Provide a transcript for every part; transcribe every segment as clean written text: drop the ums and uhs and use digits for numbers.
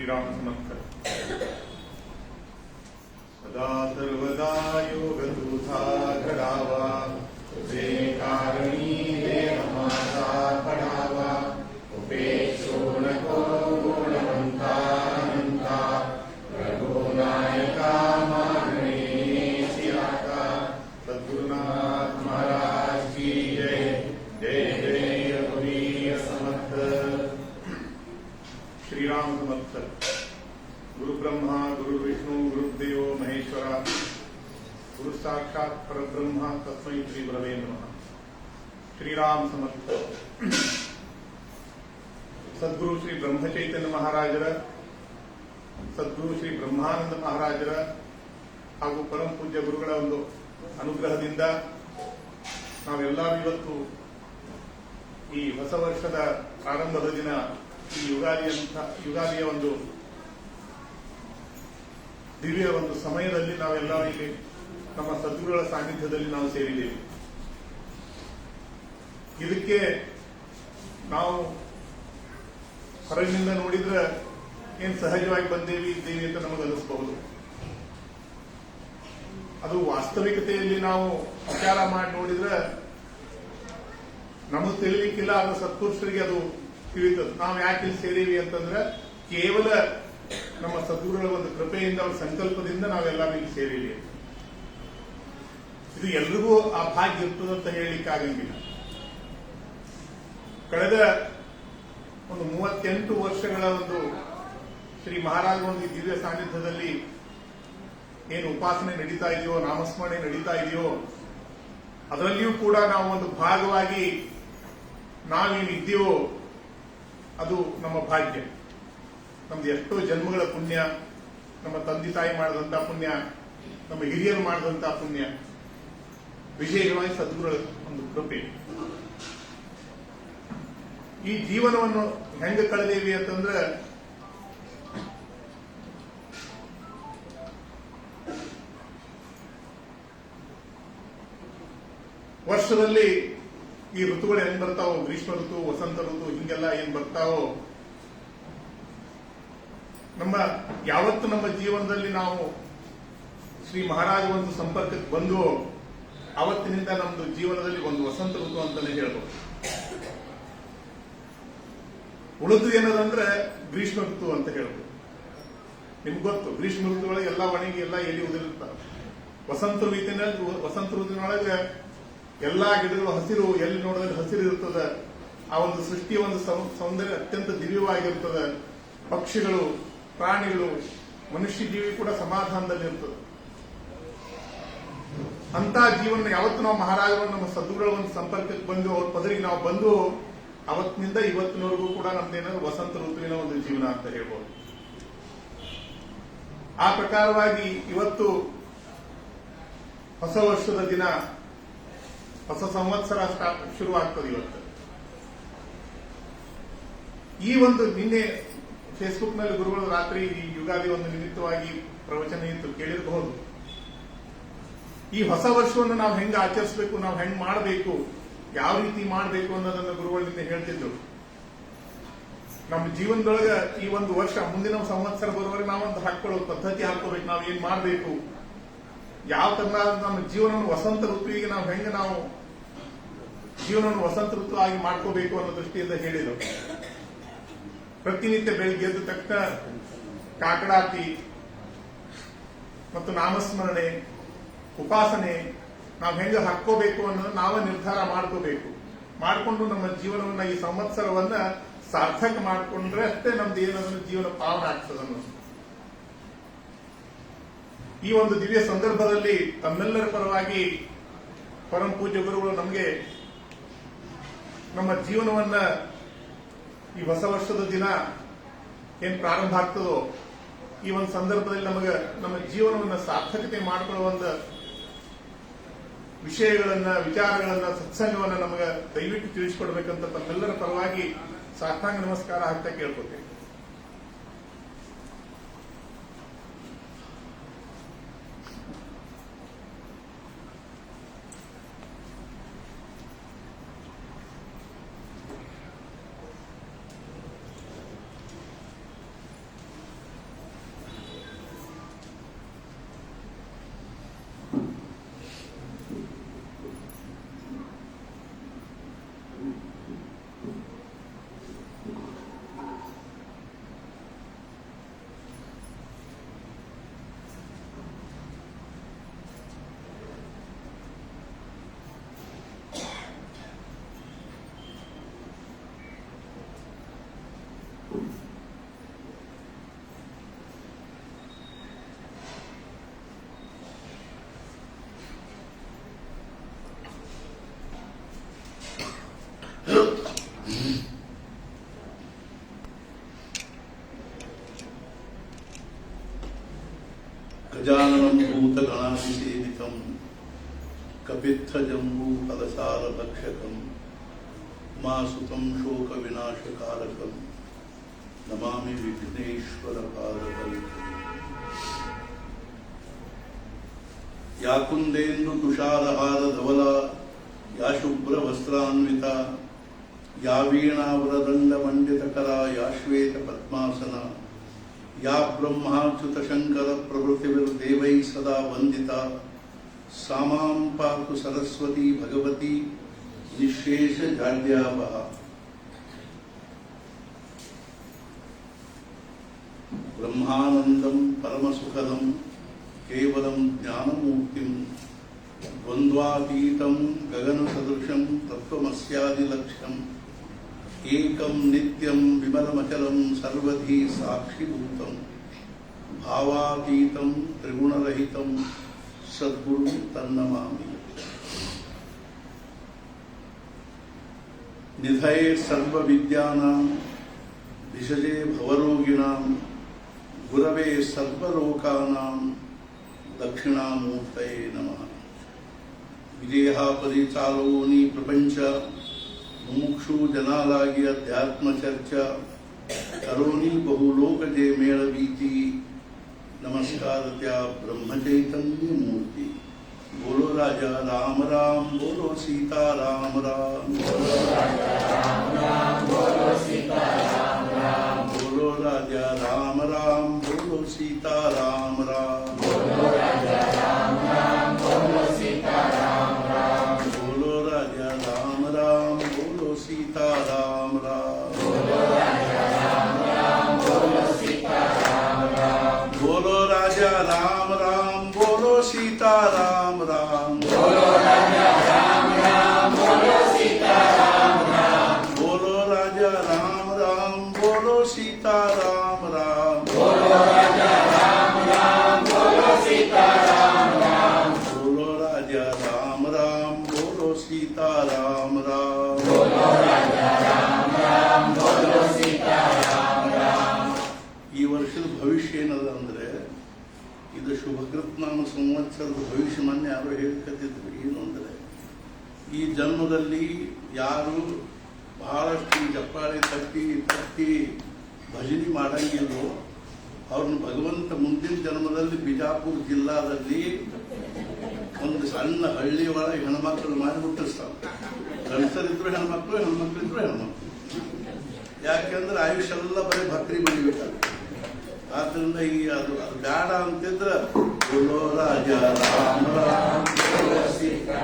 श्रीराम समर्थ। सदा सर्वदा योगदूता घडावा, तुझे कारणी देह माझा पडावा। उपेक्षो नको गुणवंता अनंता, रघुनायका मागणे आता। सद्गुरुनाथ महाराज की जय। जय जय रघुवीर समर्थ। श्रीराम समर्थ। गुरु ब्रह्मा गुरु विष्णु गुरुदेव महेश्वरा, गुरु साक्षात परब्रह्म तस्मै श्री गुरवे नमः। श्रीराम समर्थ। सद्गुरु श्री ಬ್ರಹ್ಮಚೈತನ್ಯ ಮಹಾರಾಜರ, ಸದ್ಗುರು ಶ್ರೀ ಬ್ರಹ್ಮಾನಂದ ಮಹಾರಾಜರ ಹಾಗೂ ಪರಮ ಪೂಜ್ಯ ಗುರುಗಳ ಒಂದು ಅನುಗ್ರಹದಿಂದ ನಾವೆಲ್ಲರೂ ಇವತ್ತು ಈ ಹೊಸ ವರ್ಷದ ಪ್ರಾರಂಭದ ದಿನ, ಈ ಯುಗಾದಿಯ ಒಂದು ದಿವ್ಯ ಒಂದು ಸಮಯದಲ್ಲಿ ನಾವೆಲ್ಲ ಇಲ್ಲಿ ನಮ್ಮ ಸದ್ಗುರುಗಳ ಸಾನ್ನಿಧ್ಯದಲ್ಲಿ ನಾವು ಸೇರಿದ್ದೇವೆ. ಇದಕ್ಕೆ ನಾವು ಹೊರಗಿನಿಂದ ನೋಡಿದ್ರೆ ಏನ್ ಸಹಜವಾಗಿ ಇದ್ದೇವೆ ಅಂತ ನಮಗೆ ಅನಿಸಬಹುದು. ಅದು ವಾಸ್ತವಿಕತೆಯಲ್ಲಿ ನಾವು ವಿಚಾರ ಮಾಡಿ ನೋಡಿದ್ರೆ ನಮಗೆ ತಿಳಿಲಿಕ್ಕಿಲ್ಲ, ಅದು ಸತ್ಪುರುಷರಿಗೆ ಅದು ತಿಳಿತದೆ. ನಾವು ಯಾಕೆ ಇಲ್ಲಿ ಸೇರೀವಿ ಅಂತಂದ್ರೆ ಕೇವಲ ನಮ್ಮ ಸದ್ಗುರುಗಳ ಒಂದು ಕೃಪೆಯಿಂದ, ಅವರ ಸಂಕಲ್ಪದಿಂದ ನಾವೆಲ್ಲ ಇಲ್ಲಿ ಸೇರಿವಿ. ಇದು ಎಲ್ರಿಗೂ ಆ ಭಾಗ್ಯ ಇರ್ತದಂತ ಹೇಳಲಿಕ್ಕಾಗಂಗಿಲ್ಲ. ಕಳೆದ ಒಂದು 38 ವರ್ಷಗಳ ಒಂದು ಶ್ರೀ ಮಹಾರಾಜರ ಒಂದು ದಿವ್ಯ ಸಾನ್ನಿಧ್ಯದಲ್ಲಿ ಏನು ಉಪಾಸನೆ ನಡೀತಾ ಇದೆಯೋ, ನಾಮಸ್ಮರಣೆ ನಡೀತಾ ಇದೆಯೋ, ಅದರಲ್ಲಿಯೂ ಕೂಡ ನಾವು ಒಂದು ಭಾಗವಾಗಿ ನಾವೇನಿದ್ದೀವೋ ಅದು ನಮ್ಮ ಭಾಗ್ಯ. ನಮ್ದು ಎಷ್ಟೋ ಜನ್ಮಗಳ ಪುಣ್ಯ, ನಮ್ಮ ತಂದೆ ತಾಯಿ ಮಾಡಿದಂತ ಪುಣ್ಯ, ನಮ್ಮ ಹಿರಿಯರು ಮಾಡಿದಂತ ಪುಣ್ಯ, ವಿಶೇಷವಾಗಿ ಸದ್ಗುರುಗಳ ಒಂದು ಕೃಪೆ. ಈ ಜೀವನವನ್ನು ಹೆಂಗ ಕಳೆದೇವಿ ಅಂತಂದ್ರೆ ವರ್ಷದಲ್ಲಿ ಈ ಋತುಗಳು ಹೆಂಗ್ ಬರ್ತಾವೋ, ಗ್ರೀಷ್ಮ ಋತು, ವಸಂತ ಋತು, ಹಿಂಗೆಲ್ಲ ಏನ್ ಬರ್ತಾವೋ, ಯಾವತ್ತು ನಮ್ಮ ಜೀವನದಲ್ಲಿ ನಾವು ಶ್ರೀ ಮಹಾರಾಜ ಒಂದು ಸಂಪರ್ಕಕ್ಕೆ ಬಂದು ಅವತ್ತಿನಿಂದ ನಮ್ದು ಜೀವನದಲ್ಲಿ ಒಂದು ವಸಂತ ಋತು ಅಂತಾನೆ ಹೇಳ್ಬೋದು. ಉಳಿದು ಏನದಂದ್ರೆ ಗ್ರೀಷ್ಮ ಋತು ಅಂತ ಹೇಳ್ಬೋದು. ನಿಮ್ಗೆ ಗೊತ್ತು, ಗ್ರೀಷ್ಮ ಋತು ಒಳಗೆ ಎಲ್ಲ ಒಣಗಿ ಎಲ್ಲ ಎಲ್ಲಿ ಉದುರಿರ್ತಾವೆ. ವಸಂತ ಋತುವಿನೊಳಗೆ ಎಲ್ಲಾ ಗಿಡಗಳು ಹಸಿರು, ಎಲ್ಲಿ ನೋಡಿದ್ರೆ ಹಸಿರು ಇರ್ತದೆ. ಆ ಒಂದು ಸೃಷ್ಟಿಯ ಒಂದು ಸೌಂದರ್ಯ ಅತ್ಯಂತ ದಿವ್ಯವಾಗಿರ್ತದೆ. ಪಕ್ಷಿಗಳು, ಪ್ರಾಣಿಗಳು, ಮನುಷ್ಯ ಜೀವಿ ಕೂಡ ಸಮಾಧಾನದಲ್ಲಿ ಇರ್ತದೆ. ಅಂತ ಜೀವನ ಯಾವತ್ತು ನಾವು ಮಹಾರಾಜರು ನಮ್ಮ ಸದ್ಗುರುಗಳ ಒಂದು ಸಂಪರ್ಕಕ್ಕೆ ಬಂದು ಅವ್ರ ಪದರಿಗೆ ನಾವು ಬಂದು ಅವತ್ತಿನಿಂದ ಇವತ್ತಿನವರೆಗೂ ಕೂಡ ನಮ್ದೇನಾದ್ರು ವಸಂತ ಋತುವಿನ ಒಂದು ಜೀವನ ಅಂತ ಹೇಳ್ಬೋದು. ಆ ಪ್ರಕಾರವಾಗಿ ಇವತ್ತು ಹೊಸ ವರ್ಷದ ದಿನ, ಹೊಸ ಸಂವತ್ಸರ ಶುರುವಾಗ್ತದೆ ಇವತ್ತು. ಈ ಒಂದು ನಿನ್ನೆ ಫೇಸ್ಬುಕ್ ನಲ್ಲಿ ಗುರುಗಳು ರಾತ್ರಿ ಈ ಯುಗಾದಿ ಒಂದು ನಿಮಿತ್ತವಾಗಿ ಪ್ರವಚನ ಇತ್ತು, ಕೇಳಿರಬಹುದು. ಈ ಹೊಸ ವರ್ಷವನ್ನು ನಾವು ಹೆಂಗೆ ಆಚರಿಸಬೇಕು, ನಾವು ಹೆಂಗ್ ಮಾಡಬೇಕು, ಯಾವ ರೀತಿ ಮಾಡಬೇಕು ಅನ್ನೋದನ್ನು ಗುರುಗಳು ನಿನ್ನೆ ಹೇಳ್ತಿದ್ರು. ನಮ್ಮ ಜೀವನದೊಳಗೆ ಈ ಒಂದು ವರ್ಷ, ಮುಂದಿನ ಸಂವತ್ಸರ ಬರುವವರೆಗೆ ನಾವೊಂದು ಹಾಕೊಳ್ಳೋ ಪದ್ಧತಿ ಹಾಕೋಬೇಕು. ನಾವು ಏನ್ ಮಾಡಬೇಕು, ಯಾವ ತರ ನಮ್ಮ ಜೀವನವನ್ನು ವಸಂತ ಋತುವಿಗೆ ನಾವು ಹೆಂಗೆ ನಾವು ಜೀವನವನ್ನು ವಸಂತ ಋತು ಆಗಿ ಮಾಡ್ಕೋಬೇಕು ಅನ್ನೋ ದೃಷ್ಟಿಯಿಂದ ಹೇಳಿದರು. ಪ್ರತಿನಿತ್ಯ ಬೆಳಿಗ್ಗೆ ಎದ್ದ ತಕ್ಷಣ ಕಾಕಡಾತಿ ಮತ್ತು ನಾಮಸ್ಮರಣೆ, ಉಪಾಸನೆ ನಾವು ಹೆಂಗೆ ಹಾಕೋಬೇಕು ಅನ್ನೋದು ನಾವೇ ನಿರ್ಧಾರ ಮಾಡ್ಕೋಬೇಕು. ಮಾಡಿಕೊಂಡು ನಮ್ಮ ಜೀವನವನ್ನ, ಈ ಸಂವತ್ಸರವನ್ನ ಸಾರ್ಥಕ ಮಾಡಿಕೊಂಡ್ರೆ ಅಷ್ಟೇ ನಮ್ದು ಏನಾದ್ರೂ ಜೀವನ ಪಾವನ ಆಗ್ತದೆ ಅನ್ನೋದು. ಈ ಒಂದು ದಿವ್ಯ ಸಂದರ್ಭದಲ್ಲಿ ತಮ್ಮೆಲ್ಲರ ಪರವಾಗಿ ಪರಮ ಪೂಜ್ಯ ಗುರುಗಳು ನಮಗೆ ನಮ್ಮ ಜೀವನವನ್ನ, ಈ ಹೊಸ ವರ್ಷದ ದಿನ ಏನ್ ಪ್ರಾರಂಭ ಆಗ್ತದೋ ಈ ಒಂದು ಸಂದರ್ಭದಲ್ಲಿ ನಮಗೆ ನಮ್ಮ ಜೀವನವನ್ನ ಸಾರ್ಥಕತೆ ಮಾಡಿಕೊಳ್ಳುವ ಒಂದು ವಿಷಯಗಳನ್ನ, ವಿಚಾರಗಳನ್ನ, ಸತ್ಸಂಗವನ್ನ ನಮಗೆ ದಯವಿಟ್ಟು ತಿಳಿಸಿಕೊಡ್ಬೇಕಂತ ತಮ್ಮೆಲ್ಲರ ಪರವಾಗಿ ಸಾಷ್ಟಾಂಗ ನಮಸ್ಕಾರ ಹಾಕ್ತಾ ಕೇಳ್ಕೊತೇನೆ. गजाननं भूतगणाधिसेवितं कपित्थजम्बूफलसारभक्षकं उमासुतं शोकविनाशकारकं नमामि विघ्नेश्वरपादपङ्कजं। या कुन्देन्दुतुषारहारधवला या शुभ्रवस्त्रान्विता या वीणावरदण्डमण्डितकरा या श्वेतपद्मासना या ब्रह्माच्युतशङ्करप्रभृतिर्देवैः सदा वन्दिता सा मां पातु सरस्वती भगवती निःशेषजाड्यापहा। ब्रह्मानन्दं परमसुखदं केवलं ज्ञानमूर्तिं द्वन्द्वातीतं गगनसदृशं तत्त्वमस्यादिलक्ष्यम् एकं नित्यं विमलमचलं सर्वधी साक्षिभूतं भावातीतं त्रिगुणरहितं सद्गुरुं तन्नमामि। निधये सर्वविद्यानां भिषजे भवरोगिणां गुरवे सर्वलोकानां दक्षिणामूर्तये नमः। विदेहापरिचालोनी प्रपंच मुमुक्षु जनालागी अध्यात्म चर्चा करोनी बहुलोकजे मेळवीती नमस्कार त्या ब्रह्मचैतन्य मूर्ति। बोलो राजा राम राम बोलो सीता राम राम बोलो राजा राम राम बोलो सीता राम राम बोलो राजा राम राम बोलो सीता राम राम बोलो राजा राम राम बोलो सीता राम राम बोलो राजा राम राम बोलो सीता राम राम बोलो राजा राम राम बोलो सीता राम राम बोलो राजा राम राम बोलो सीता राम राम बोलो राजा राम राम बोलो सीता राम राम बोलो राजा राम राम बोलो सीता राम राम बोलो राजा राम राम बोलो सीता राम राम बोलो राजा राम राम बोलो सीता राम राम बोलो राजा राम राम बोलो सीता राम राम। ಈ ವರ್ಷದ ಭವಿಷ್ಯ ಏನದ ಅಂದ್ರೆ ಇದು ಶುಭಕೃತ್ನಾಮ ಸಂವತ್ಸರದ ಭವಿಷ್ಯ ಮೊನ್ನೆ ಯಾರು ಹೇಳ್ಕತ್ತಿದ್ರು. ಏನು ಅಂದರೆ ಈ ಜನ್ಮದಲ್ಲಿ ಯಾರು ಬಹಳಷ್ಟು ಚಪ್ಪಾಳೆ ತಟ್ಟಿ ಭಜನೆ ಮಾಡಂಗಿಲ್ಲೋ ಅವ್ರನ್ನ ಭಗವಂತ ಮುಂದಿನ ಜನ್ಮದಲ್ಲಿ ಬಿಜಾಪುರ ಜಿಲ್ಲಾದಲ್ಲಿ ಒಂದು ಸಣ್ಣ ಹಳ್ಳಿ ಒಳಗೆ ಹೆಣ್ಮಕ್ಳು ಮಾಡಿ ಹುಟ್ಟಿಸ್ತಾರೆ. ಗಂಡಸರಿದ್ರು ಹೆಣ್ಮಕ್ಳು, ಹೆಣ್ಮಕ್ಳಿದ್ರು ಹೆಣ್ಮಕ್ಳು. ಯಾಕೆಂದ್ರೆ ಆಯುಷ್ಯ ಎಲ್ಲ ಬರೀ ಭಕ್ತಿ ಬೆಳಿಬೇಕಾಗುತ್ತೆ. ಆದ್ದರಿಂದ ಈ ಅದು ಬೇಡ ಅಂತಿದ್ರೆ बोलो राजा राम राम बोलो सीता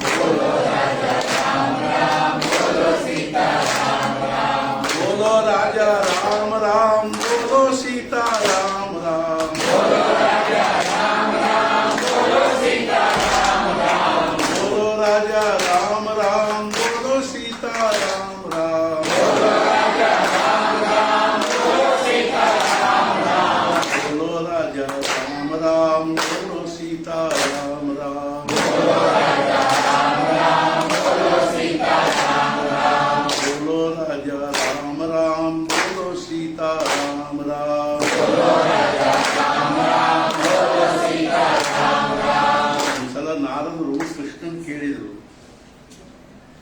बोलो राजा राम राम बोलो सीता राम राम बोलो राजा राम राम बोलो सीता राम राम बोलो राजा राम राम बोलो सीता राम राम बोलो राजा राम राम बोलो सीता राम राम बोलो राजा राम राम बोलो सीता राम राम बोलो राजा राम राम बोलो सीता राम राम बोलो राजा राम राम बोलो सीता राम राम बोलो राजा राम राम बोलो सीता राम राम बोलो राजा राम राम बोलो सीता राम राम। ಒಂದ್ಸಲ ನಾರದರು ಕೃಷ್ಣನ್ ಕೇಳಿದರು,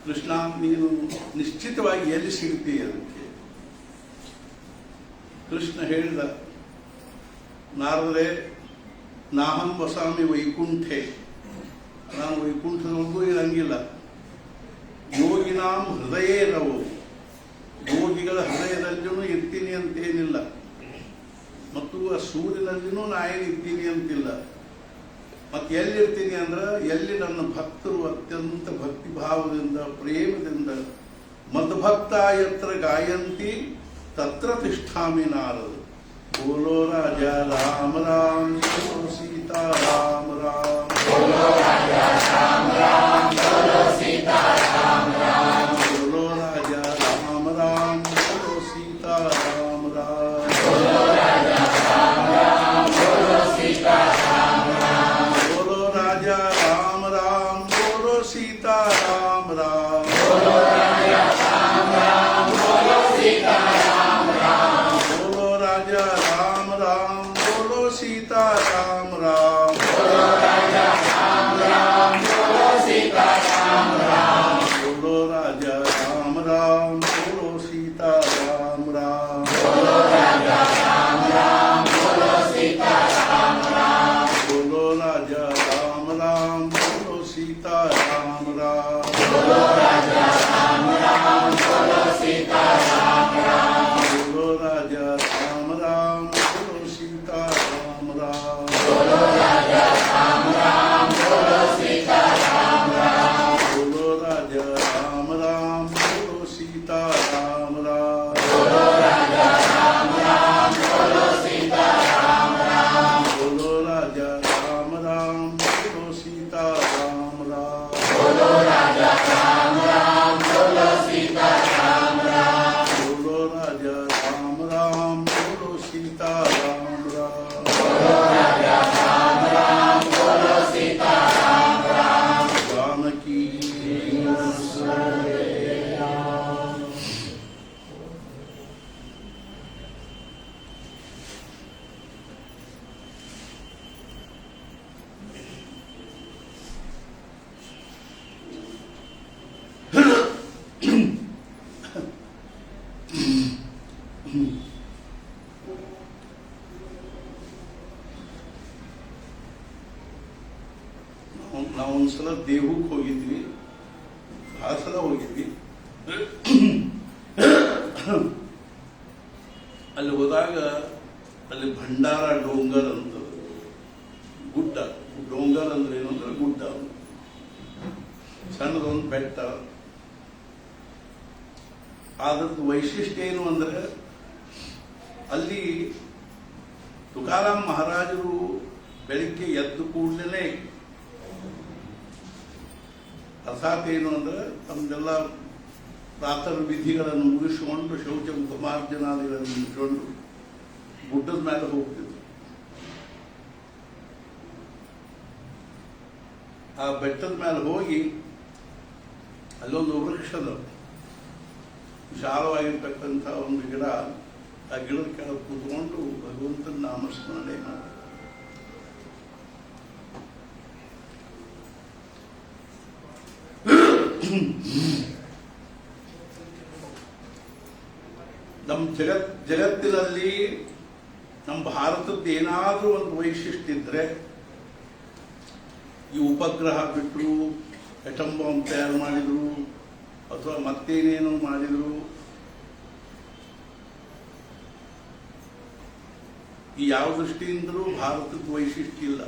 ಕೃಷ್ಣ ನೀನು ನಿಶ್ಚಿತವಾಗಿ ಎಲ್ಲಿ ಸಿಗ್ತೀಯ ಅದಕ್ಕೆ? ಕೃಷ್ಣ ಹೇಳಿದ, ನಾರದರೆ ನಾಹಂ ವಸಾಮಿ ವೈಕುಂಠೆ, ನಾನು ವೈಕುಂಠದೊಳಗೂ ಇರಂಗಿಲ್ಲ. ಯೋಗಿನಾಂ ಹೃದಯೇ ರವು, ಯೋಗಿಗಳ ಹೃದಯದಲ್ಲಿನೂ ಇರ್ತೀನಿ ಅಂತೇನಿಲ್ಲ, ಮತ್ತು ಆ ಸೂರ್ಯನಲ್ಲಿನೂ ನಾ ಏನು ಇರ್ತೀನಿ ಅಂತಿಲ್ಲ. ಮತ್ತೆ ಎಲ್ಲಿರ್ತೀನಿ ಅಂದ್ರೆ ಎಲ್ಲಿ ನನ್ನ ಭಕ್ತರು ಅತ್ಯಂತ ಭಕ್ತಿ ಭಾವದಿಂದ ಪ್ರೇಮದಿಂದ ಮದ್ಭಕ್ತ ಯತ್ರ ಗಾಯಂತಿ ತತ್ರ ತಿಷ್ಠಾಮಿ ನಾರದ. बोलो राजा राम राम बोलो सीता राम राम बोलो राजा राम राम बोलो सीता राम राम बोलो राजा राम राम बोलो सीता राम राम बोलो राजा राम राम बोलो सीता राम राम बोलो राजा राम राम बोलो सीता राम राम बोलो राजा राम राम बोलो सीता राम राम बोलो राजा राम राम बोलो सीता बोलो राजा राम राम बोलो सीता राम राम बोलो राजा राम राम बोलो सीता राम राम बोलो राजा राम राम बोलो सीता राम राम बोलो राजा राम राम बोलो सीता राम राम बोलो राजा राम राम बोलो सीता राम राम बोलो राजा राम राम बोलो सीता राम राम बोलो राजा राम राम बोलो सीता राम राम बोलो राजा राम राम बोलो सीता राम राम जानकी ನಾವೊಂದ್ಸಲ ದೇವಕ್ಕೆ ಹೋಗಿದ್ವಿ, ಬಹಳ ಸಲ ಹೋಗಿದ್ವಿ. ಅಲ್ಲಿ ಹೋದಾಗ ಅಲ್ಲಿ ಭಂಡಾರ ಡೋಂಗರ್ ಅಂತ ಗುಡ್ಡ, ಡೋಂಗರ್ ಅಂದ್ರೆ ಏನು ಅಂದ್ರೆ ಗುಡ್ಡ, ಸಣ್ಣದೊಂದು ಬೆಟ್ಟ. ಅದ್ರದ್ದು ವೈಶಿಷ್ಟ್ಯ ಏನು ಅಂದ್ರೆ ಅಲ್ಲಿ ತುಕಾರಾಮ್ ಮಹಾರಾಜರು ಬೆಳಿಗ್ಗೆ ಎದ್ದು ಕೂಡಲೇ, ಅರ್ಥಾತ್ ಏನು ಅಂದ್ರೆ ತಮ್ಮೆಲ್ಲ ಪ್ರಾತಃ ವಿಧಿಗಳನ್ನು ಮುಗಿಸಿಕೊಂಡು ಶೌಚ ಮುಖಮಾರ್ಜನಾದಿಗಳನ್ನು ಮುಗಿಸಿಕೊಂಡು ಗುಡ್ಡದ ಮೇಲೆ ಹೋಗ್ತಿದ್ರು. ಆ ಬೆಟ್ಟದ ಮೇಲೆ ಹೋಗಿ ಅಲ್ಲೊಂದು ವೃಕ್ಷದ ವಿಶಾಲವಾಗಿರ್ತಕ್ಕಂಥ ಒಂದು ಗಿಡ, ಆ ಗಿಡದ ಕೆಳಗೆ ಕೂತ್ಕೊಂಡು ಭಗವಂತನ ನಾಮಸ್ಮರಣೆ ಮಾಡಿ ನಮ್ಮ ಜಗತ್ತಿನಲ್ಲಿ ನಮ್ಮ ಭಾರತದ ಏನಾದ್ರೂ ಒಂದು ವೈಶಿಷ್ಟ್ಯ ಇದ್ರೆ, ಈ ಉಪಗ್ರಹ ಬಿಟ್ಟರು, ಅಟಮ್ ಬಾಂಬ್ ತಯಾರು ಮಾಡಿದ್ರು, ಅಥವಾ ಮತ್ತೇನೇನೋ ಮಾಡಿದ್ರು, ಈ ಯಾವ ದೃಷ್ಟಿಯಿಂದಲೂ ಭಾರತದ ವೈಶಿಷ್ಟ್ಯ ಇಲ್ಲ.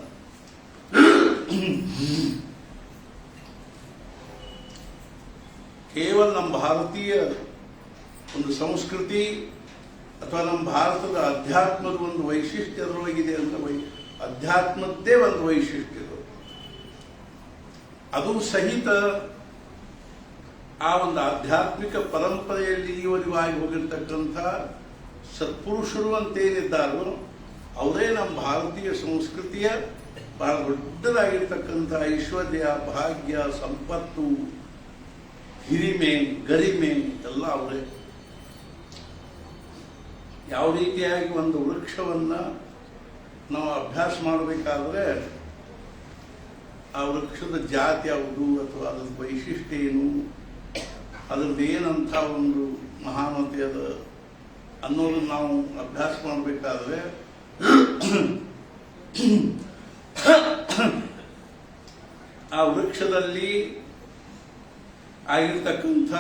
ಕೇವಲ ನಮ್ಮ ಭಾರತೀಯ ಒಂದು ಸಂಸ್ಕೃತಿ ಅಥವಾ ನಮ್ಮ ಭಾರತದ ಅಧ್ಯಾತ್ಮದ ಒಂದು ವೈಶಿಷ್ಟ್ಯ ಅದರೊಳಗಿದೆ ಅಂದ್ರೆ ಅಧ್ಯಾತ್ಮದ್ದೇ ಒಂದು ವೈಶಿಷ್ಟ್ಯ ಇದು. ಅದು ಸಹಿತ ಆ ಒಂದು ಆಧ್ಯಾತ್ಮಿಕ ಪರಂಪರೆಯಲ್ಲಿ ಈವರೆಗಾಗಿ ಹೋಗಿರ್ತಕ್ಕಂಥ ಸತ್ಪುರುಷರು ಅಂತೇನಿದ್ದಾರೋ ಅವರೇ ನಮ್ಮ ಭಾರತೀಯ ಸಂಸ್ಕೃತಿಯ ಬಹಳ ದೊಡ್ಡದಾಗಿರ್ತಕ್ಕಂಥ ಐಶ್ವರ್ಯ, ಭಾಗ್ಯ, ಸಂಪತ್ತು, ಹಿರಿಮೆ, ಗರಿಮೆ ಎಲ್ಲ ಅವರೇ. ಯಾವ ರೀತಿಯಾಗಿ ಒಂದು ವೃಕ್ಷವನ್ನ ನಾವು ಅಭ್ಯಾಸ ಮಾಡಬೇಕಾದ್ರೆ ಆ ವೃಕ್ಷದ ಜಾತಿ ಯಾವುದು ಅಥವಾ ಅದರ ವೈಶಿಷ್ಟ್ಯ ಏನು, ಅದರದ್ದು ಏನಂತ ಒಂದು ಮಹಾನತೆ ಅದ ಅನ್ನೋದನ್ನು ನಾವು ಅಭ್ಯಾಸ ಮಾಡಬೇಕಾದ್ರೆ ಆ ವೃಕ್ಷದಲ್ಲಿ ಆಗಿರ್ತಕ್ಕಂಥ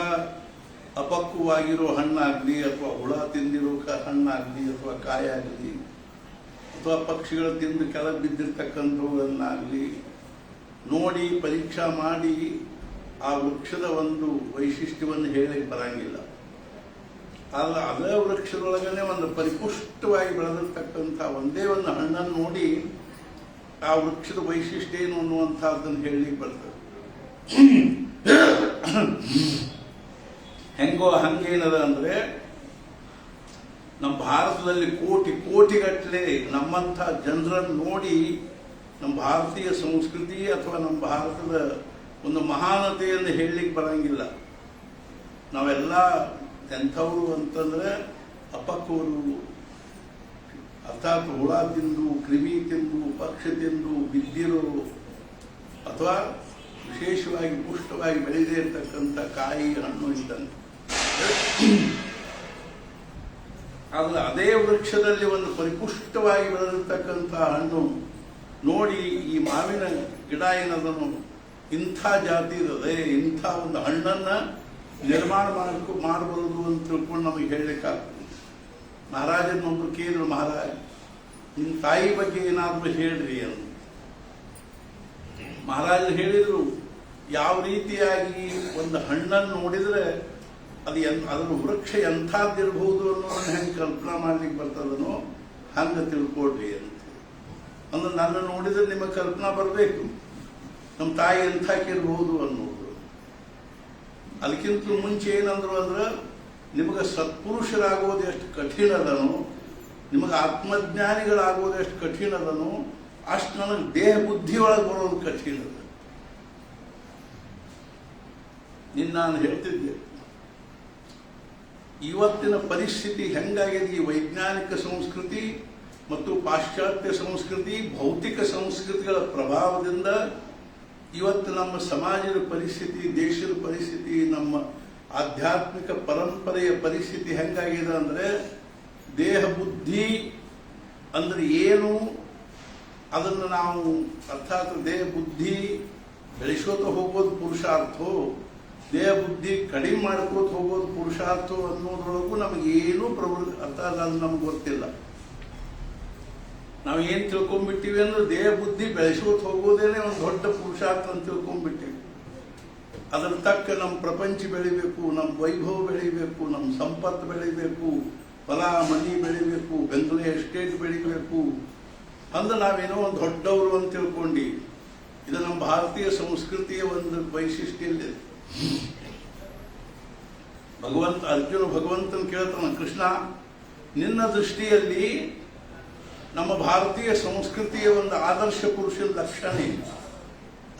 ಅಪಕ್ವವಾಗಿರೋ ಹಣ್ಣಾಗಲಿ ಅಥವಾ ಹುಳ ತಿಂದಿರೋ ಹಣ್ಣಾಗಲಿ ಅಥವಾ ಕಾಯಾಗಲಿ ಅಥವಾ ಪಕ್ಷಿಗಳು ತಿಂದು ಕೆಳಗೆ ಬಿದ್ದಿರ್ತಕ್ಕಂಥವುಗಳನ್ನಾಗಲಿ ನೋಡಿ ಪರೀಕ್ಷಾ ಮಾಡಿ ಆ ವೃಕ್ಷದ ಒಂದು ವೈಶಿಷ್ಟ್ಯವನ್ನು ಹೇಳಕ್ಕೆ ಬರಂಗಿಲ್ಲ. ಆದ್ರೆ ಅದೇ ವೃಕ್ಷದೊಳಗನೆ ಒಂದು ಪರಿಪುಷ್ಟವಾಗಿ ಬೆಳೆದಿರ್ತಕ್ಕಂಥ ಒಂದೇ ಒಂದು ಹಣ್ಣನ್ನು ನೋಡಿ ಆ ವೃಕ್ಷದ ವೈಶಿಷ್ಟ್ಯ ಏನು ಅನ್ನುವಂಥದ್ದನ್ನು ಹೇಳಲಿಕ್ಕೆ ಬರ್ತದೆ. ಹೆಂಗೋ ಹಂಗೇನದ ಅಂದ್ರೆ ನಮ್ಮ ಭಾರತದಲ್ಲಿ ಕೋಟಿಗಟ್ಟಲೆ ನಮ್ಮಂಥ ಜನರನ್ನು ನೋಡಿ ನಮ್ಮ ಭಾರತೀಯ ಸಂಸ್ಕೃತಿ ಅಥವಾ ನಮ್ಮ ಭಾರತದ ಒಂದು ಮಹಾನತೆಯನ್ನು ಹೇಳಲಿಕ್ಕೆ ಬರಂಗಿಲ್ಲ. ನಾವೆಲ್ಲ ಎಂಥವರು ಅಂತಂದ್ರೆ ಅಪಕ್ವರು, ಅರ್ಥಾತ್ ಹುಳ ತಿಂದು, ಕ್ರಿಮಿ ತಿಂದು, ಪಕ್ಷಿ ತಿಂದು ಬಿದ್ದಿರೋರು, ಅಥವಾ ವಿಶೇಷವಾಗಿ ಪುಷ್ಟವಾಗಿ ಬೆಳೆದೇ ಇರತಕ್ಕಂಥ ಕಾಯಿ ಹಣ್ಣು ಇದ್ದಂತೆ. ಆದ್ರೆ ಅದೇ ವೃಕ್ಷದಲ್ಲಿ ಒಂದು ಪರಿಪುಷ್ಟವಾಗಿ ಬೆಳೆದಿರ್ತಕ್ಕಂಥ ಹಣ್ಣು ನೋಡಿ ಈ ಮಾವಿನ ಗಿಡ ಏನದನ್ನು ಇಂಥ ಜಾತಿ ಇರದೆ, ಇಂಥ ಒಂದು ಹಣ್ಣನ್ನ ನಿರ್ಮಾಣ ಮಾಡಬಹುದು ಅಂತ ತಿಳ್ಕೊಂಡು ನಮಗೆ ಹೇಳಲಿಕ್ಕಾಗ್ತದೆ. ಮಹಾರಾಜನೊಬ್ಬರು ಕೇಳಿದ್ರು, ಮಹಾರಾಜ ನಿಮ್ಮ ತಾಯಿ ಬಗ್ಗೆ ಏನಾದರೂ ಹೇಳ್ರಿ ಅಂತ. ಮಹಾರಾಜರು ಹೇಳಿದ್ರು, ಯಾವ ರೀತಿಯಾಗಿ ಒಂದು ಹಣ್ಣನ್ನು ನೋಡಿದ್ರೆ ಅದು ಅದರ ವೃಕ್ಷ ಎಂಥದ್ದಿರಬಹುದು ಅನ್ನೋದನ್ನ ಹೆಂಗೆ ಕಲ್ಪನಾ ಮಾಡ್ಲಿಕ್ಕೆ ಬರ್ತದನೋ ಹಂಗೆ ತಿಳ್ಕೊಡ್ರಿ ಅಂತ. ಅಂದ್ರೆ ನನ್ನ ನೋಡಿದ್ರೆ ನಿಮಗೆ ಕಲ್ಪನಾ ಬರಬೇಕು ನಮ್ಮ ತಾಯಿ ಎಂಥಕ್ಕಿರ್ಬಹುದು ಅನ್ನೋದು. ಅದಕ್ಕಿಂತ ಮುಂಚೆ ಏನಂದ್ರು ಅಂದ್ರೆ ನಿಮಗೆ ಸತ್ಪುರುಷರಾಗೋದು ಎಷ್ಟು ಕಠಿಣ ಅದನೋ, ನಿಮಗೆ ಆತ್ಮಜ್ಞಾನಿಗಳಾಗೋದು ಎಷ್ಟು ಕಠಿಣ ಅದನೋ, ಅಷ್ಟು ನನಗೆ ದೇಹ ಬುದ್ಧಿ ಒಳಗೆ ಬರೋದು ಕಠಿಣ ಅದ. ನಾನು ಹೇಳ್ತಿದ್ದೆ, ಇವತ್ತಿನ ಪರಿಸ್ಥಿತಿ ಹೆಂಗಾಗಿದೆ, ಈ ವೈಜ್ಞಾನಿಕ ಸಂಸ್ಕೃತಿ ಮತ್ತು ಪಾಶ್ಚಾತ್ಯ ಸಂಸ್ಕೃತಿ, ಭೌತಿಕ ಸಂಸ್ಕೃತಿಗಳ ಪ್ರಭಾವದಿಂದ ಇವತ್ತು ನಮ್ಮ ಸಮಾಜದ ಪರಿಸ್ಥಿತಿ, ದೇಶದ ಪರಿಸ್ಥಿತಿ, ನಮ್ಮ ಆಧ್ಯಾತ್ಮಿಕ ಪರಂಪರೆಯ ಪರಿಸ್ಥಿತಿ ಹೆಂಗಾಗಿದೆ ಅಂದ್ರೆ, ದೇಹ ಬುದ್ಧಿ ಅಂದ್ರೆ ಏನು ಅದನ್ನು ನಾವು ಅರ್ಥಾತ್ ದೇಹ ಬುದ್ಧಿ ಬೆಳೆಸೋತ ಹೋಗೋದು ಪುರುಷಾರ್ಥೋ, ದೇಹ ಬುದ್ಧಿ ಕಡಿಮೆ ಮಾಡ್ಕೋತ ಹೋಗೋದು ಪುರುಷಾರ್ಥ ಅನ್ನೋದ್ರೊಳಗೂ ನಮಗೇನು ಅರ್ಥಾತ್ ಅದು ನಮ್ಗೆ ಗೊತ್ತಿಲ್ಲ. ನಾವು ಏನ್ ತಿಳ್ಕೊಂಡ್ಬಿಟ್ಟಿವಿ ಅಂದ್ರೆ ದೇಹ ಬುದ್ಧಿ ಬೆಳೆಸೋತ ಹೋಗೋದೇನೆ ಒಂದು ದೊಡ್ಡ ಪುರುಷಾರ್ಥ ಅಂತ ತಿಳ್ಕೊಂಡ್ಬಿಟ್ಟಿವಿ. ಅದರ ತಕ್ಕ ನಮ್ಮ ಪ್ರಪಂಚ ಬೆಳಿಬೇಕು, ನಮ್ಮ ವೈಭವ ಬೆಳಿಬೇಕು, ನಮ್ಮ ಸಂಪತ್ತು ಬೆಳಿಬೇಕು, ಹೊಲ ಮನಿ ಬೆಳಿಬೇಕು, ಬೆಂಗಳೂರು ಎಸ್ಟೇಟ್ ಬೆಳಿಬೇಕು ಅಂದ್ರೆ ನಾವೇನೋ ಒಂದು ದೊಡ್ಡವರು ಅಂತ ತಿಳ್ಕೊಂಡು. ಇದು ನಮ್ಮ ಭಾರತೀಯ ಸಂಸ್ಕೃತಿಯ ಒಂದು ವೈಶಿಷ್ಟ್ಯ ಇದೆ. ಭಗವಂತನ ಕೇಳ್ತಾನ, ಕೃಷ್ಣ ನಿನ್ನ ದೃಷ್ಟಿಯಲ್ಲಿ ನಮ್ಮ ಭಾರತೀಯ ಸಂಸ್ಕೃತಿಯ ಒಂದು ಆದರ್ಶ ಪುರುಷನ ಲಕ್ಷಣ ಏನು?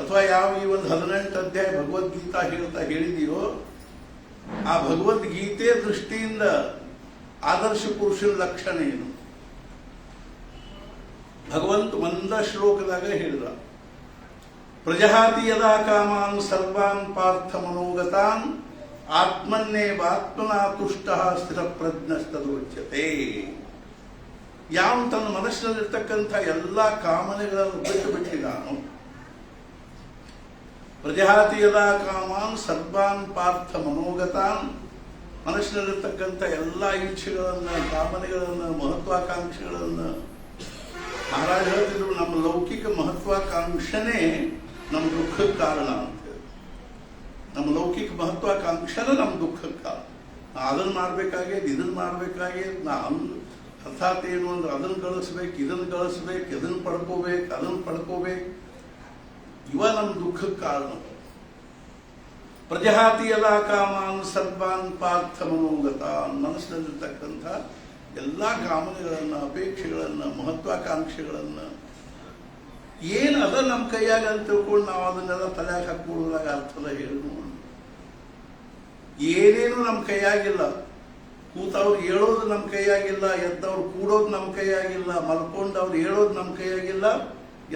ಅಥವಾ ಯಾವ ಈ ಒಂದು 18 ಅಧ್ಯಾಯ ಭಗವದ್ಗೀತಾ ಹೇಳಿದೆಯೋ ಆ ಭಗವದ್ಗೀತೆ ದೃಷ್ಟಿಯಿಂದ ಆದರ್ಶ ಪುರುಷನ ಲಕ್ಷಣ ಏನು? ಭಗವಂತ ಒಂದ ಶ್ಲೋಕದಾಗ ಹೇಳಿದ, ಪ್ರಜಹಾತಿ ಯದಾ ಕಾಮಾನ್ ಸರ್ವಾನ್ ಪಾರ್ಥ ಮನೋಗತಾನ್ ಆತ್ಮನ್ನೇವಾತ್ಮನಾ ತುಷ್ಟಃ ಸ್ಥಿರ ಪ್ರಜ್ಞಸ್ತದೋಚ್ಯತೆ. ಯಾವ ತನ್ನ ಮನಸ್ಸಿನಲ್ಲಿರ್ತಕ್ಕಂಥ ಎಲ್ಲಾ ಕಾಮನೆಗಳನ್ನು ಬಿಟ್ಟು ಬಿಟ್ಟಿದ್ದಾನೋ, ಪ್ರಜಹಾತಿ ಯದಾ ಕಾಮಾನ್ ಸರ್ವಾನ್ ಪಾರ್ಥ ಮನೋಗತಾನ್, ಮನಸ್ಸಿನಲ್ಲಿರ್ತಕ್ಕಂಥ ಎಲ್ಲಾ ಇಚ್ಛೆಗಳನ್ನ, ಕಾಮನೆಗಳನ್ನ, ಮಹತ್ವಾಕಾಂಕ್ಷೆಗಳನ್ನ ಮಹಾರಾಜ ಹೇಳ್ತಿದ್ರು, ನಮ್ಮ ಲೌಕಿಕ ಮಹತ್ವಾಕಾಂಕ್ಷನೇ ನಮ್ಮ ದುಃಖಕ್ಕೆ ಕಾರಣ ಅಂತ. ನಮ್ಮ ಲೌಕಿಕ ಮಹತ್ವಾಕಾಂಕ್ಷನೇ ನಮ್ಮ ದುಃಖಕ್ಕೆ ಕಾರಣ. ಅದನ್ನ ಮಾಡ್ಬೇಕಾಗೇದು, ಇದನ್ನ ಮಾಡ್ಬೇಕಾಗೇದು, ಅರ್ಥಾತ್ ಏನು ಅಂದ್ರೆ ಅದನ್ನ ಗಳಿಸ್ಬೇಕು, ಇದನ್ನ ಗಳಿಸ್ಬೇಕು, ಇದನ್ನ ಪಡ್ಕೋಬೇಕು, ಅದನ್ನ ಪಡ್ಕೋಬೇಕು, ಇವ ನಮ್ಮ ದುಃಖಕ್ಕೆ ಕಾರಣ. ಪ್ರಜಹಾತಿ ಯದಾ ಕಾಮಾನ್ ಸರ್ವಾನ್ ಪಾರ್ಥ ಮನೋಗತಾನ್, ಮನಸ್ಸಿನಲ್ಲಿರ್ತಕ್ಕಂಥ ಎಲ್ಲಾ ಕಾಮನೆಗಳನ್ನ, ಅಪೇಕ್ಷೆಗಳನ್ನ, ಮಹತ್ವಾಕಾಂಕ್ಷೆಗಳನ್ನ ಏನು ಅದ ನಮ್ಮ ಕೈಯಾಗ ಅಂತ ತಿಳ್ಕೊಂಡು ನಾವು ಅದನ್ನೆಲ್ಲ ತಲೆಯಾಗ ಹಾಕ್ಕೊಳ್ಳೋದಾಗ ಅರ್ಥದ ಹೇಳು. ಏನೇನು ನಮ್ಮ ಕೈಯಾಗಿಲ್ಲ, ಕೂತವ್ರು ಹೇಳೋದು ನಮ್ಮ ಕೈಯಾಗಿಲ್ಲ, ಎದ್ದವ್ರು ಕೂಡೋದು ನಮ್ಮ ಕೈಯಾಗಿಲ್ಲ, ಮಲ್ಕೊಂಡವ್ರು ಹೇಳೋದು ನಮ್ಮ ಕೈಯಾಗಿಲ್ಲ,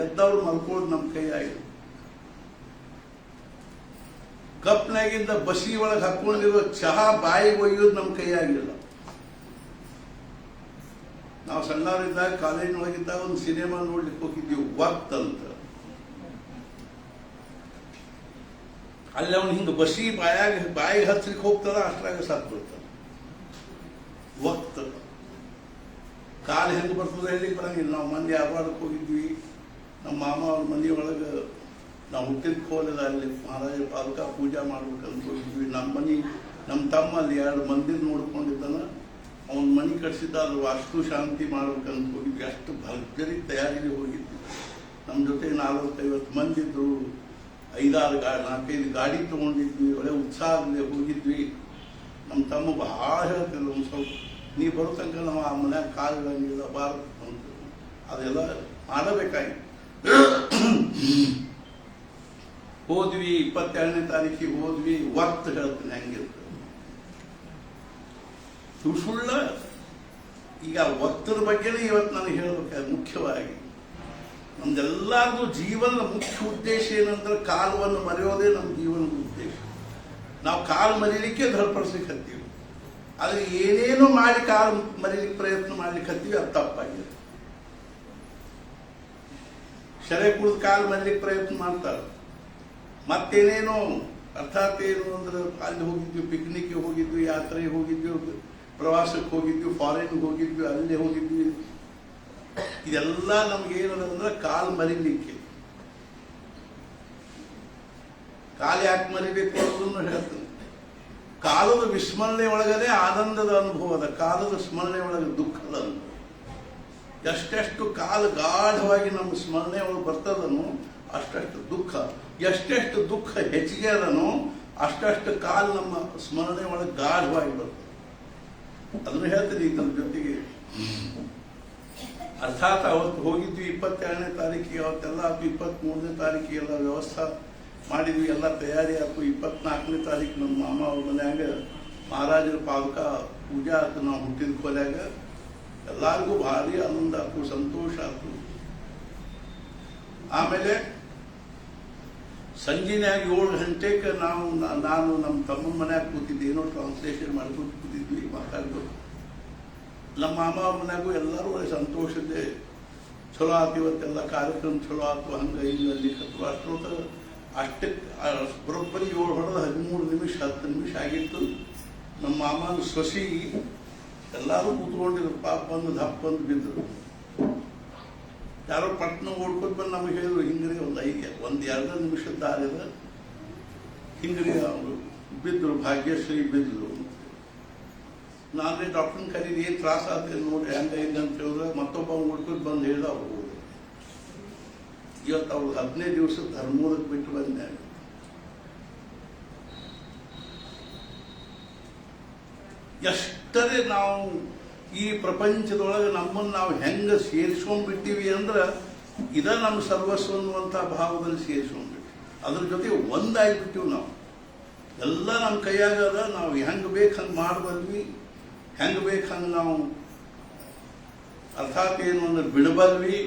ಎದ್ದವ್ರು ಮಲ್ಕೊಳ್ಳೋದು ನಮ್ಮ ಕೈಯಾಗಿಲ್ಲ. ಕಪ್ನಾಗಿಂದ ಬಸಿ ಒಳಗೆ ಹಾಕೊಂಡಿರೋ ಚಹಾ ಬಾಯಿಗೆ ಒಯ್ಯೋದು ನಮ್ಮ ಕೈಯಾಗಿಲ್ಲ. ನಾವು ಸಣ್ಣವರಿದ್ದಾಗ ಕಾಲೇಜಿನೊಳಗಿದ್ದಾಗ ಒಂದು ಸಿನಿಮಾ ನೋಡ್ಲಿಕ್ಕೆ ಹೋಗಿದ್ದೀವಿ, ವಕ್ತ್ ಅಂತ. ಅಲ್ಲಿ ಅವನು ಹಿಂಗೆ ಬಸಿ ಬಾಯಿಗೆ ಹಚ್ಚಲಿಕ್ಕೆ ಹೋಗ್ತಾರ, ಅಷ್ಟ್ರಾಗ ಸತ್ತು ಬಿಡ್ತಾನೆ. ವಕ್ತ್ ಕಾಲು ಹೆಂಗೆ ಬರ್ತದೆ ಹೇಳಿಕ್ಕೆ ಬರಂಗಿಲ್ಲ. ನಾವು ಮಂದಿ ಆರ್ವಾಡಕ್ಕೆ ಹೋಗಿದ್ವಿ, ನಮ್ಮ ಮಾಮ ಅವ್ರ ಮನೆ ಒಳಗೆ ನಾವು ಹುಟ್ಟಿದ ಕೋಲದ ಅಲ್ಲಿ ಮಹಾರಾಜ ಪಾದಕ ಪೂಜಾ ಮಾಡ್ಬೇಕಂತ ಹೋಗಿದ್ವಿ. ನಮ್ಮ ತಮ್ಮ ಅಲ್ಲಿ 2 ಮಂದಿರ ನೋಡ್ಕೊಂಡಿದ್ದಾನ, ಅವನ ಮನೆ ಕಟ್ಸಿದ್ದ, ಅದು ವಾಸ್ತು ಶಾಂತಿ ಮಾಡ್ಬೇಕಂತ ಹೋಗಿದ್ವಿ. ಅಷ್ಟು ಭರ್ಜರಿ ತಯಾರಿಗೆ ಹೋಗಿದ್ವಿ. ನಮ್ಮ ಜೊತೆ 40-50 ಮಂದಿ ಇದ್ರು, 4-5 ಗಾಡಿ ತಗೊಂಡಿದ್ವಿ, ಒಳ್ಳೆ ಉತ್ಸಾಹದಲ್ಲಿ ಹೋಗಿದ್ವಿ. ನಮ್ಮ ತಮ್ಮ ಬಹಳ ಹೇಳ್ತಿದ್ರು, ಒಂದು ಸ್ವಲ್ಪ ನೀ ಬರೋ ತನಕ ನಾವು ಆ ಮನ್ಯಾಗ ಕಾಲುಗಳಂಗಿಲ್ಲ ಬಾರದು ಅಂತ. ಅದೆಲ್ಲ ಮಾಡಬೇಕಾಗಿತ್ತು. ಹೋದ್ವಿ, 22ನೇ ತಾರೀಕಿಗೆ ಹೋದ್ವಿ. ವಕ್ತ್ ಹೇಳ್ತೀನಿ ಹೆಂಗಿರ್ತದೆ ಸುಳ್ಳ. ಈಗ ವಕ್ತರ ಬಗ್ಗೆನೇ ಇವತ್ತು ನನಗೆ ಹೇಳ್ಬೇಕಾದ್ರೆ ಮುಖ್ಯವಾಗಿ ನಮ್ದೆಲ್ಲರದು ಜೀವನದ ಮುಖ್ಯ ಉದ್ದೇಶ ಏನಂದ್ರೆ ಕಾಲವನ್ನು ಮರೆಯೋದೇ ನಮ್ಮ ಜೀವನದ ಉದ್ದೇಶ. ನಾವು ಕಾಲು ಮರೀಲಿಕ್ಕೆ ಧರ್ಪಡಿಸ್ಲಿಕ್ಕೆ ಹತ್ತೀವಿ, ಆದರೆ ಏನೇನು ಮಾಡಿ ಕಾಲು ಮರೀಲಿಕ್ಕೆ ಪ್ರಯತ್ನ ಮಾಡ್ಲಿಕ್ಕೆ ಹತ್ತೀವಿ, ಅದು ತಪ್ಪಾಗಿದೆ. ಶರೆ ಕುಡಿದು ಕಾಲು ಮರೀಲಿಕ್ಕೆ ಪ್ರಯತ್ನ ಮಾಡ್ತಾರೆ, ಮತ್ತೇನೇನೋ ಅರ್ಥಾತ್ ಏನು ಅಂದ್ರೆ ಅಲ್ಲಿ ಹೋಗಿದ್ವಿ, ಪಿಕ್ನಿಕ್ಗೆ ಹೋಗಿದ್ವಿ, ಯಾತ್ರೆಗೆ ಹೋಗಿದ್ವಿ, ಪ್ರವಾಸಕ್ಕೆ ಹೋಗಿದ್ವಿ, ಫಾರಿನ್ಗೆ ಹೋಗಿದ್ವಿ, ಅಲ್ಲಿ ಹೋಗಿದ್ವಿ. ಇದೆಲ್ಲ ನಮ್ಗೆ ಏನದಂದ್ರೆ ಕಾಲು ಮರಿಲಿಕ್ಕೆ. ಕಾಲು ಯಾಕೆ ಮರಿಬೇಕು ಅನ್ನೋದನ್ನು ಹೇಳ್ತೀನಿ. ಕಾಲದ ವಿಸ್ಮರಣೆ ಒಳಗಡೆ ಆನಂದದ ಅನುಭವದ, ಕಾಲದ ಸ್ಮರಣೆ ಒಳಗೆ ದುಃಖದ ಅನುಭವ. ಎಷ್ಟೆಷ್ಟು ಕಾಲ ಗಾಢವಾಗಿ ನಮ್ಮ ಸ್ಮರಣೆ ಒಳಗೆ ಬರ್ತದನೋ ಅಷ್ಟಷ್ಟು ದುಃಖ, ಎಷ್ಟೆಷ್ಟು ದುಃಖ ಹೆಚ್ಚಿಗೆ ಅದನೋ ಅಷ್ಟಷ್ಟು ಕಾಲ ನಮ್ಮ ಸ್ಮರಣೆ ಒಳಗೆ ಗಾಢವಾಗಿ ಬರ್ತದೆ. ಅದನ್ನು ಹೇಳ್ತೀನಿ ಇದರ ಜೊತೆಗೆ. ಅರ್ಥಾತ್ ಅವತ್ತು ಹೋಗಿದ್ವಿ 22ನೇ ತಾರೀಕಿಗೆ, ಅವತ್ತೆಲ್ಲ ಆಯ್ತು. 23ನೇ ತಾರೀಕಿಗೆ ಎಲ್ಲ ವ್ಯವಸ್ಥೆ ಮಾಡಿದ್ವಿ, ಎಲ್ಲ ತಯಾರಿ ಆಯ್ತು. 24ನೇ ತಾರೀಕು ನಮ್ಮ ಮಾಮ ಅವ್ರ ಮನ್ಯಾಗ ಮಹಾರಾಜರ ಪಾದಕ ಪೂಜಾ ಆಯ್ತು. ನಾವು ಹುಟ್ಟಿದ ಕೊಲೆಯಾಗ ಎಲ್ಲರಿಗೂ ಭಾರಿ ಆನಂದ ಆಯ್ತು, ಸಂತೋಷ ಆಯ್ತು. ಆಮೇಲೆ ಸಂಜೆನ್ಯಾಗ 7 ಗಂಟೆಗೆ ನಾನು ನಮ್ಮ ತಮ್ಮನ ಮನ್ಯಾಗ ಕೂತಿದ್ದೆ, ಏನೋ ಟ್ರಾನ್ಸ್ಲೇಷನ್ ಮಾಡ್ಕೊಂಡು ಕೂತಿದ್ವಿ, ಮಾತಾಡ್ಕೊಂಡು. ನಮ್ಮ ಮಾಮ ಅವ್ರ ಮನ್ಯಾಗೂ ಎಲ್ಲರೂ ಸಂತೋಷದ್ದೇ, ಚಲೋ ಆಯ್ತು, ಇವತ್ತೆಲ್ಲ ಕಾರ್ಯಕ್ರಮ ಚಲೋ ಆಯ್ತು, ಹಂಗೆ ಹಿಂಗೆ ಅಲ್ಲಿ ಕತ್ತು. ಅಷ್ಟಕ್ಕೆ ಬರೋಬ್ಬರಿ 7 ಹೊಡೆದ 13 ನಿಮಿಷ 10 ನಿಮಿಷ ಆಗಿತ್ತು. ನಮ್ಮ ಮಾಮನ ಸೊಸಿ ಎಲ್ಲರೂ ಕೂತ್ಕೊಂಡಿದ್ರು. ಪಾಪ ಬಂದು ದಪ್ಪ ಬಂದು ಬಿದ್ದರು. ಯಾರೋ ಪಟ್ನ ಓಡ್ಕೊಂಡು ಬಂದು ನಮಗೆ ಹೇಳಿದ್ರು, ಹಿಂಗ್ರಿ ಒಂದು 2 ನಿಮಿಷದ ದಾರಿದ ಹಿಂಗ್ರಿ ಅವರು ಬಿದ್ದರು, ಭಾಗ್ಯಶ್ರೀ ಬಿದ್ದರು. ನಾನೇ ಡಾಕ್ಟರ್ನ ಕರೀರಿ, ಏನು ತ್ರಾಸ ಆಗ್ತದೆ ನೋಡಿ, ಹೆಂಗೆ ಅಂತ ಹೇಳಿದ್ರೆ ಮತ್ತೊಬ್ಬ ಓಡ್ಕೊಂಡು ಬಂದು ಹೇಳ್ದ. ಅವರು ಇವತ್ತು ಅವ್ರು 15 ದಿವಸ ಧರ್ಮೋದಕ್ಕೆ ಬಿಟ್ಟು ಬಂದೆ. ಎಷ್ಟರೇ ನಾವು ಈ ಪ್ರಪಂಚದೊಳಗೆ ನಮ್ಮನ್ನು ನಾವು ಹೆಂಗೆ ಸೇರಿಸ್ಕೊಂಡ್ಬಿಟ್ಟಿವಿ ಅಂದ್ರೆ ಇದ ನಮ್ಮ ಸರ್ವಸ್ವ ಅನ್ನುವಂಥ ಭಾವದಲ್ಲಿ ಸೇರಿಸ್ಕೊಂಡ್ಬಿಟ್ಟು ಅದ್ರ ಜೊತೆ ಒಂದಾಗಿಬಿಟ್ಟಿವಿ. ನಾವು ಎಲ್ಲ ನಮ್ಮ ಕೈಯಾಗದ, ನಾವು ಹೆಂಗೆ ಬೇಕು ಹಂಗೆ ಮಾಡಬಲ್ವಿ, ಹೆಂಗೆ ಬೇಕು ಹಂಗೆ ನಾವು ಅರ್ಥಾತ್ ಏನು ಅಂದ್ರೆ ಬಿಡಬಲ್ವಿ.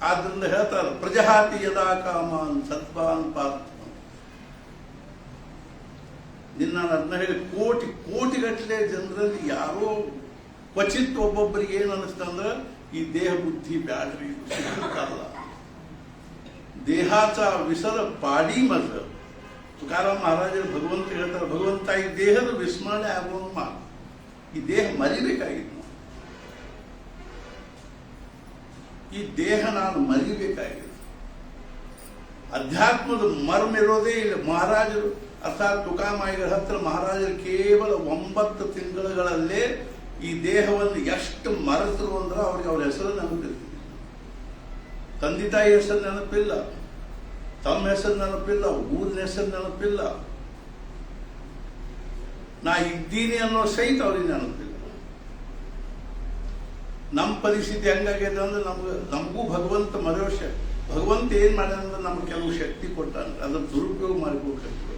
ಆದ್ರಿಂದ ಹೇಳ್ತಾರೆ, ಪ್ರಜಹಾತಿ ಯದಾ ಕಾಮಾನ್ ಸತ್ವಾನ್ ಪಾರ್ಥ. ನಿನ್ನ ಅದನ್ನ ಹೇಳಿ ಕೋಟಿಗಟ್ಟಲೆ ಜನರಲ್ಲಿ ಯಾರೋ ಕ್ವಚಿತ್ ಒಬ್ಬೊಬ್ಬರಿಗೆ ಏನು ಅನ್ನಿಸ್ತಂದ್ರೆ ಈ ದೇಹ ಬುದ್ಧಿ ಬ್ಯಾಡ್ರಿ ಸಿಕ್ಕಲ್ಲ, ದೇಹಾಚ ವಿಸರ ಪಾಡಿ ಮಜ. ತುಕಾರಾಮ್ ಮಹಾರಾಜರು ಭಗವಂತ ಹೇಳ್ತಾರೆ, ಭಗವಂತ ಈ ದೇಹದ ವಿಸ್ಮರಣೆ ಆಗುವಂಗ ಮಾಡ, ಈ ದೇಹ ಮರಿಬೇಕಾಗಿತ್ತು. ಈ ದೇಹ ನಾನು ಮರಿಬೇಕಾಗಿದೆ. ಅಧ್ಯಾತ್ಮದ ಮರ್ಮ ಇರೋದೇ ಇಲ್ಲ. ಮಹಾರಾಜರು ಅರ್ಥಾತ್ ತುಕಾಮಾಯಿಗಳ ಹತ್ರ ಮಹಾರಾಜರು ಕೇವಲ 9 ತಿಂಗಳುಗಳಲ್ಲೇ ಈ ದೇಹವನ್ನು ಎಷ್ಟು ಮರೆತರು ಅಂದ್ರೆ ಅವ್ರಿಗೆ ಅವ್ರ ಹೆಸರು ನೆನಪಿಲ್ಲ, ತಂದೆ ತಾಯಿ ಹೆಸರು ನೆನಪಿಲ್ಲ, ತಮ್ಮ ಹೆಸರು ನೆನಪಿಲ್ಲ, ಊರಿನ ಹೆಸರು ನೆನಪಿಲ್ಲ, ನಾ ಇದ್ದೀನಿ ಅನ್ನೋ ಸಹಿತ ಅವ್ರಿಗೆ ನೆನಪಿಲ್ಲ. ನಮ್ಮ ಪರಿಸ್ಥಿತಿ ಹೆಂಗಾಗಿದೆ ಅಂದ್ರೆ ನಮಗೂ ಭಗವಂತ ಮರೆಯೋ ಭಗವಂತ ಏನ್ ಮಾಡ್ಯಾನಂದ್ರೆ ನಮ್ಗೆ ಕೆಲವು ಶಕ್ತಿ ಕೊಟ್ಟಾನ, ಅದ್ರ ದುರುಪಯೋಗ ಮಾಡಿಕೊಳ್ಳೋ ಶಕ್ತಿ ಕೊಟ್ಟಾನ.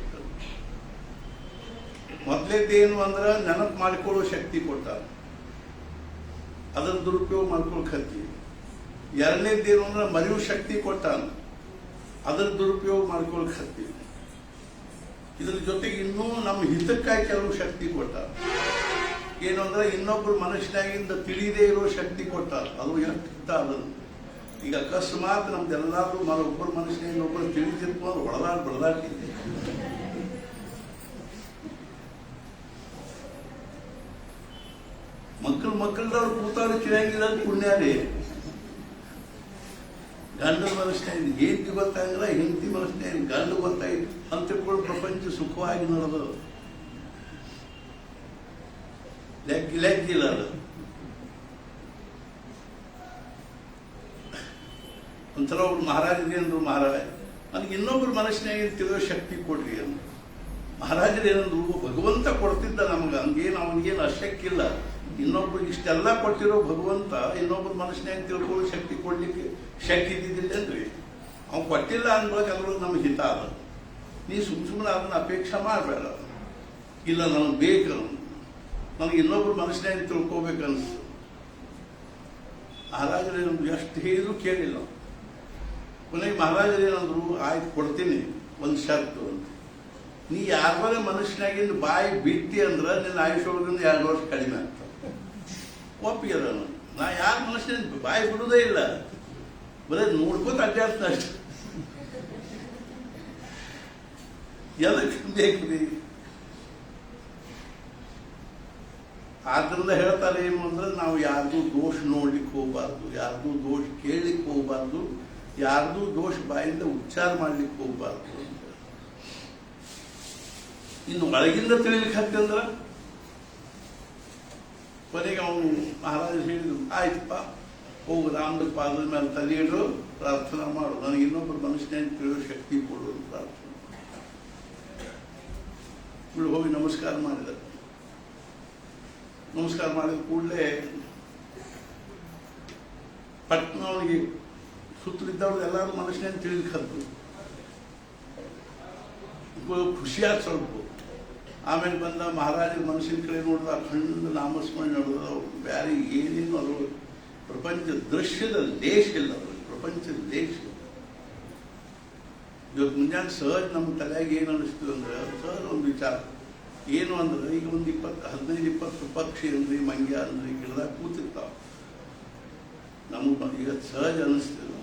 ಮೊದಲೇದೇನು ಅಂದ್ರೆ ನೆನಪು ಮಾಡಿಕೊಳ್ಳೋ ಶಕ್ತಿ ಕೊಟ್ಟಾನ, ಅದರ ದುರುಪಯೋಗ ಮಾಡ್ಕೊಳ್ಳೋ ಕತ್ತಿ. ಎರಡನೇದೇನು ಅಂದ್ರೆ ಮರೆಯುವ ಶಕ್ತಿ ಕೊಟ್ಟಾನ, ಅದರ ದುರುಪಯೋಗ ಮಾಡ್ಕೊಳ್ಳೋ ಕತ್ತಿ. ಇದ್ರ ಜೊತೆಗೆ ಇನ್ನೂ ನಮ್ಮ ಹಿತಕ್ಕಾಗಿ ಕೆಲವು ಶಕ್ತಿ ಕೊಟ್ಟಾನ. ಏನು ಅಂದ್ರೆ ಇನ್ನೊಬ್ರು ಮನುಷ್ಯನಾಗಿಂದ ತಿಳಿದೇ ಇರೋ ಶಕ್ತಿ ಕೊಟ್ಟಾರ, ಅದು ಎಷ್ಟು ಹಿತ ಅದನ್ನು. ಈಗ ಅಕಸ್ಮಾತ್ ನಮ್ದೆಲ್ಲರೂ ಒಬ್ಬರು ಮನುಷ್ಯನ ಇನ್ನೊಬ್ಬರು ತಿಳಿದಿರ್ತು ಅಂದ್ರೆ ಹೊಡೆದಾಡ್ತಿದ್ದೆ. ಮಕ್ಕಳದವ್ರು ಕೂತಾರು ತಿಳಿಯಂಗಿಲ್ಲ ಪುಣ್ಯಾರಿ. ಗಂಡನ ಮನಸ್ಸಿನ ಹೆಂಡತಿ ಗೊತ್ತಾಗಿಲ್ಲ, ಹೆಂಡತಿ ಮನಸ್ಸಿನ ಗಂಡ ಗೊತ್ತಾಗಿಲ್ಲ ಅಂತ ತಿಳ್ಕೊಂಡು ಪ್ರಪಂಚ ಸುಖವಾಗಿ ನಡೆದು ಲೆಕ್ಕಿಲ್ಲ. ಅದು ಒಂಥರ ಅವ್ರು ಮಹಾರಾಜರೇನಂದ್ರು, ಮಹಾರಾಜ ನನಗೆ ಇನ್ನೊಬ್ರು ಮನಸ್ಸಿನಾಗ ತಿಳಿಯೋ ಶಕ್ತಿ ಕೊಡ್ರಿ ಅಂದ್ರು. ಮಹಾರಾಜರೇನಂದ್ರು, ಭಗವಂತ ಕೊಡ್ತಿದ್ದ ನಮ್ಗೆ, ಹಂಗೇನು ಅವನಿಗೇನು ಅಶಕ್ಕಿಲ್ಲ. ಇನ್ನೊಬ್ರು ಇಷ್ಟೆಲ್ಲ ಕೊಟ್ಟಿರೋ ಭಗವಂತ ಇನ್ನೊಬ್ರು ಮನಸ್ಸಿನಾಗ ತಿಳ್ಕೊಳ್ಳೋ ಶಕ್ತಿ ಕೊಡ್ಲಿಕ್ಕೆ ಶಕ್ತಿ ಇದ್ದಿದ್ದಿಲ್ಲ ಅಂದ್ರಿ. ಅವ್ನು ಕೊಟ್ಟಿಲ್ಲ ಅಂದ್ಬಳಕ ಅದ್ರೊಳಗೆ ನಮ್ಗೆ ಹಿತ ಅದ. ನೀ ಸುಮ್ಮನೆ ಅದನ್ನ ಅಪೇಕ್ಷೆ ಮಾಡಬೇಡ. ಇಲ್ಲ ನನಗೆ ಬೇಕು, ನನಗೆ ಇನ್ನೊಬ್ರು ಮನಸ್ಸಿನಾಗ ತಿಳ್ಕೊಬೇಕನ್ನಿಸ್ತು. ಮಹಾರಾಜರೇನಂದ್ರು, ಎಷ್ಟು ಹೇಳಿದ್ರು ಕೇಳಿಲ್ಲ. ಕೊನೆಗೆ ಮಹಾರಾಜರೇನಂದ್ರು, ಆಯ್ತು ಕೊಡ್ತೀನಿ, ಒಂದು ಷರ್ತು ಅಂತ. ನೀ ಯಾರ ಮನುಷ್ಯನಾಗಿಂದ ಬಾಯಿ ಬಿಟ್ಟಿ ಅಂದ್ರೆ ನಿನ್ನ ಆಯುಷ್ಯೊಳಗಿಂದ 2 ವರ್ಷ ಕಡಿಮೆ ಆಗ್ತದೆ. ಒಪ್ಪಿಗೆದ ನಾ ಯಾರ ಮನುಷ್ಯನ ಬಾಯಿ ಬಿಡುವುದೇ ಇಲ್ಲ, ಬರೀ ನೋಡ್ಕೋತ ಅಡ್ಡಾಡ್ತಾನೆ ಅಷ್ಟೆ. ಎದಕ್ಕೆ ಬೇಕ್ರಿ? ಆದ್ರಿಂದ ಹೇಳ್ತಾರೆ ಏನು ಅಂದ್ರೆ, ನಾವು ಯಾರ್ದು ದೋಷ ನೋಡ್ಲಿಕ್ಕೆ ಹೋಗ್ಬಾರ್ದು, ಯಾರ್ದು ದೋಷ ಕೇಳಲಿಕ್ಕೆ ಹೋಗ್ಬಾರ್ದು, ಯಾರ್ದು ದೋಷ ಬಾಯಿಂದ ಉಚ್ಚಾರ ಮಾಡ್ಲಿಕ್ಕೆ ಹೋಗ್ಬಾರ್ದು ಅಂತ. ಇನ್ನು ಒಳಗಿಂದ ತಿಳಿಲಿಕ್ಕೆ ಹತ್ತಂದ್ರ ಕೊನೆಗೆ ಅವನು ಮಹಾರಾಜ ಹೇಳಿದ್ರು, ಆಯ್ತಪ್ಪ ಹೋಗು, ರಾಮದ ಪಾದದ ಮೇಲೆ ತಲೆ ಇಡು, ಪ್ರಾರ್ಥನಾ ಮಾಡು, ನನಗೆ ಇನ್ನೊಬ್ಬರು ಮನುಷ್ಯನ ತಿಳಿಯೋ ಶಕ್ತಿ ಕೊಡು ಅಂತ ಪ್ರಾರ್ಥನೆ ಇವಳು ಹೋಗಿ ನಮಸ್ಕಾರ ಮಾಡಿದ. ನಮಸ್ಕಾರ ಮಾಡಿದ ಕೂಡಲೇ ಪಟ್ನ ಅವನಿಗೆ ಸುತ್ತಲಿದ್ದವ್ರು ಎಲ್ಲರೂ ಮನುಷ್ಯನ ತಿಳಿಲಿಕ್ಕೆ ಹತ್ತು. ಖುಷಿಯಾದ ಸ್ವಲ್ಪ. ಆಮೇಲೆ ಬಂದ ಮಹಾರಾಜರ ಮನಸ್ಸಿನ ಕಡೆ ನೋಡಿದ, ಅಖಂಡ ನಾಮಸ್ಮರಣೆ ನಡೆದ. ಬೇರೆ ಏನೇನು ಅದು ಪ್ರಪಂಚ ದೃಶ್ಯದ ಲೇಷ ಇಲ್ಲ, ಅವರು ಪ್ರಪಂಚದ ಲೇಷ. ಇವತ್ತು ಮುಂಜಾನೆ ಸಹಜ ನಮ್ಮ ತಲೆಯಾಗ ಏನು ಅನಿಸ್ತು ಅಂದ್ರೆ, ಸಹಜ ಒಂದು ವಿಚಾರ ಏನು ಅಂದ್ರೆ, ಈಗ ಒಂದು 15-20 ಪಕ್ಷಿ ಅಂದ್ರಿ, ಮಂಗ್ಯ ಅಂದ್ರಿ ಗಿಡದಾಗ ಕೂತಿರ್ತಾವ. ನಮಗೆ ಈಗ ಸಹಜ ಅನಿಸ್ತದೆ.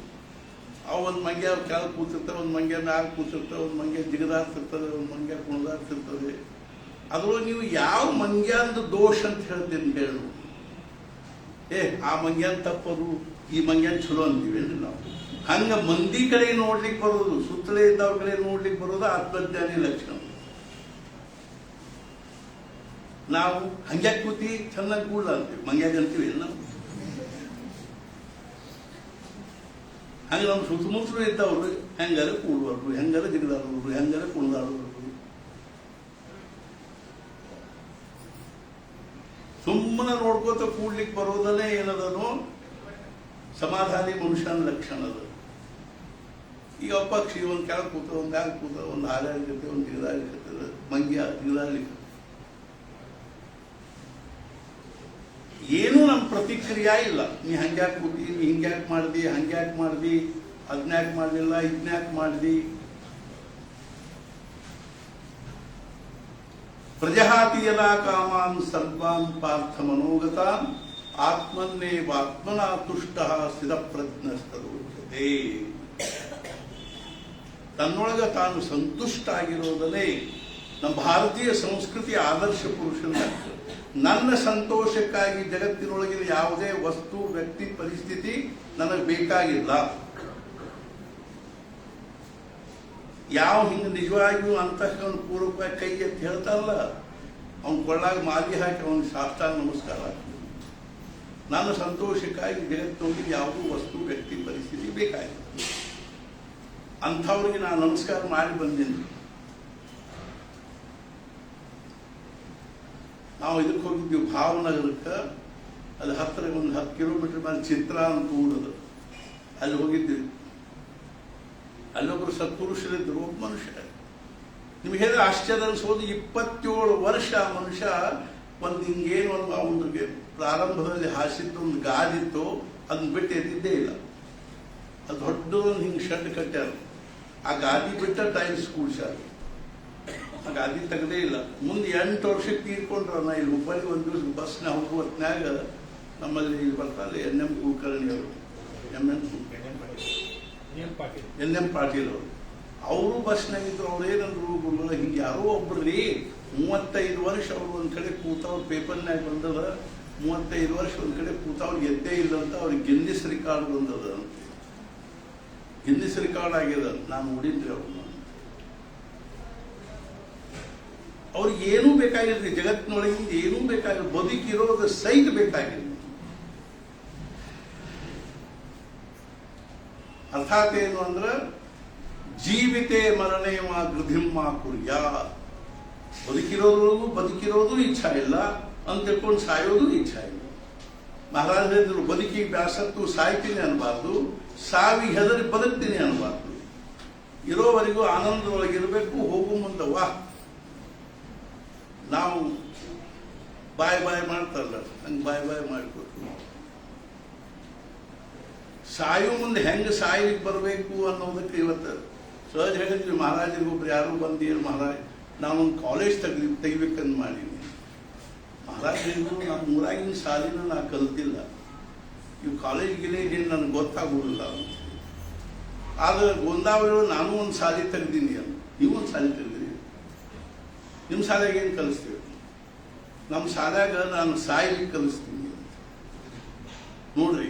ಅವು ಒಂದು ಮಂಗ್ಯ ಕೆಳಗೆ ಕೂತಿರ್ತಾವೆ, ಒಂದು ಮಂಗ್ಯ ಮ್ಯಾಲ ಕೂತಿರ್ತಾವೆ, ಒಂದು ಮಂಗ್ಯ ಜಿಗದಾಡ್ತಿರ್ತದೆ, ಒಂದು ಮಂಗ್ಯ ಕುಣಿದಾಡ್ತಿರ್ತದೆ. ಅದ್ರೊಳಗೆ ನೀವು ಯಾವ ಮಂಗ್ಯಾಂದು ದೋಷ ಅಂತ ಹೇಳ್ತೀನಿ ಹೇಳು. ಆ ಮಂಗ್ಯಾನ್ ತಪ್ಪದು, ಈ ಮಂಗ್ಯಾನ್ ಚಲೋ ಅಂತೀವೇನ್ರಿ ನಾವು. ಹಂಗ ಮಂದಿ ಕಡೆ ನೋಡ್ಲಿಕ್ಕೆ ಬರೋದು, ಸುತ್ತಲೇ ಇದ್ದವ್ರ ಕಡೆ ನೋಡ್ಲಿಕ್ಕೆ ಬರೋದು ಆತ್ಮಜ್ಞಾನಿ ಲಕ್ಷಣ. ನಾವು ಹಂಗ್ಯಾಕ್ ಕೂತಿ ಚೆನ್ನಾಗಿ ಕೂಡ್ಲ ಅಂತೀವಿ, ಮಂಗ್ಯಾಗ ಅಂತೀವಿ ನಾವು. ಹಂಗೆ ನಮ್ಮ ಸುತ್ತಮುತ್ತಲು ಇದ್ದವ್ರು ಹೆಂಗಾರ ಕೂಡುವರು, ಹೆಂಗಾರ ಜಿಗದಾಡೋರು, ಹೆಂಗಾರ ಕುಣಿದಾಡೋರು. ಸುಮ್ಮನೆ ನೋಡ್ಕೋತ ಕೂಡ್ಲಿಕ್ಕೆ ಬರೋದನ್ನೇ ಏನದನು ಸಮಾಧಾನಿ ಮನುಷ್ಯನ ಲಕ್ಷಣ ಅದ. ಈಗ ಪಕ್ಷಿ ಒಂದು ಕೆಳಗೆ ಕೂತ, ಒಂದು ಮ್ಯಾಗ ಕೂತ, ಒಂದು ಹಾರಾಡ್ಲಿಕ್ಕೆ, ಒಂದು ಜಿಗದಾಡ್ಲಿಕ್ಕೆ, ಮಂಗ್ಯ ಜಿಗದಾಡ್ಲಿಕ್ಕೆ ಏನೂ ನಮ್ಮ ಪ್ರತಿಕ್ರಿಯೆ ಇಲ್ಲ. ನೀ ಹಂಗ್ಯಾಕೆ ಕೂತಿ, ನೀ ಹಿಂಗ್ಯಾಕೆ ಮಾಡ್ದಿ, ಹಂಗ್ಯಾಕೆ ಮಾಡ್ದಿ, ಅದನ್ಯಾಕೆ ಮಾಡಲಿಲ್ಲ, ಇದನ್ಯಾಕೆ ಮಾಡ್ದಿ. ಪ್ರಜಹಾತಿ ಯದಾ ಕಾಮಾನ್ ಸರ್ವಾನ್ ಪಾರ್ಥ ಮನೋಗತಾನ್ ಆತ್ಮನ್ನೇವಾತ್ಮನಾ ತುಷ್ಟಃ ಸ್ಥಿರಪ್ರಜ್ಞಸ್ತರೋಚತೆ. ತನ್ನೊಳಗ ತಾನು ಸಂತುಷ್ಟ ಆಗಿರೋದನ್ನೇ ನಮ್ಮ ಭಾರತೀಯ ಸಂಸ್ಕೃತಿಯ ಆದರ್ಶ ಪುರುಷನ. ನನ್ನ ಸಂತೋಷಕ್ಕಾಗಿ ಜಗತ್ತಿನೊಳಗಿನ ಯಾವುದೇ ವಸ್ತು, ವ್ಯಕ್ತಿ, ಪರಿಸ್ಥಿತಿ ನನಗೆ ಬೇಕಾಗಿಲ್ಲ. ಯಾವ ಹಿಂಗೆ ನಿಜವಾಗಿಯೂ ಅಂತಃಕರಣ ಪೂರ್ವಕವಾಗಿ ಕೈ ಎತ್ತಿ ಹೇಳ್ತಾರಲ್ಲ, ಅವ್ನು ಕೊಳ್ಳಾಗ ಮಾಲಿ ಹಾಕಿ ಅವನ ಸಾಷ್ಟಾಂಗ ನಮಸ್ಕಾರ ಹಾಕಿ. ನನ್ನ ಸಂತೋಷಕ್ಕಾಗಿ ಜಗತ್ತಿನೊಳಗಿನ ಯಾವುದೂ ವಸ್ತು, ವ್ಯಕ್ತಿ, ಪರಿಸ್ಥಿತಿ ಬೇಕಾಗಿಲ್ಲ. ಅಂಥವ್ರಿಗೆ ನಾನು ನಮಸ್ಕಾರ ಮಾಡಿ ಬಂದೇನೆ. ನಾವು ಇದಕ್ಕೆ ಹೋಗಿದ್ದೀವಿ ಭಾವನಗರಕ್ಕೆ. ಅದು ಹತ್ತಿರ ಒಂದು 10 ಕಿಲೋಮೀಟರ್ ಮೇಲೆ ಚಿತ್ರ ಅಂತ ಊರದು. ಅಲ್ಲಿ ಹೋಗಿದ್ದೀವಿ. ಅಲ್ಲೊಬ್ಬರು ಸತ್ಪುರುಷರಿದ್ದರು, ಒಬ್ಬ ಮನುಷ್ಯ. ನಿಮ್ಗೆ ಹೇಳಿದ್ರೆ ಆಶ್ಚರ್ಯ ಅನಿಸೋದು, 27 ವರ್ಷ ಆ ಮನುಷ್ಯ ಒಂದು ಹಿಂಗೇನು ಒಂದು ಅವನಿಗೆ ಪ್ರಾರಂಭದಲ್ಲಿ ಹಾಸಿದ್ದು ಒಂದು ಗಾದಿತ್ತು, ಅದನ್ನ ಬಿಟ್ಟು ಎದ್ದಿದ್ದೇ ಇಲ್ಲ. ಅದು ದೊಡ್ಡದೊಂದು ಹಿಂಗೆ ಶೆಡ್ ಕಟ್ಟ್ಯಾರ. ಆ ಗಾದಿ ಬಿಟ್ಟ ಟೈಲ್ಸ್ ಕೂಡ್ಸ್ಯಾರ. ಆ ಗಾದಿ ತೆಗದೇ ಇಲ್ಲ. ಮುಂದೆ 8 ವರ್ಷಕ್ಕೆ ತೀರ್ಕೊಂಡ್ರು. ನಾ ಇಲ್ಲಿ ಹುಬ್ಬಳ್ಳಿ ಒಂದು ದಿವಸ ಬಸ್ನ ಹೋಗುವ ಹೊತ್ನ್ಯಾಗ ನಮ್ಮಲ್ಲಿ ಇಲ್ಲಿ ಬರ್ತಾರೆ NM ಕುಲಕರ್ಣಿ ಅವರು, NM ಪಾಟೀಲ್ ಅವರು. ಅವರು ಬಸ್ನಾಗಿದ್ರು. ಅವ್ರು ಏನಂದ್ರು, ಗುರುಗಳ ಹಿಂಗೆ ಯಾರೋ ಒಬ್ರು ರೀ 35 ವರ್ಷ ಅವ್ರು ಒಂದು ಕಡೆ ಕೂತವ್ರು, ಪೇಪರ್ನಾಗ ಬಂದದ 35 ವರ್ಷ ಒಂದು ಕಡೆ ಕೂತವ್ರು ಎದ್ದೇ ಇಲ್ಲ ಅಂತ ಅವ್ರಿಗೆ ಗಿನ್ನಿಸ್ ರೆಕಾರ್ಡ್ ಬಂದದ. ಗಿನ್ನಿಸ್ ರೆಕಾರ್ಡ್ ಆಗ್ಯದ. ನಾನು ನೋಡಿದ್ರಿ ಅವ್ರನ್ನ. ಅವ್ರಿಗೆ ಏನೂ ಬೇಕಾಗಿಲ್ರಿ, ಜಗತ್ತಿನೊಳಗಿಂದ ಏನೂ ಬೇಕಾಗಿಲ್ಲ, ಬದುಕಿರೋದು ಸಹಿತ ಬೇಕಾಗಿಲ್ಲ. ಅರ್ಥಾತ್ ಏನು ಅಂದ್ರೆ, ಜೀವಿತೇ ಮರಣೇವ ಗೃಧಿಮ್ಮ ಕುರ್ಯ. ಬದುಕಿರೋದು ಇಚ್ಛಾ ಇಲ್ಲ ಅಂತ ತಿಳ್ಕೊಂಡು ಸಾಯೋದು ಇಚ್ಛಾ ಇಲ್ಲ. ಮಹಾರಾಜ ಹೇಳಿದ್ರು, ಬದುಕಿಗೆ ಬ್ಯಾಸತ್ತು ಸಾಯ್ತೀನಿ ಅನ್ಬಾರ್ದು, ಸಾವಿಗೆ ಹೆದರಿ ಬದುಕ್ತೀನಿ ಅನ್ಬಾರ್ದು. ಇರೋವರೆಗೂ ಆನಂದದೊಳಗಿರಬೇಕು. ಹೋಗು ಮುಂದೆ ವಾ. ನಾವು ಬಾಯ್ ಮಾಡ್ತಾರಲ್ಲ, ಹಂಗೆ ಬಾಯ್ ಮಾಡಿಕೊಟ್ಟು ಸಾಯು ಮುಂದೆ ಹೆಂಗೆ ಸಾಯ್ಲಿಕ್ಕೆ ಬರಬೇಕು ಅನ್ನೋದಕ್ಕೆ ಇವತ್ತು ಸಹಜ ಹೇಳಿದ್ವಿ. ಮಹಾರಾಜರಿಗೊಬ್ರು ಯಾರು ಬಂದಿರು, ಮಹಾರಾಜ್ ನಾನೊಂದು ಕಾಲೇಜ್ ತೆಗಿಬೇಕಂತ ಮಾಡೀನಿ. ಮಹಾರಾಜ್ ಹೇಳಿದ್ರು, ನಾನು ಊರಾಗಿನ ಸಾಲಿನ ನಾ ಕಲ್ತಿಲ್ಲ, ಇವು ಕಾಲೇಜ್ಗೆ ಏನು ನನಗೆ ಗೊತ್ತಾಗೋದಿಲ್ಲ ಅಂತ. ಆದ್ರೆ ಗೊಂದಾವಳಿ ನಾನು ಒಂದು ಸಾಲಿ ತೆಗ್ದೀನಿ ಅಂತ. ನೀವು ಒಂದು ಸಾಲಿ ತೆಗ್ದಿರಿ. ನಿಮ್ಮ ಶಾಲೆಗೆ ಏನು ಕಲಿಸ್ತೀವಿ? ನಮ್ಮ ಶಾಲ್ಯಾಗ ನಾನು ಸಾಯ್ಲಿಕ್ಕೆ ಕಲಿಸ್ತೀನಿ ನೋಡ್ರಿ.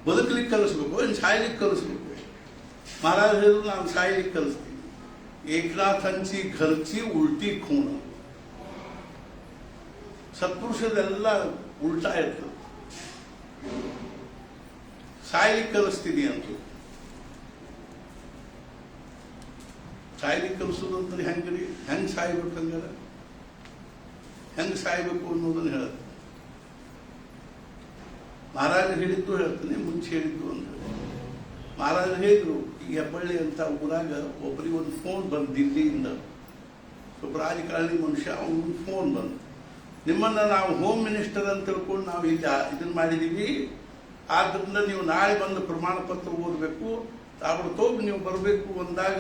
ಬದುಕಲಿಕ್ಕೆ ಕಲಿಸ್ಬೇಕು, ಇನ್ನು ಸಾಯ್ಲಿಕ್ಕೆ ಕಲಿಸ್ಬೇಕು. ಮಹಾರಾಜ ಹೇಳಿದ್ರು ನಾನು ಸಾಯ್ಲಿಕ್ಕೆ ಕಲಿಸ್ತೀನಿ. ಏಕನಾಥಂಚಿ ಘರ್ಚಿ ಉಲ್ಟಿ ಖೂಣ. ಸತ್ಪುರುಷರೆಲ್ಲ ಉಲ್ಟಾ ಇರ್ತದೆ. ಸಾಯ್ಲಿಕ್ಕೆ ಕಲಿಸ್ತೀನಿ ಅಂತ. ಸಾಯ್ಲಿಕ್ಕೆ ಕಲಿಸೋದು ಅಂದ್ರೆ ಹೆಂಗ್ರಿ? ಹೆಂಗ್ ಸಾಯ್ಬೇಕು ಹಂಗಾರ? ಹೆಂಗ್ ಸಾಯ್ಬೇಕು ಅನ್ನೋದನ್ನ ಹೇಳುತ್ತೆ. ಮಹಾರಾಜ ಹೇಳಿದ್ದು ಹೇಳ್ತಾನೆ, ಮುಂಚೆ ಹೇಳಿದ್ದು ಅಂತ. ಮಹಾರಾಜ ಹೇಳಿದ್ರು, ಈ ಹೆಬ್ಬಳ್ಳಿ ಅಂತ ಊರಾಗ ಒಬ್ಬರಿಗೆ ಒಂದು ಫೋನ್ ಬಂದು ದಿಲ್ಲಿಯಿಂದ, ಒಬ್ಬ ರಾಜಕಾರಣಿ ಮನುಷ್ಯ, ಅವನಿಗೆ ಫೋನ್ ಬಂದು, ನಿಮ್ಮನ್ನ ನಾವು ಹೋಮ್ ಮಿನಿಸ್ಟರ್ ಅಂತ ತಿಳ್ಕೊಂಡು ನಾವು ಇದನ್ನ ಮಾಡಿದೀವಿ, ಆದ್ರಿಂದ ನೀವು ನಾಳೆ ಬಂದು ಪ್ರಮಾಣ ಪತ್ರ ಓದಬೇಕು, ತಾಬಡ್ತೋಗಿ ನೀವು ಬರಬೇಕು ಅಂದಾಗ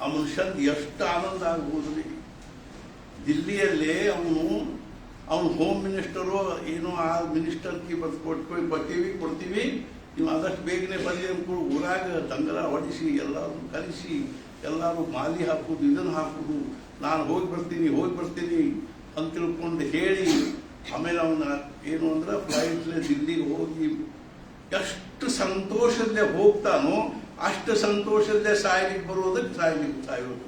ಆ ಮನುಷ್ಯಂದು ಎಷ್ಟು ಆನಂದ ಆಗ್ಬೋದ್ರಿ. ದಿಲ್ಲಿಯಲ್ಲೇ ಅವನು ಹೋಮ್ ಮಿನಿಸ್ಟರು ಏನೋ ಆ ಮಿನಿಸ್ಟರ್ಗೆ ಕೊಡ್ತೀವಿ, ನೀವು ಆದಷ್ಟು ಬೇಗನೆ ಬರಲಿ ಅಂದ್ಕೊಂಡು ಊರಾಗ ದಂಗಲ ಹೊಡಿಸಿ ಎಲ್ಲರೂ ಕಲಿಸಿ ಎಲ್ಲರೂ ಮಾಲಿ ಹಾಕುದು, ಇದನ್ನು ಹಾಕುದು, ನಾನು ಹೋಗಿ ಬರ್ತೀನಿ ಅಂತ ತಿಳ್ಕೊಂಡು ಹೇಳಿ, ಆಮೇಲೆ ಅವನ ಏನು ಅಂದ್ರೆ ಫ್ಲೈಟ್ಲೆ ದಿಲ್ಲಿಗೆ ಹೋಗಿ ಎಷ್ಟು ಸಂತೋಷದಲ್ಲೇ ಹೋಗ್ತಾನೋ ಅಷ್ಟು ಸಂತೋಷದಲ್ಲೇ ಸಾಯ್ಲಿಕ್ಕೆ ಬರೋದಕ್ಕೆ ಸಾಯೋದು.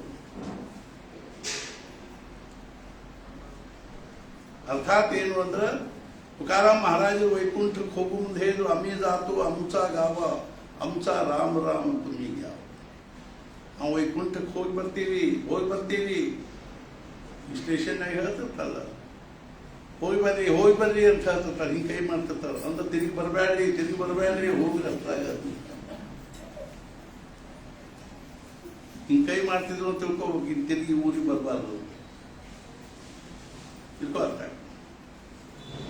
ಅರ್ಥಾತ್ ಏನು ಅಂದ್ರೆ ತುಕಾರಾಮ್ ಮಹಾರಾಜರು ವೈಕುಂಠಕ್ಕೆ ಹೋಗು ಮುಂದೆ ಹೇಳಿದ್ರು, ಅಮೀಜಾತು ಅಮ್ಚಾ ಗಾವ ಅಮ್ಚಾ ರಾಮ ರಾಮ ತುಮಿ ಗಾವ. ನಾವು ವೈಕುಂಠಕ್ಕೆ ಹೋಗಿ ಬರ್ತೀವಿ ಈ ಸ್ಟೇಷನ್ನಾಗ ಹೇಳ್ತಿರ್ತಲ್ಲ, ಹೋಗಿ ಬರ್ರಿ ಅಂತ ಹೇಳ್ತಿರ್ತಾರೆ, ಹಿಂಗೆ ಕೈ ಮಾಡ್ತಿರ್ತಾರೆ. ಅಂದ್ರೆ ತಿರುಗಿ ಬರಬೇಡ್ರಿ ಹೋಗ್ರಿ ಅಂತ ಹಿಂಗೆ ಕೈ ಮಾಡ್ತಿದ್ರು ಅಂತ ತಿಳ್ಕೊಬೇಕು. ಇನ್ನು ತಿರುಗಿ ಊರಿಗೆ ಬರಬಾರ್ದು ತಿಳ್ಕೊಳ್ತ.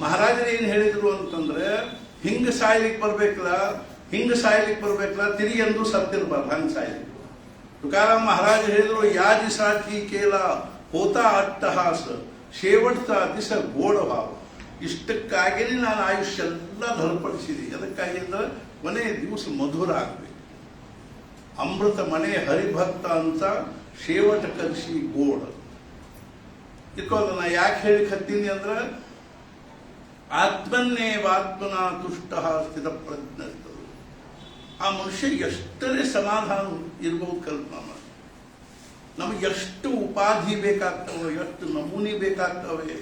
ಮಹಾರಾಜರು ಏನು ಹೇಳಿದ್ರು ಅಂತಂದ್ರೆ, ಹಿಂಗ ಸಾಯ್ಲಿಕ್ಕೆ ಬರ್ಬೇಕಲ್ಲ ತಿರುಗಿ ಎಂದು ಸತ್ತಿರ್ಬಾರ್ದು, ಹಂಗೆ ಸಾಯ್ಲಿಕ್ಕೆ. ತುಕಾರಾಮ್ ಮಹಾರಾಜ ಹೇಳಿದ್ರು, ಯಾಜಿ ಸಾಕಿ ಕೇಲ ಹೋತಾ ಅಟ್ಟಹಾಸ ಶೇವಡ್ತ ದಿಸ ಗೋಡ ಭಾವ. ಇಷ್ಟಕ್ಕಾಗಿಯೇ ನಾನು ಆಯುಷ್ಯ ಎಲ್ಲ ಧರ್ಪಡಿಸಿದೆ. ಅದಕ್ಕಾಗಿ ಅಂದ್ರೆ ಕೊನೆ ದಿವಸ ಮಧುರ ಆಗ್ಬೇಕು. ಅಮೃತ ಮನೆ ಹರಿಭಕ್ತ ಅಂತ ಶೇವಟ ಕಲಿಸಿ ಗೋಡ ಇಟ್ಕೋದ. ನಾ ಯಾಕೆ ಹೇಳಿ ಹತ್ತೀನಿ ಅಂದ್ರೆ, ಆತ್ಮನ್ನೇವಾತ್ಮನ ತುಷ್ಟ ಸ್ಥಿತ ಪ್ರಜ್ಞ ಇರ್ತದೆ. ಆ ಮನುಷ್ಯ ಎಷ್ಟರೇ ಸಮಾಧಾನ ಇರ್ಬೋದು ಕಲ್ಪನಾ ಮಾಡಿ. ನಮಗೆ ಎಷ್ಟು ಉಪಾಧಿ ಬೇಕಾಗ್ತವೆ, ಎಷ್ಟು ನಮೂನಿ ಬೇಕಾಗ್ತವೆ.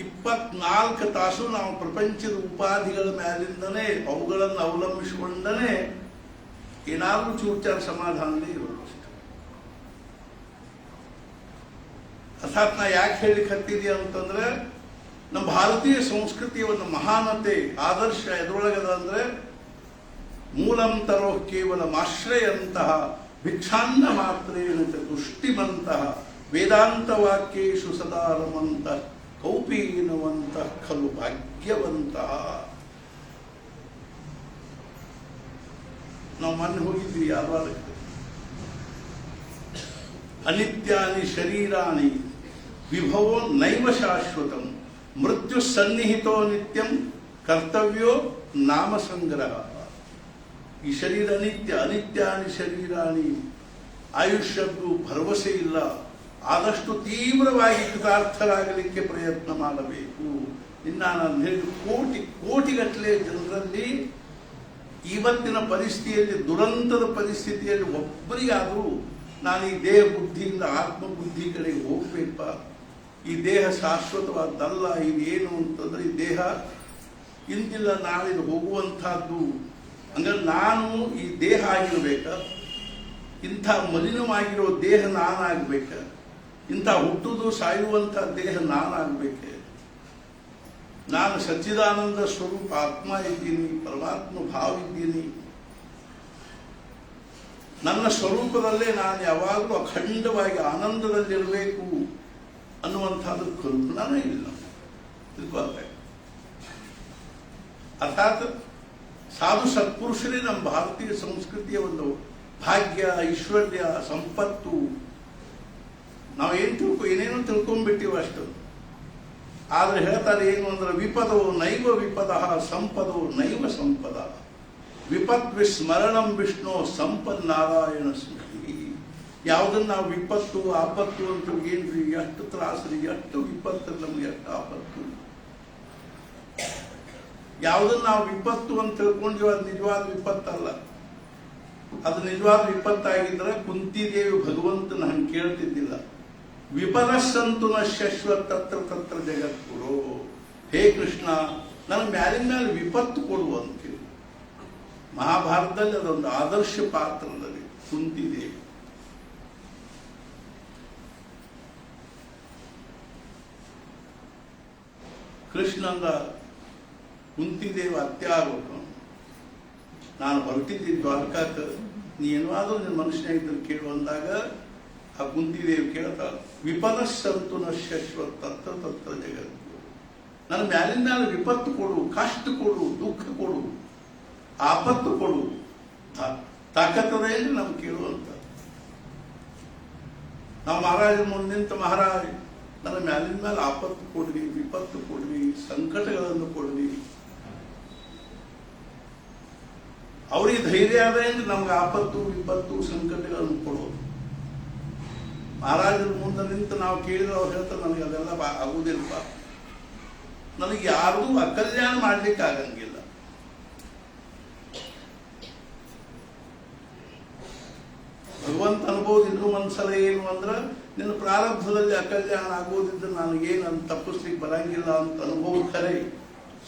24 ತಾಸು ನಾವು ಪ್ರಪಂಚದ ಉಪಾಧಿಗಳ ಮೇಲಿಂದನೇ, ಅವುಗಳನ್ನು ಅವಲಂಬಿಸಿಕೊಂಡನೇ ಏನಾದ್ರೂ ಚೂರ್ಚಾರ ಸಮಾಧಾನವೇ ಇರೋದು. ಅರ್ಥಾತ್ ನಾ ಯಾಕೆ ಹೇಳಿಕ್ಕೆ ಹತ್ತಿದೆಯಾ ಅಂತಂದ್ರೆ, ನಮ್ಮ ಭಾರತೀಯ ಸಂಸ್ಕೃತಿಯ ಒಂದು ಮಹಾನತೆ ಆದರ್ಶ ಎದುರೊಳಗದ ಅಂದ್ರೆ, ಮೂಲಂ ತರೋ ಕೇವಲ ಆಶ್ರಯಂತಹ ಭಿಕ್ಷಾನ್ನ ಮಾತ್ರೇಣ ತುಷ್ಟಿಮಂತಹ ವೇದಾಂತ ವಾಕ್ಯೇಶು ಸದಾ ರಮಂತ ಕೌಪೀನವಂತ ಖಲು ಭಾಗ್ಯವಂತ. ನಾವು ಮೊನ್ನೆ ಹೋಗಿದ್ವಿ ಯಾವಾಗಕ್ಕೆ. ಅನಿತ್ಯಾನಿ ಶರೀರಾಣಿ ವಿಭವೋ ನೈವ ಶಾಶ್ವತಂ ಮೃತ್ಯು ಸನ್ನಿಹಿತೋ ನಿತ್ಯಂ ಕರ್ತವ್ಯೋ ನಾಮ ಸಂಗ್ರಹ. ಈ ಶರೀರ ಅನಿತ್ಯಾನಿ ಶರೀರಾಣಿ, ಆಯುಷ್ಯದ್ದು ಭರವಸೆ ಇಲ್ಲ. ಆದಷ್ಟು ತೀವ್ರವಾಗಿ ಕೃತಾರ್ಥರಾಗಲಿಕ್ಕೆ ಪ್ರಯತ್ನ ಮಾಡಬೇಕು. ಇನ್ನು ನಾನು ಹೇಳಿದ ಕೋಟಿಗಟ್ಟಲೆ ಜನರಲ್ಲಿ ಇವತ್ತಿನ ಪರಿಸ್ಥಿತಿಯಲ್ಲಿ, ದುರಂತದ ಪರಿಸ್ಥಿತಿಯಲ್ಲಿ ಒಬ್ಬರಿಗಾದರೂ ನಾನು ಈ ದೇಹ ಬುದ್ಧಿಯಿಂದ ಆತ್ಮಬುದ್ಧಿ ಕಡೆಗೆ ಹೋಗ್ಬೇಕಪ್ಪ, ಈ ದೇಹ ಶಾಶ್ವತವಾದ್ದಲ್ಲ, ಇದೇನು ಅಂತಂದ್ರೆ ಈ ದೇಹ ಇಂದಿಲ್ಲ ನಾಳೆ ಹೋಗುವಂತಹದ್ದು. ಹಂಗಾರೆ ನಾನು ಈ ದೇಹ ಆಗಿರ್ಬೇಕ, ಇಂಥ ಮಲಿನವಾಗಿರೋ ದೇಹ ನಾನಾಗ್ಬೇಕ, ಇಂಥ ಹುಟ್ಟುದು ಸಾಯುವಂಥ ದೇಹ ನಾನಾಗ್ಬೇಕೆ. ನಾನು ಸಚ್ಚಿದಾನಂದ ಸ್ವರೂಪ ಆತ್ಮ ಇದ್ದೀನಿ, ಪರಮಾತ್ಮ ಭಾವ ಇದ್ದೀನಿ. ನನ್ನ ಸ್ವರೂಪದಲ್ಲೇ ನಾನು ಯಾವಾಗಲೂ ಅಖಂಡವಾಗಿ ಆನಂದದಲ್ಲಿರಬೇಕು ಅನ್ನುವಂಥದ್ದು ಕಲ್ಪನಾನೇ ಇಲ್ಲ. ತಿಳ್ಕೊಳ್ಬೇಕು. ಅರ್ಥಾತ್ ಸಾಧು ಸತ್ಪುರುಷರೇ ನಮ್ಮ ಭಾರತೀಯ ಸಂಸ್ಕೃತಿಯ ಒಂದು ಭಾಗ್ಯ, ಐಶ್ವರ್ಯ, ಸಂಪತ್ತು. ನಾವೇನು ಏನೇನೋ ತಿಳ್ಕೊಂಡ್ಬಿಟ್ಟಿವ ಅಷ್ಟು. ಆದ್ರೆ ಹೇಳ್ತಾರೆ ಏನು ಅಂದ್ರೆ, ವಿಪದೋ ನೈವ ವಿಪದ ಸಂಪದೋ ನೈವ ಸಂಪದ, ವಿಪತ್ ವಿಸ್ಮರಣಂ ವಿಷ್ಣು ಸಂಪನ್ನಾರಾಯಣ ಸ್ಮೃತಿ. ಯಾವುದನ್ನ ನಾವು ವಿಪತ್ತು ಆಪತ್ತು ಅಂತ ಏನ್ರಿ, ಎಷ್ಟು ತ್ರಾಸ್ರಿ, ಎಷ್ಟು ವಿಪತ್ತು, ನಮ್ಗೆ ಎಷ್ಟು ಆಪತ್ತು. ಯಾವುದನ್ನ ನಾವು ವಿಪತ್ತು ಅಂತ ತಿಳ್ಕೊಂಡ್ವಿ ಅದು ನಿಜವಾದ ವಿಪತ್ತಲ್ಲ. ಅದು ನಿಜವಾದ ವಿಪತ್ತಾಗಿದ್ರೆ ಕುಂತಿದೇವಿ ಭಗವಂತನ ಹಂಗೆ ಕೇಳ್ತಿದ್ದಿಲ್ಲ. ವಿಪರಸ್ಸಂತು ನ ಶಶ್ವತ್ ತತ್ರ ತತ್ರ ಜಗತ್ಗುರು. ಹೇ ಕೃಷ್ಣ, ನನಗೆ ಮ್ಯಾಲಿನ ಮೇಲೆ ವಿಪತ್ತು ಕೊಡು ಅಂತೇಳಿ. ಮಹಾಭಾರತದಲ್ಲಿ ಅದೊಂದು ಆದರ್ಶ ಪಾತ್ರದಲ್ಲಿ ಕುಂತಿದೇವಿ. ಕೃಷ್ಣಂದ ಕುಂತಿದೇವಿ ಅತ್ಯ ಆಗ್ಬೇಕು. ನಾನು ಹೊರಟಿದ್ದೀನಿ ದ್ವಾರಕಾಕ, ನೀ ಏನಾದರೂ ನಿನ್ನ ಮನುಷ್ಯನಾಗಿದ್ದರೆ ಕೇಳು ಅಂದಾಗ ಆ ಕುಂತಿದೇವಿ ಕೇಳ್ತಾಳೆ, ವಿಪನಸ್ಸಂತು ನ ಶಶ್ವತ್ ತತ್ರ ತತ್ರ ಜಗತ್ತು. ನನ್ನ ಮ್ಯಾಲಿನ ಮೇಲೆ ವಿಪತ್ತು ಕೊಡು, ಕಷ್ಟ ಕೊಡು, ದುಃಖ ಕೊಡು, ಆಪತ್ತು ಕೊಡು. ತಾಕತ್ತದೆ ಅಂದ್ರೆ ನಮ್ಗೆ ಕೇಳುವಂತ. ನಾವು ಮಹಾರಾಜರ ಮುಂದೆ ನಿಂತ, ಮಹಾರಾಜ ನನ್ನ ಮ್ಯಾಲಿನ ಮೇಲೆ ಆಪತ್ತು ಕೊಡ್ವಿ, ವಿಪತ್ತು ಕೊಡ್ವಿ, ಸಂಕಟಗಳನ್ನು ಕೊಡ್ವಿ. ಅವ್ರಿಗೆ ಧೈರ್ಯ ಆದ ಅಂದ್ರೆ ನಮ್ಗೆ ಆಪತ್ತು ವಿಪತ್ತು ಸಂಕಟಗಳನ್ನು ಕೊಡೋದು. ಮಹಾರಾಜರ ಮುಂದೆ ನಿಂತು ನಾವು ಕೇಳಿದ್ರೆ ಅವ್ರು ಹೇಳ್ತಾರೆ, ನನಗೆ ಅದೆಲ್ಲ ಆಗುವುದಿಲ್ಲ, ನನಗೆ ಯಾರೂ ಅಕಲ್ಯಾಣ ಮಾಡ್ಲಿಕ್ಕೆ ಆಗಂಗಿಲ್ಲ. ಭಗವಂತ ಅನ್ಬೋದು ಇನ್ನೂ ಒಂದ್ಸಲ ಏನು ಅಂದ್ರೆ, ನಿನ್ನ ಪ್ರಾರಬ್ಧದಲ್ಲಿ ಅಕಲ್ಯಾಣ ಆಗೋದಿದ್ರೆ ನನಗೇನು ಅಂತ ತಪ್ಪಿಸ್ಲಿಕ್ಕೆ ಬರಂಗಿಲ್ಲ ಅಂತ ಅನುಭವ ಖರೆ.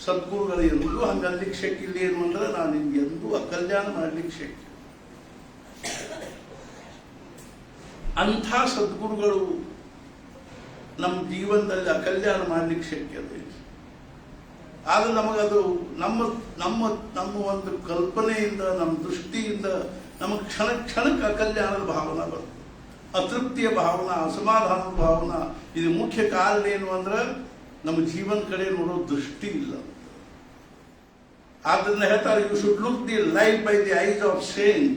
ಸದ್ಗುರುಗಳು ಎಂದೂ ಹಂಗಲ್ಲಿಕ್ಕೆ ಶಕ್ಕಿಲ್ಲ. ಏನು ಅಂದ್ರೆ, ನಾನು ನಿಮ್ಗೆ ಎಂದೂ ಅಕಲ್ಯಾಣ ಮಾಡ್ಲಿಕ್ಕೆ ಶಕ್ತಿ. ಅಂಥ ಸದ್ಗುರುಗಳು ನಮ್ಮ ಜೀವನದಲ್ಲಿ ಅಕಲ್ಯಾಣ ಮಾಡ್ಲಿಕ್ಕೆ ಶಕ್ಯ ಇದೆ. ಆದ್ರೆ ನಮಗದು ನಮ್ಮ ನಮ್ಮ ನಮ್ಮ ಒಂದು ಕಲ್ಪನೆಯಿಂದ, ನಮ್ಮ ದೃಷ್ಟಿಯಿಂದ ನಮಗೆ ಕ್ಷಣ ಕ್ಷಣಕ್ಕೆ ಅಕಲ್ಯಾಣದ ಭಾವನಾ ಬರ್ತದೆ, ಅತೃಪ್ತಿಯ ಭಾವನಾ, ಅಸಮಾಧಾನದ ಭಾವನಾ. ಇದು ಮುಖ್ಯ ಕಾರಣ ಏನು ಅಂದ್ರೆ, ನಮ್ಮ ಜೀವನ ಕಡೆ ನೋಡೋ ದೃಷ್ಟಿ ಇಲ್ಲ. ಆದ್ರಿಂದ ಹೇಳ್ತಾರೆ, you should look the life by the eyes of saint.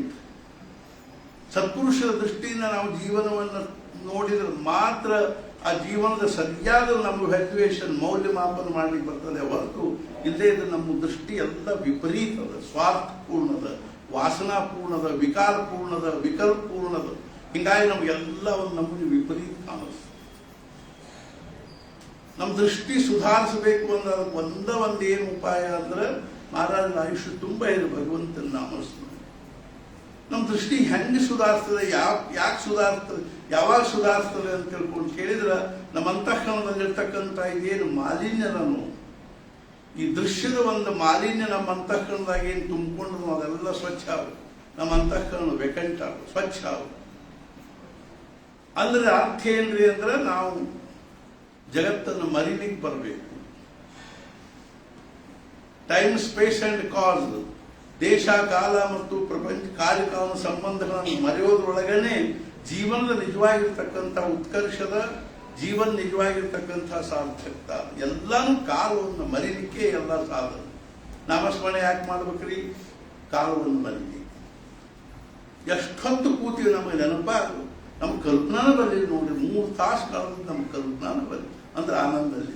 ಸತ್ಪುರುಷರ ದೃಷ್ಟಿಯಿಂದ ನಾವು ಜೀವನವನ್ನು ನೋಡಿದ್ರೆ ಮಾತ್ರ ಆ ಜೀವನದ ಸರಿಯಾದ ನಮ್ಮ ವ್ಯಾಲ್ಯೂಯೇಷನ್, ಮೌಲ್ಯಮಾಪನ ಮಾಡ್ಲಿಕ್ಕೆ ಬರ್ತದೆ. ಹೊರತು ಇಲ್ಲದೇ ಇದ್ರೆ ನಮ್ಮ ದೃಷ್ಟಿ ಎಲ್ಲ ವಿಪರೀತದ, ಸ್ವಾರ್ಥಪೂರ್ಣದ, ವಾಸನಾಪೂರ್ಣದ, ವಿಕಾರಪೂರ್ಣದ, ವಿಕಲ್ಪಪೂರ್ಣದ. ಹಿಂಗಾಗಿ ನಮಗೆಲ್ಲ ಒಂದು ನಮ್ಮನ್ನು ವಿಪರೀತ ಕಾಣಿಸ್ತದೆ. ನಮ್ಮ ದೃಷ್ಟಿ ಸುಧಾರಿಸಬೇಕು ಅಂದ್ರೆ ಅದಕ್ಕೆ ಒಂದೇನು ಉಪಾಯ ಅಂದ್ರೆ, ಮಹಾರಾಜನ ಆಯುಷ್ಯ ತುಂಬ ಇದೆ ಭಗವಂತನ ನಾಮಸ್ಮರಣೆ. ನಮ್ಮ ದೃಷ್ಟಿ ಹೆಂಗೆ ಸುಧಾರಿಸ್ತದೆ, ಯಾಕೆ ಸುಧಾರಿಸ್ತದೆ, ಯಾವಾಗ ಸುಧಾರಿಸ್ತದೆ ಅಂತ ತಿಳ್ಕೊಂಡು ಕೇಳಿದ್ರೆ, ನಮ್ಮ ಅಂತಃಕರಣದಲ್ಲಿರ್ತಕ್ಕಂಥ ಇದೇನು ಮಾಲಿನ್ಯನೂ, ಈ ದೃಶ್ಯದ ಒಂದು ಮಾಲಿನ್ಯ ನಮ್ಮ ಅಂತಃಕರಣದಾಗ ಏನು ತುಂಬಿಕೊಂಡು ಅದೆಲ್ಲ ಸ್ವಚ್ಛ ಆಗುತ್ತೆ. ನಮ್ಮ ಅಂತಃಕರಣ ವೆಕಂಟ್ ಆಗುತ್ತೆ, ಸ್ವಚ್ಛ ಆಗುತ್ತೆ. ಅಂದ್ರೆ ಅರ್ಥ ಏನ್ರಿ ಅಂದ್ರೆ, ನಾವು ಜಗತ್ತನ್ನು ಮರಿಲಿಕ್ಕೆ ಬರಬೇಕು. ಟೈಮ್, ಸ್ಪೇಸ್ ಅಂಡ್ ಕಾಸ್, ದೇಶ ಕಾಲ ಮತ್ತು ಪ್ರಪಂಚ ಕಾರ್ಯಕಾಲ ಸಂಬಂಧಗಳನ್ನು ಮರೆಯೋದ್ರೊಳಗನೆ ಜೀವನದ ನಿಜವಾಗಿರ್ತಕ್ಕಂಥ ಉತ್ಕರ್ಷದ, ಜೀವನ ನಿಜವಾಗಿರ್ತಕ್ಕಂಥ ಸಾರ್ಥಕತ ಎಲ್ಲಾನು ಕಾಲವನ್ನು ಮರಿಲಿಕ್ಕೆ ಎಲ್ಲ ಸಾಧನ. ನಾಮಸ್ಮರಣೆ ಯಾಕೆ ಮಾಡ್ಬೇಕ್ರಿ? ಕಾಲವನ್ನು ಮರಿಲಿಕ್ಕೆ. ಎಷ್ಟೊತ್ತು ಕೂತೀವಿ ನಮಗೆ ನೆನಪಾಗು, ನಮ್ಮ ಕಲ್ಪನಾನ ಬರಲಿ ನೋಡ್ರಿ. 3 ತಾಸು ಕಳೆದು ನಮ್ಮ ಕಲ್ಪನಾನ ಬರಲಿ ಅಂದ್ರೆ ಆನಂದದಲ್ಲಿ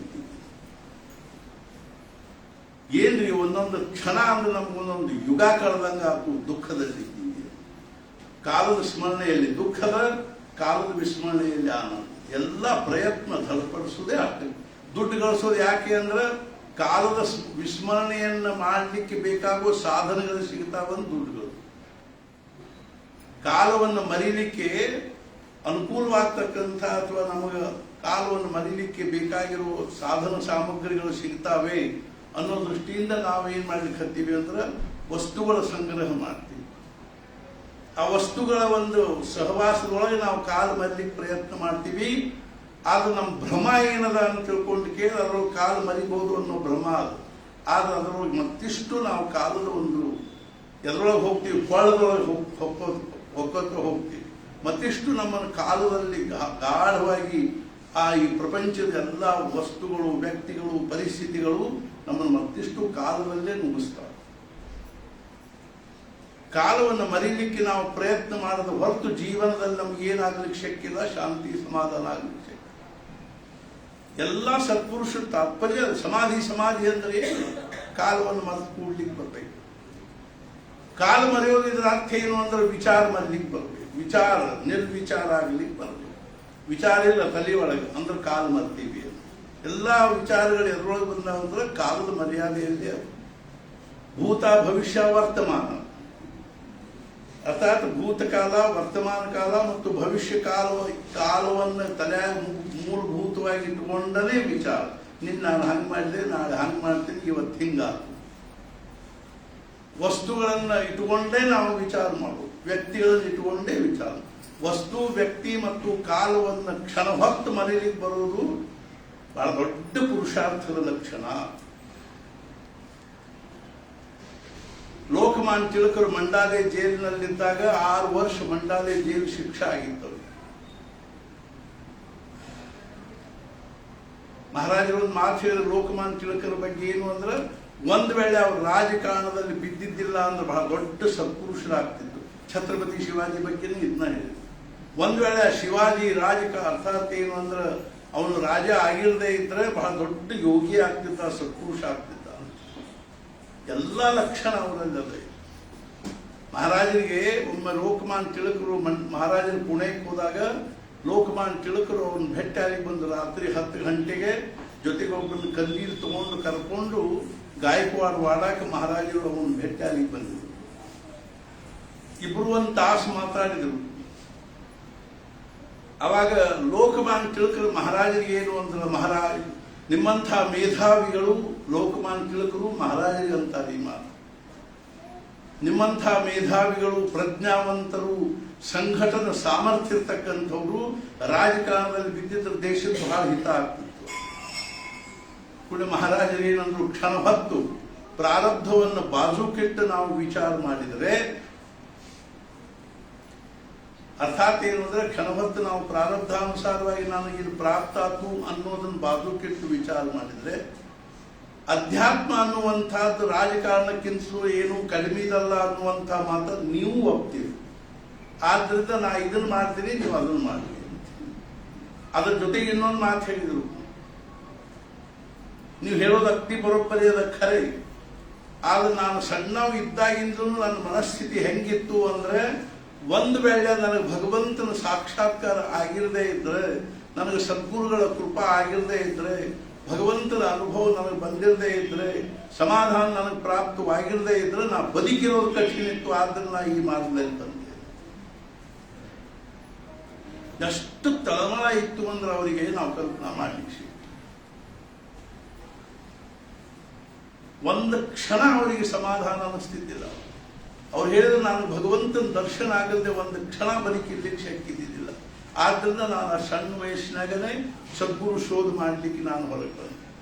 ಏನ್ರಿ. ಒಂದೊಂದು ಕ್ಷಣ ಅಂದ್ರೆ ನಮ್ಗೊಂದೊಂದು ಯುಗ ಕಳೆದಂಗ ಆತು. ದುಃಖದಲ್ಲಿ ಕಾಲದ ಸ್ಮರಣೆಯಲ್ಲಿ ದುಃಖದ, ಕಾಲದ ವಿಸ್ಮರಣೆಯಲ್ಲಿ ಆನಂದ. ಎಲ್ಲ ಪ್ರಯತ್ನ ಧಳಪಡಿಸೋದೇ ಆಗ್ತದೆ. ದುಡ್ಡು ಗಳಿಸೋದು ಯಾಕೆ ಅಂದ್ರೆ, ಕಾಲದ ವಿಸ್ಮರಣೆಯನ್ನ ಮಾಡಲಿಕ್ಕೆ ಬೇಕಾಗುವ ಸಾಧನಗಳು ಸಿಗ್ತಾವಂತ ದುಡ್ಡುಗಳು. ಕಾಲವನ್ನು ಮರಿಲಿಕ್ಕೆ ಅನುಕೂಲವಾಗ್ತಕ್ಕಂಥ ಅಥವಾ ನಮಗೆ ಕಾಲವನ್ನು ಮರಿಲಿಕ್ಕೆ ಬೇಕಾಗಿರುವ ಸಾಧನ ಸಾಮಗ್ರಿಗಳು ಸಿಗ್ತಾವೆ ಅನ್ನೋ ದೃಷ್ಟಿಯಿಂದ ನಾವೇನ್ ಮಾಡ್ಲಿಕ್ಕೆ ಹತ್ತೀವಿ ಅಂದ್ರೆ, ವಸ್ತುಗಳ ಸಂಗ್ರಹ ಮಾಡ್ತೀವಿ. ಆ ವಸ್ತುಗಳ ಒಂದು ಸಹವಾಸದೊಳಗೆ ನಾವು ಕಾಲ ಮರಿಲಿಕ್ಕೆ ಪ್ರಯತ್ನ ಮಾಡ್ತೀವಿ. ಆದ್ರೆ ನಮ್ಮ ಭ್ರಮ ಏನದ ಅಂತ ತಿಳ್ಕೊಂಡು ಕೇಳಿ ಅದ್ರೊಳಗೆ ಕಾಲ ಮರಿಬಹುದು ಅನ್ನೋ ಭ್ರಮ ಅದು. ಆದ್ರೆ ಅದರೊಳಗೆ ಮತ್ತಿಷ್ಟು ನಾವು ಕಾಲದ ಒಂದು ಎದ್ರೊಳಗೆ ಹೋಗ್ತೀವಿ, ಕೊಳ್ಳದೊಳಗೆ ಹೊಕ್ಕೋತ ಹೋಗ್ತೀವಿ. ಮತ್ತಿಷ್ಟು ನಮ್ಮನ್ನು ಕಾಲದಲ್ಲಿ ಗಾಢವಾಗಿ ಈ ಪ್ರಪಂಚದ ಎಲ್ಲ ವಸ್ತುಗಳು, ವ್ಯಕ್ತಿಗಳು, ಪರಿಸ್ಥಿತಿಗಳು ನಮ್ಮನ್ನು ಮತ್ತಿಷ್ಟು ಕಾಲದಲ್ಲೇ ನುಗ್ಗಿಸ್ತಾವೆ. ಕಾಲವನ್ನು ಮರಿಲಿಕ್ಕೆ ನಾವು ಪ್ರಯತ್ನ ಮಾಡದ ಹೊರತು ಜೀವನದಲ್ಲಿ ನಮ್ಗೆ ಏನಾಗ್ಲಿಕ್ಕೆ ಶಕ್ಯ ಇಲ್ಲ, ಶಾಂತಿ ಸಮಾಧಾನ ಆಗ್ಲಿಕ್ಕೆ ಶಕ್ಯ. ಎಲ್ಲ ಸತ್ಪುರುಷರ ತಾತ್ಪರ್ಯ ಸಮಾಧಿ ಅಂದ್ರೆ ಕಾಲವನ್ನು ಮರೆತು ಕೂಡ್ಲಿಕ್ಕೆ ಬರಬೇಕು. ಕಾಲ ಮರೆಯೋದಿದ್ರ ಅರ್ಥ ಏನು ಅಂದ್ರೆ, ವಿಚಾರ ಮರಿಲಿಕ್ಕೆ ಬರಬೇಕು. ವಿಚಾರ ನಿರ್ವಿಚಾರ ಆಗ್ಲಿಕ್ಕೆ ಬರಬೇಕು. ವಿಚಾರ ಇಲ್ಲ ತಲೆ ಒಳಗೆ ಅಂದ್ರೆ ಕಾಲು ಮರ್ತೀವಿ. ಎಲ್ಲ ವಿಚಾರಗಳು ಎದುರೊಳಗೆ ಬಂದಾವಂದ್ರೆ ಕಾಲದ ಮರ್ಯಾದೆಯಲ್ಲಿ ಅದು. ಭೂತ ಭವಿಷ್ಯ ವರ್ತಮಾನ ಅರ್ಥಾತ್ ಭೂತಕಾಲ, ವರ್ತಮಾನ ಕಾಲ ಮತ್ತು ಭವಿಷ್ಯ ಕಾಲವನ್ನು ತಲೆಯಾಗ ಮೂಲಭೂತವಾಗಿ ಇಟ್ಟುಕೊಂಡಲೇ ವಿಚಾರ. ನಿನ್ನ ನಾನು ಹಂಗೆ ಮಾಡಿದೆ, ನಾಳೆ ಹಂಗೆ ಮಾಡ್ತೀನಿ, ಇವತ್ತು ಹಿಂಗಾತು. ವಸ್ತುಗಳನ್ನು ಇಟ್ಟುಕೊಂಡೇ ನಾವು ವಿಚಾರ ಮಾಡೋದು, ವ್ಯಕ್ತಿಗಳನ್ನು ಇಟ್ಟುಕೊಂಡೇ ವಿಚಾರ. ವಸ್ತು, ವ್ಯಕ್ತಿ ಮತ್ತು ಕಾಲವನ್ನು ಕ್ಷಣ ಹೊತ್ತು ಮರೀಲಿಕ್ಕೆ ಬರೋದು ಬಹಳ ದೊಡ್ಡ ಪುರುಷಾರ್ಥದ ಲಕ್ಷಣ. ಲೋಕಮಾನ್ಯ ತಿಲಕರು ಮಂಡಾಲೆ ಜೈಲಿನಲ್ಲಿದ್ದಾಗ 6 ವರ್ಷ ಮಂಡಾಲೆ ಜೈಲು ಶಿಕ್ಷೆ ಆಗಿತ್ತು. ಮಹಾರಾಜರು ಒಂದು ಮಾತು ಹೇಳಿದ್ರು ಲೋಕಮಾನ್ಯ ತಿಲಕರ ಬಗ್ಗೆ ಏನು ಅಂದ್ರೆ, ಒಂದು ವೇಳೆ ಅವರು ರಾಜಕಾರಣದಲ್ಲಿ ಬಿದ್ದಿದ್ದಿಲ್ಲ ಅಂದ್ರೆ ಬಹಳ ದೊಡ್ಡ ಸತ್ಪುರುಷರಾಗ್ತಿತ್ತು. ಛತ್ರಪತಿ ಶಿವಾಜಿ ಬಗ್ಗೆನೂ ಇದನ್ನ ಹೇಳಿದ್ರು. ಒಂದು ವೇಳೆ ಶಿವಾಜಿ ಅರ್ಥಾತ್ ಏನು ಅಂದ್ರೆ ಅವನು ರಾಜ ಆಗಿರದೇ ಇದ್ರೆ ಬಹಳ ದೊಡ್ಡ ಯೋಗಿ ಆಗ್ತಿದ್ದ, ಸತ್ಪುರುಷ ಆಗ್ತಿದ್ದ. ಎಲ್ಲ ಲಕ್ಷಣ ಅವರಲ್ಲದೆ. ಮಹಾರಾಜರಿಗೆ ಒಮ್ಮೆ ಲೋಕಮಾನ್ಯ ತಿಲಕರು ಮಹಾರಾಜರು ಪುಣೆಗೆ ಹೋದಾಗ ಲೋಕಮಾನ್ಯ ತಿಲಕರು ಅವನ್ನ ಭೇಟಿಯಾಗಿ ಬಂದು ರಾತ್ರಿ 10 ಗಂಟೆಗೆ ಜೊತೆಗೆ ಒಬ್ಬನ ಕನ್ನೀರು ತಗೊಂಡು ಕರ್ಕೊಂಡು ಗಾಯಕ್ವಾಡ ವಾಡಕ್ಕೆ ಮಹಾರಾಜರು ಅವನ್ನ ಭೇಟಿಯಾಗಿ ಬಂದರು. ಇಬ್ರು 1 ತಾಸು ಮಾತಾಡಿದರು. ಅವಾಗ ಲೋಕಮಾನ್ಯ ತಿಲಕರು ಮಹಾರಾಜರಿಗೆ ಏನು ಅಂದ್ರೆ, ಮಹಾರಾಜ ನಿಮ್ಮಂಥ ಮೇಧಾವಿಗಳು, ಲೋಕಮಾನ್ಯ ತಿಲಕರು ಮಹಾರಾಜರಿಗೆ ಅಂತಾರೆ ಈ ಮಾತು, ನಿಮ್ಮಂಥ ಮೇಧಾವಿಗಳು, ಪ್ರಜ್ಞಾವಂತರು, ಸಂಘಟನ ಸಾಮರ್ಥ್ಯ ಇರ್ತಕ್ಕಂಥವ್ರು ರಾಜಕಾರಣದಲ್ಲಿ ಬಿದ್ದಿದ್ದ ದೇಶದ ಬಹಳ ಹಿತ ಆಗ್ತಿತ್ತು. ಕೂಡ ಮಹಾರಾಜರು ಏನಂದ್ರು, ಕ್ಷಣ ಹೊತ್ತು ಪ್ರಾರಬ್ಧವನ್ನು ಬಾಜೂಕಿಟ್ಟು ನಾವು ವಿಚಾರ ಮಾಡಿದರೆ, ಅರ್ಥಾತ್ ಏನು ಅಂದ್ರೆ ಕ್ಷಣ ಹೊತ್ತು ನಾವು ಪ್ರಾರಬ್ಧಾನುಸಾರವಾಗಿ ನನಗೆ ಇದು ಪ್ರಾಪ್ತ ಆತು ಅನ್ನೋದನ್ನು ಬಾಜೂಕಿಟ್ಟು ವಿಚಾರ ಮಾಡಿದರೆ, ಅಧ್ಯಾತ್ಮ ಅನ್ನುವಂಥದ್ದು ರಾಜಕಾರಣಕ್ಕಿಂತಲೂ ಏನು ಕಡಿಮೆ ಇದಲ್ಲ ಅನ್ನುವಂಥ ಮಾತನ್ನು ನೀವು ಒಪ್ತೀರಿ. ಆದ್ರಿಂದ ನಾ ಇದನ್ನು ಮಾಡ್ತೀನಿ, ನೀವು ಅದನ್ನು ಮಾಡ್ತೀರಿ. ಅದ್ರ ಜೊತೆಗೆ ಇನ್ನೊಂದು ಮಾತು ಹೇಳಿದರು, ನೀವು ಹೇಳೋದು ಅತಿ ಬರೋಬ್ಬರಿ ಅದ ಖರೆ. ಆದ್ರೆ ನಾನು ಸಣ್ಣವ್ ಇದ್ದಾಗಿಂದಲೂ ನನ್ನ ಮನಸ್ಥಿತಿ ಹೆಂಗಿತ್ತು ಅಂದ್ರೆ, ಒಂದು ವೇಳೆ ನನಗೆ ಭಗವಂತನ ಸಾಕ್ಷಾತ್ಕಾರ ಆಗಿರದೇ ಇದ್ರೆ, ನನಗೆ ಸದ್ಗುರುಗಳ ಕೃಪಾ ಆಗಿರದೇ ಇದ್ರೆ, ಭಗವಂತನ ಅನುಭವ ನನಗೆ ಬಂದಿರದೇ ಇದ್ರೆ, ಸಮಾಧಾನ ನನಗೆ ಪ್ರಾಪ್ತವಾಗಿರದೇ ಇದ್ರೆ ನಾ ಬದುಕಿರೋದು ಕಠಿಣ ಇತ್ತು. ಆದ್ರೆ ನಾ ಈ ಮಾರ್ಗದಲ್ಲಿ ಬಂದೆ. ಎಷ್ಟು ತಳಮಳ ಇತ್ತು ಅಂದ್ರೆ ಅವರಿಗೆ ನಾವು ಕಲ್ಪನಾ ಮಾಡ್ಲಿಕ್ಕೆ ಒಂದು ಕ್ಷಣ ಅವರಿಗೆ ಸಮಾಧಾನ ಅನ್ನಿಸ್ತಿದ್ದಿಲ್ಲ. ಅವ್ರು ಹೇಳಿದ್ರೆ ನಾನು ಭಗವಂತನ ದರ್ಶನ ಆಗದೆ ಒಂದು ಕ್ಷಣ ಬದುಕಿರ್ಲಿಕ್ಕೆ ಶಕ್ತಿ ಇದ್ದಿದ್ದಿಲ್ಲ. ಆದ್ರಿಂದ ನಾನು ಆ ಸಣ್ಣ ವಯಸ್ಸಿನಾಗನೇ ಸದ್ಗುರು ಶೋಧ ಮಾಡಲಿಕ್ಕೆ ನಾನು ಹೊರಗೆ ಬಂದೆ.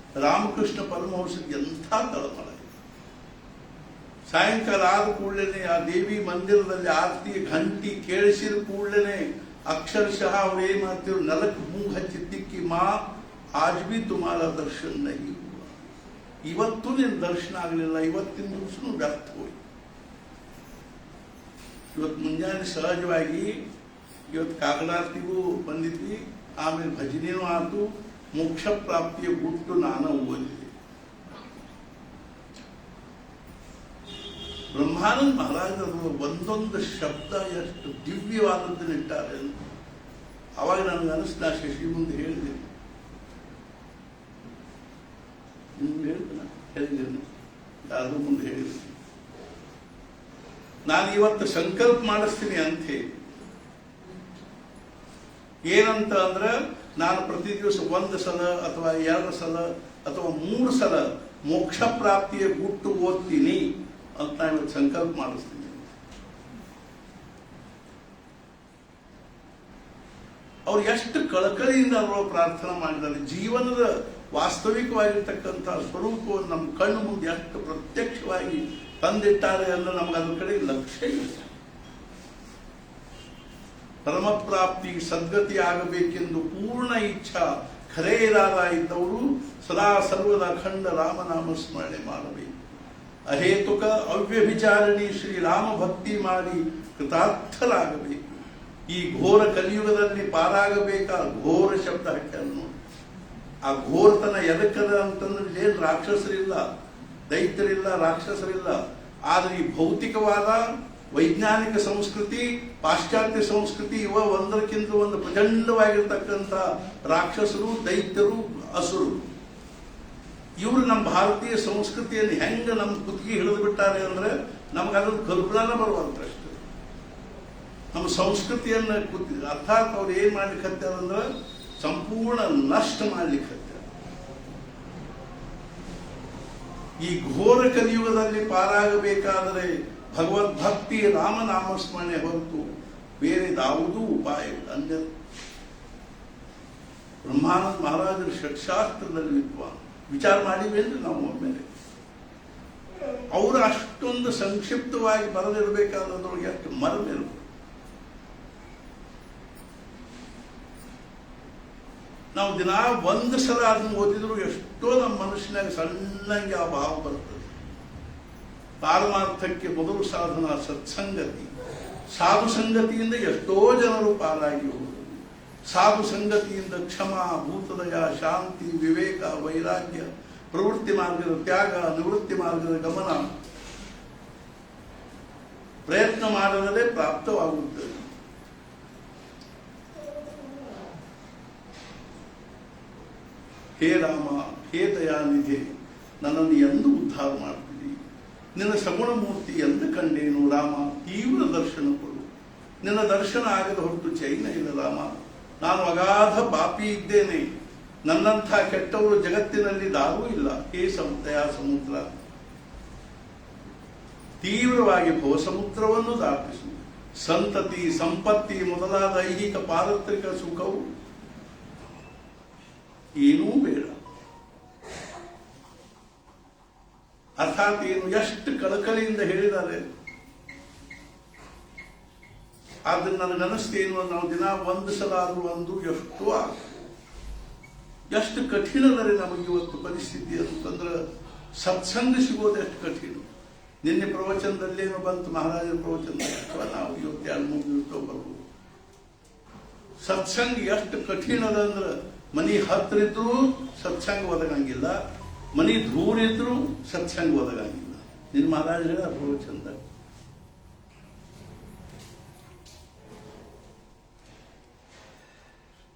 ರಾಮಕೃಷ್ಣ ಪರಮಹಂಸರಿಗೆ ಎಂಥ ತಳಮಳ. ಸಾಯಂಕಾಲ ಆದ ಕೂಡಲೇ ಆ ದೇವಿ ಮಂದಿರದಲ್ಲಿ ಆರತಿ ಘಂಟಿ ಕೇಳಿಸಿದ ಕೂಡಲೇ ಅಕ್ಷರಶಃ ಅವ್ರು ಏನ್ ಮಾಡ್ತಿದ್ರು, ನೆಲಕ್ಕೆ ಮೂಗು ಹಚ್ಚಿ ತಿಕ್ಕಿ, ಮಾ ಆಜ್ ಬಿ ತುಮಾರ ದರ್ಶನ ನಹೀ ಹುವಾ, ಇವತ್ತು ನಿನ್ನ ದರ್ಶನ ಆಗಲಿಲ್ಲ, ಇವತ್ತಿನ ದಿವಸನೂ ವ್ಯರ್ಥ ಹೋಯ್ತು. ಇವತ್ತು ಮುಂಜಾನೆ ಸಹಜವಾಗಿ ಇವತ್ತು ಕಾಕಡಾರ್ತಿಗೂ ಬಂದಿದ್ವಿ, ಆಮೇಲೆ ಭಜನೆನೂ ಆಯ್ತು, ಮೋಕ್ಷ ಪ್ರಾಪ್ತಿಯ ಗುಟ್ಟು ನಾನು ಓದಿದೆ. ಬ್ರಹ್ಮಾನಂದ ಮಹಾರಾಜರು ಒಂದೊಂದು ಶಬ್ದ ಎಷ್ಟು ದಿವ್ಯವಾದದ್ದನ್ನು ಇಟ್ಟಾರೆ ಅಂತ ಅವಾಗ ನನಗೆ ಅನಿಸ್ತು. ನಾ ಶಶಿ ಮುಂದೆ ಹೇಳಿದೆ, ಹೇಳಿದ್ದೇನೆ, ಯಾರು ಮುಂದೆ ಹೇಳಿದ್ದೀನಿ, ನಾನು ಇವತ್ತು ಸಂಕಲ್ಪ ಮಾಡಿಸ್ತೀನಿ ಅಂತ ಹೇಳಿ. ಏನಂತ ಅಂದ್ರೆ, ನಾನು ಪ್ರತಿ ದಿವಸ 1 ಸಲ ಅಥವಾ 2 ಸಲ ಅಥವಾ 3 ಸಲ ಮೋಕ್ಷ ಪ್ರಾಪ್ತಿಯ ಗುಟ್ಟು ಓದ್ತೀನಿ ಅಂತ ನಾನು ಇವತ್ತು ಸಂಕಲ್ಪ ಮಾಡಿಸ್ತೀನಿ. ಅವ್ರು ಎಷ್ಟು ಕಳಕಳಿಯಿಂದ ಅವರು ಪ್ರಾರ್ಥನೆ ಮಾಡಿದ್ದಾರೆ. ಜೀವನದ ವಾಸ್ತವಿಕವಾಗಿರ್ತಕ್ಕಂಥ ಸ್ವರೂಪವನ್ನು ನಮ್ಮ ಕಣ್ಣು ಮುಂದೆ ಎಷ್ಟು ಪ್ರತ್ಯಕ್ಷವಾಗಿ ತಂದಿಟ್ಟಾರೆ ಅಂದ್ರೆ ನಮ್ಗೆ ಅದ್ರ ಕಡೆ ಲಕ್ಷ್ಯ ಇಲ್ಲ. ಪರಮಪ್ರಾಪ್ತಿ ಸದ್ಗತಿ ಆಗಬೇಕೆಂದು ಪೂರ್ಣ ಇಚ್ಛಾ ಖರೇ ಇರಾದ ಇದ್ದವರು ಸದಾ ಸರ್ವದ ಅಖಂಡ ರಾಮನಾಮ ಸ್ಮರಣೆ ಮಾಡಬೇಕು. ಅಹೇತುಕ ಅವ್ಯಭಿಚಾರಣಿ ಶ್ರೀರಾಮ ಭಕ್ತಿ ಮಾಡಿ ಕೃತಾರ್ಥರಾಗಬೇಕು. ಈ ಘೋರ ಕಲಿಯುಗದಲ್ಲಿ ಪಾರಾಗಬೇಕಾ ಘೋರ ಶಬ್ದ ಹಾಕ್ಯಾರ. ಆ ಘೋರತನ ಎದಕ್ಕದ ಅಂತಂದ್ರೆ ಏನು ರಾಕ್ಷಸರಿಲ್ಲ, ದೈತ್ಯರಿಲ್ಲ, ರಾಕ್ಷಸರಿಲ್ಲ. ಆದ್ರೆ ಈ ಭೌತಿಕವಾದ ವೈಜ್ಞಾನಿಕ ಸಂಸ್ಕೃತಿ, ಪಾಶ್ಚಾತ್ಯ ಸಂಸ್ಕೃತಿ ಇವ ಒಂದಕ್ಕಿಂತ ಒಂದು ಪ್ರಚಂಡವಾಗಿರ್ತಕ್ಕಂಥ ರಾಕ್ಷಸರು, ದೈತ್ಯರು, ಅಸುರು. ಇವರು ನಮ್ಮ ಭಾರತೀಯ ಸಂಸ್ಕೃತಿಯನ್ನು ಹೆಂಗ ನಮ್ಮ ಕುತ್ತಿಗೆ ಹಿಡಿದು ಬಿಟ್ಟಾರೆ ಅಂದ್ರೆ ನಮ್ಗೆ ಅದೊಂದು ಕಲ್ಪನೆ ಬರುವಂತಷ್ಟು. ನಮ್ಮ ಸಂಸ್ಕೃತಿಯನ್ನು ಅರ್ಥಾತ್ ಅವ್ರು ಏನ್ ಮಾಡ್ಲಿಕ್ಕೆ ಅಂದ್ರೆ ಸಂಪೂರ್ಣ ನಷ್ಟ ಮಾಡ್ಲಿಕ್ಕೆ. ಈ ಘೋರ ಕಲಿಯುಗದಲ್ಲಿ ಪಾರಾಗಬೇಕಾದರೆ ಭಗವದ್ಭಕ್ತಿ, ರಾಮನಾಮಸ್ಮರಣೆ ಹೊರತು ಬೇರೆ ಯಾವುದೂ ಉಪಾಯ ಇಲ್ಲ. ಅನ್ಯ ಬ್ರಹ್ಮಾನಂದ ಮಹಾರಾಜರು ಷಟ್ಶಾಸ್ತ್ರದಲ್ಲಿ ವಿದ್ವಾನ್. ವಿಚಾರ ಮಾಡಿವೇನ್ರಿ ನಾವು ಒಮ್ಮೆಲೆ. ಅವರು ಅಷ್ಟೊಂದು ಸಂಕ್ಷಿಪ್ತವಾಗಿ ಬರೆದಿರಬೇಕಾದ್ರೊಳಗೆ ಅಷ್ಟು ಮರವಿರಬೇಕು. ನಾವು ದಿನ ಒಂದು ಸಲ ಅದನ್ನು ಓದಿದ್ರು ಎಷ್ಟೋ ನಮ್ಮ ಮನುಷ್ಯನಾಗ ಸಣ್ಣಂಗೆ ಆ ಭಾವ ಬರ್ತದೆ. ಪಾರಮಾರ್ಥಕ್ಕೆ ಮೊದಲು ಸಾಧನ ಸತ್ಸಂಗತಿ. ಸಾಧು ಸಂಗತಿಯಿಂದ ಎಷ್ಟೋ ಜನರು ಪಾರಾಗಿ ಹೋದರು. ಸಾಧು ಸಂಗತಿಯಿಂದ ಕ್ಷಮ, ಭೂತದಯ, ಶಾಂತಿ, ವಿವೇಕ, ವೈರಾಗ್ಯ, ಪ್ರವೃತ್ತಿ ಮಾರ್ಗದ ತ್ಯಾಗ, ನಿವೃತ್ತಿ ಮಾರ್ಗದ ಗಮನ ಪ್ರಯತ್ನ ಮಾಡದೇ ಪ್ರಾಪ್ತವಾಗುತ್ತದೆ. ಹೇ ರಾಮ, ಹೇ ದಯಾನಿಧಿ, ನನ್ನನ್ನು ಎಂದು ಉದ್ಧಾರ ಮಾಡ್ತೀವಿ. ನಿನ್ನ ಸಗುಣ ಮೂರ್ತಿ ಎಂದು ಕಂಡೇನು ರಾಮ, ತೀವ್ರ ದರ್ಶನ ಕೊಡು. ನಿನ್ನ ದರ್ಶನ ಆಗದ ಹೊರತು ಚೈನ ಇಲ್ಲ ರಾಮ. ನಾನು ಅಗಾಧ ಪಾಪಿ ಇದ್ದೇನೆ. ನನ್ನಂಥ ಕೆಟ್ಟವರು ಜಗತ್ತಿನಲ್ಲಿ ದಾರೂ ಇಲ್ಲ. ಹೇ ದಯಾ ಸಮುದ್ರ, ತೀವ್ರವಾಗಿ ಭವಸಮುದ್ರವನ್ನು ದಾಟಿಸು. ಸಂತತಿ, ಸಂಪತ್ತಿ ಮೊದಲಾದ ಐಹಿಕ ಪಾರತ್ರಿಕ ಸುಖವು ಏನೂ ಬೇಡ. ಅರ್ಥಾತ್ ಏನು ಎಷ್ಟು ಕಳಕಳಿಯಿಂದ ಹೇಳಿದ್ದಾರೆ. ಆದ್ರೆ ನನಗನ್ನಿಸ್ತೇನು, ನಾವು ದಿನ ಒಂದು ಸಲ ಆದ್ರೂ ಒಂದು ಎಷ್ಟೋ ಎಷ್ಟು ಕಠಿಣದರೆ ನಮಗೆ ಇವತ್ತು ಪರಿಸ್ಥಿತಿ ಅಂತಂದ್ರೆ ಸತ್ಸಂಗ ಸಿಗೋದು ಎಷ್ಟು ಕಠಿಣ. ನಿನ್ನೆ ಪ್ರವಚನದಲ್ಲೇನು ಬಂತು, ಮಹಾರಾಜರ ಪ್ರವಚನದಲ್ಲಿ, ಅಥವಾ ನಾವು ಇವತ್ತು 2-3 ದಿವಸ ಬರ್ಬೋದು. ಸತ್ಸಂಗ ಎಷ್ಟು ಕಠಿಣದ ಅಂದ್ರೆ ಮನಿ ಹತ್ರ ಇದ್ರೂ ಸತ್ಸಂಗ ಒದಗಂಗಿಲ್ಲ, ಮನಿ ದೂರ ಇದ್ರೂ ಸತ್ಸಂಗ ಒದಗಂಗಿಲ್ಲ. ನಿನ್ನ ಮಹಾರಾಜರ ಪ್ರವಚನದ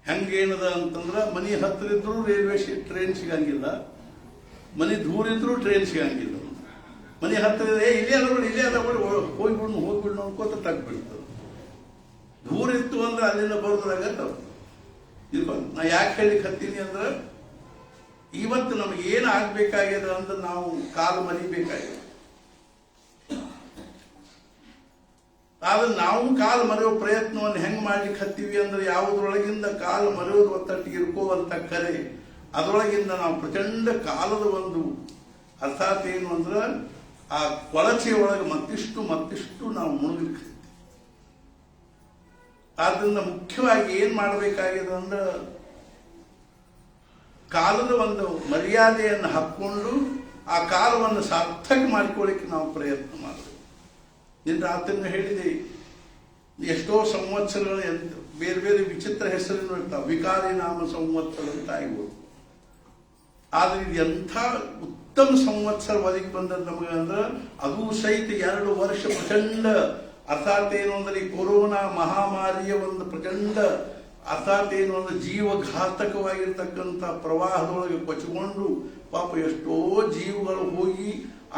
ಹೆಂಗೇನದ ಅಂತಂದ್ರ ಮನಿ ಹತ್ರ ಇದ್ರು ರೈಲ್ವೆ ಟ್ರೈನ್ ಸಿಗಂಗಿಲ್ಲ, ಮನಿ ದೂರ ಇದ್ರು ಟ್ರೈನ್ ಸಿಗಂಗಿಲ್ಲ. ಮನಿ ಹತ್ರ ಇಲ್ಲೇ ಅದ ಹೋಗ್ಬಿಡ್ನು ಅನ್ಕೋತ ತಗ್ಬಿಡ್ತದೆ. ದೂರ ಇತ್ತು ಅಂದ್ರೆ ಅಲ್ಲಿಂದ ಬರೋದ್ರಾಗತ್ತ. ನಾ ಯಾಕೆ ಹೇಳಿಕ್ ಹತ್ತೀನಿ ಅಂದ್ರೆ ಇವತ್ತು ನಮಗೆ ಏನು ಆಗ್ಬೇಕಾಗ್ಯದ ಅಂದ್ರೆ ನಾವು ಕಾಲು ಮರಿಬೇಕಾಗಿದೆ. ಆದ್ರೆ ನಾವು ಕಾಲು ಮರೆಯೋ ಪ್ರಯತ್ನವನ್ನು ಹೆಂಗ್ ಮಾಡ್ಲಿಕ್ಕೆ ಹತ್ತೀವಿ ಅಂದ್ರೆ ಯಾವುದ್ರೊಳಗಿಂದ ಕಾಲು ಮರೆಯೋದು ಒತ್ತಟ್ಟಿಗೆ ಇರ್ಕೋವಂತ ಕರೆ, ಅದರೊಳಗಿಂದ ನಾವು ಪ್ರಚಂಡ ಕಾಲದ ಒಂದು ಅರ್ಥಾತ್ ಏನು ಅಂದ್ರೆ ಆ ಕೊಳಚೆಯೊಳಗೆ ಮತ್ತಿಷ್ಟು ನಾವು ಮುಳುಗಲಿಕ್ಕೆ. ಆದ್ರಿಂದ ಮುಖ್ಯವಾಗಿ ಏನ್ ಮಾಡಬೇಕಾಗಿದೆ ಅಂದ್ರೆ ಕಾಲದ ಒಂದು ಮರ್ಯಾದೆಯನ್ನು ಹಾಕೊಂಡು ಆ ಕಾಲವನ್ನು ಸಾರ್ಥಕ ಮಾಡಿಕೊಳ್ಳಿಕ್ಕೆ ನಾವು ಪ್ರಯತ್ನ ಮಾಡಬೇಕು. ನಿನ್ನ ರಾತ್ರಿನ ಹೇಳಿದೆ, ಎಷ್ಟೋ ಸಂವತ್ಸರಗಳು ಬೇರೆ ಬೇರೆ ವಿಚಿತ್ರ ಹೆಸರುಗಳು ಇರ್ತಾವೆ. ವಿಕಾರಿ ನಾಮ ಸಂವತ್ಸರ ಅಂತ ಆಗ್ಬೋದು. ಆದ್ರೆ ಇದು ಎಂಥ ಉತ್ತಮ ಸಂವತ್ಸರ ಒದಗಿ ಬಂದದ್ದು ನಮಗೆ ಅಂದ್ರೆ ಅದು ಸಹಿತ 2 ವರ್ಷ ಪ್ರಚಂಡ ಅರ್ಥಾತ್ ಏನು ಅಂದ್ರೆ ಈ ಕೊರೋನಾ ಮಹಾಮಾರಿಯ ಒಂದು ಪ್ರಚಂಡ ಅರ್ಥಾತ್ ಏನು ಅಂದ್ರೆ ಜೀವಘಾತಕವಾಗಿರ್ತಕ್ಕಂಥ ಪ್ರವಾಹದೊಳಗೆ ಕೊಚ್ಚಿಕೊಂಡು ಪಾಪ ಎಷ್ಟೋ ಜೀವಗಳು ಹೋಗಿ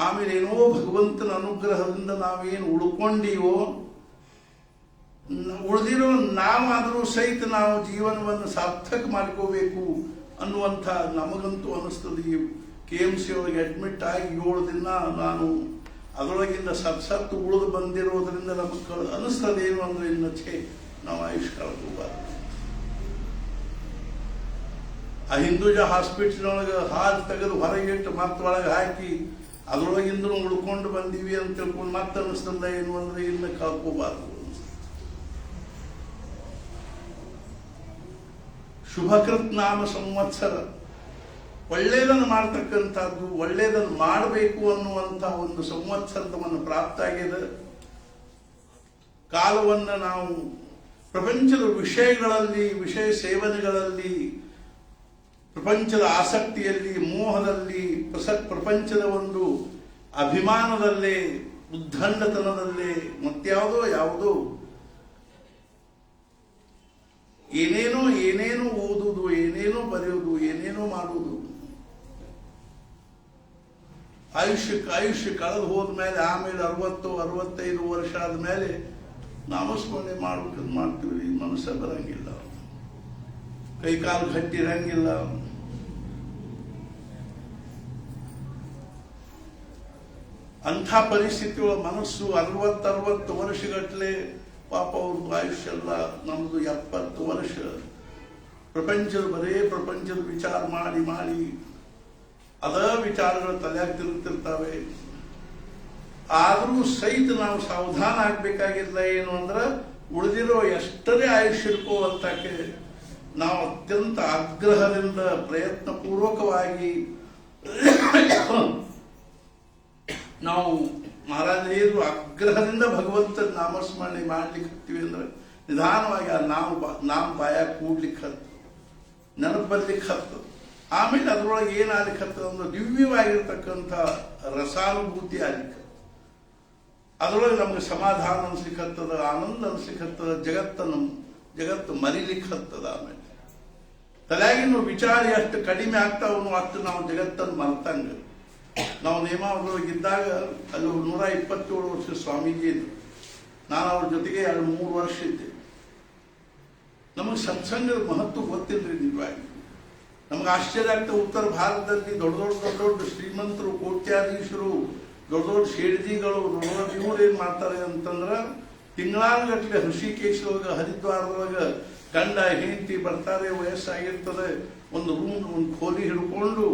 ಆಮೇಲೆ ಏನೋ ಭಗವಂತನ ಅನುಗ್ರಹದಿಂದ ನಾವೇನು ಉಳ್ಕೊಂಡಿವೋ, ಉಳಿದಿರೋ ನಾವಾದರೂ ಸಹಿತ ನಾವು ಜೀವನವನ್ನು ಸಾರ್ಥಕ ಮಾಡ್ಕೋಬೇಕು ಅನ್ನುವಂಥ ನಮಗಂತೂ ಅನಿಸ್ತದೆ. ಈ KMC ಒಳಗೆ ಅಡ್ಮಿಟ್ ಆಗಿ 7 ದಿನ ನಾನು ಅದರೊಳಗಿಂದ ಸತ್ತು ಉಳಿದು ಬಂದಿರೋದ್ರಿಂದ ನಮಗೆ ಅನಿಸ್ತದೆ ಏನು ಅಂದ್ರೆ ಇನ್ನು ನಾವು ಆಯುಷ್ ಕಳ್ಕೋಬಾರ್ದು. ಆ ಹಿಂದೂಜ ಹಾಸ್ಪಿಟಲ್ ಒಳಗೆ ಹಾಲು ತೆಗೆದು ಹೊರಗಿಟ್ಟು ಮತ್ತೊಳಗೆ ಹಾಕಿ ಅದರೊಳಗಿಂದ ಉಳ್ಕೊಂಡು ಬಂದೀವಿ ಅಂತ ತಿಳ್ಕೊಂಡು ಮತ್ತೆ ಅನಿಸ್ತದ ಏನು ಅಂದ್ರೆ ಇನ್ನು ಕಳ್ಕೋಬಾರ್ದು. ಶುಭಕೃತ್ ನಾಮ ಸಂವತ್ಸರ, ಒಳ್ಳೆಯದನ್ನು ಮಾಡ್ತಕ್ಕಂಥದ್ದು, ಒಳ್ಳೆಯದನ್ನು ಮಾಡಬೇಕು ಅನ್ನುವಂಥ ಒಂದು ಸಂವತ್ಸರದ ಒಂದು ಪ್ರಾಪ್ತ ಆಗಿದೆ. ಕಾಲವನ್ನು ನಾವು ಪ್ರಪಂಚದ ವಿಷಯಗಳಲ್ಲಿ, ವಿಷಯ ಸೇವನೆಗಳಲ್ಲಿ, ಪ್ರಪಂಚದ ಆಸಕ್ತಿಯಲ್ಲಿ, ಮೋಹದಲ್ಲಿ, ಪ್ರಪಂಚದ ಒಂದು ಅಭಿಮಾನದಲ್ಲೇ ಉದ್ದಂಡತನದಲ್ಲಿ ಮತ್ಯಾವುದೋ ಯಾವುದೋ ಏನೇನೋ ಓದುವುದು, ಏನೇನೋ ಬರೆಯುವುದು, ಏನೇನೋ ಮಾಡುವುದು. ಆಯುಷ್ಯ ಕಳೆದು ಹೋದ್ಮೇಲೆ ಆಮೇಲೆ 60-65 ವರ್ಷ ಆದ್ಮೇಲೆ ನಾಮಸ್ಮರಣೆ ಮಾಡ್ತೀವಿ, ಮನಸ್ಸ ಬರಂಗಿಲ್ಲ, ಕೈಕಾಲು ಗಟ್ಟಿರಂಗಿಲ್ಲ. ಅಂಥ ಪರಿಸ್ಥಿತಿ ಒಳಗೆ ಮನಸ್ಸು 60 ವರ್ಷಗಟ್ಟಲೆ ಪಾಪ ಅವ್ರದ್ದು ಆಯುಷ್ಯ ಎಲ್ಲ, ನಮ್ದು 70 ವರ್ಷ ಬರೇ ಪ್ರಪಂಚದ ವಿಚಾರ ಮಾಡಿ ಅದ ವಿಚಾರಗಳು ತಲೆಯಾಗಿ ತಿರುಗ್ತಿರ್ತಾವೆ. ಆದರೂ ಸಹಿತ ನಾವು ಸಾವಧಾನ ಆಗ್ಬೇಕಾಗಿಲ್ಲ. ಏನು ಅಂದ್ರೆ ಉಳಿದಿರೋ ಎಷ್ಟರೇ ಆಯುಷ್ಯ ಇರ್ಕೋವಂತಕ್ಕೆ ನಾವು ಅತ್ಯಂತ ಆಗ್ರಹದಿಂದ ಪ್ರಯತ್ನ ಪೂರ್ವಕವಾಗಿ ನಾವು ಮಹಾರಾಜರು ಆಗ್ರಹದಿಂದ ಭಗವಂತನ ನಾಮಸ್ಮರಣೆ ಮಾಡ್ಲಿಕ್ಕೆ ಹತ್ತೀವಿ ಅಂದ್ರೆ ನಿಧಾನವಾಗಿ ನಾವು ಬಾಯ ಕೂಡ್ಲಿಕ್ಕೆ ಹತ್ತು, ನೆನಪು ಬರ್ಲಿಕ್ಕೆ ಹತ್ತು. ಆಮೇಲೆ ಅದ್ರೊಳಗೆ ಏನಾಗ್ಲಿಕ್ಕೆ ಹತ್ತದ ಅಂದ್ರೆ ದಿವ್ಯವಾಗಿರ್ತಕ್ಕಂಥ ರಸಾನುಭೂತಿ ಆಗ್ಲಿಕ್ಕೆ, ಅದರೊಳಗೆ ನಮ್ಗೆ ಸಮಾಧಾನ ಅನ್ಸ್ಲಿಕ್ಕೆ ಹತ್ತದ, ಆನಂದ ಅನ್ಸ್ಲಿಕ್ಕೆ ಹತ್ತದ, ಜಗತ್ತು ಮರಿಲಿಕ್ಕೆ ಹತ್ತದ. ಆಮೇಲೆ ತಲೆಯಾಗಿನ ವಿಚಾರ ಎಷ್ಟು ಕಡಿಮೆ ಆಗ್ತಾವನು ಅಷ್ಟು ನಾವು ಜಗತ್ತನ್ನು ಮರ್ತಂಗ. ನಾವು ನೇಮಾವರೊಳಗಿದ್ದಾಗ ಅಲ್ಲಿ 127 ವರ್ಷ ಸ್ವಾಮೀಜಿ ಇದ್ರು. ನಾನು ಅವ್ರ ಜೊತೆಗೆ 2-3 ವರ್ಷ ಇದ್ದೆ. ನಮಗೆ ಸತ್ಸಂಗದ ಮಹತ್ವ ಗೊತ್ತಿಲ್ರಿ ನಿಜವಾಗಿ. ನಮ್ಗೆ ಆಶ್ಚರ್ಯ ಆಗ್ತದೆ, ಉತ್ತರ ಭಾರತದಲ್ಲಿ ದೊಡ್ಡ ಶ್ರೀಮಂತರು, ಕೋಟ್ಯಾಧೀಶರು, ದೊಡ್ಡ ಶೇಡ್ಜಿಗಳು, ದೊಡ್ಡ ಇವ್ರು ಏನ್ ಮಾಡ್ತಾರೆ ಅಂತಂದ್ರೆ ತಿಂಗಳಾನುಗಟ್ಟಲೆ ಋಷಿಕೇಶದೊಳಗ ಹರಿದ್ವಾರದೊಳಗ ಗಂಡ ಹೆಂಡತಿ ಬರ್ತಾರೆ, ವಯಸ್ಸಾಗಿರ್ತದೆ, ಒಂದು ರೂಮ್ ಒಂದು ಖೋಲಿ ಹಿಡ್ಕೊಂಡು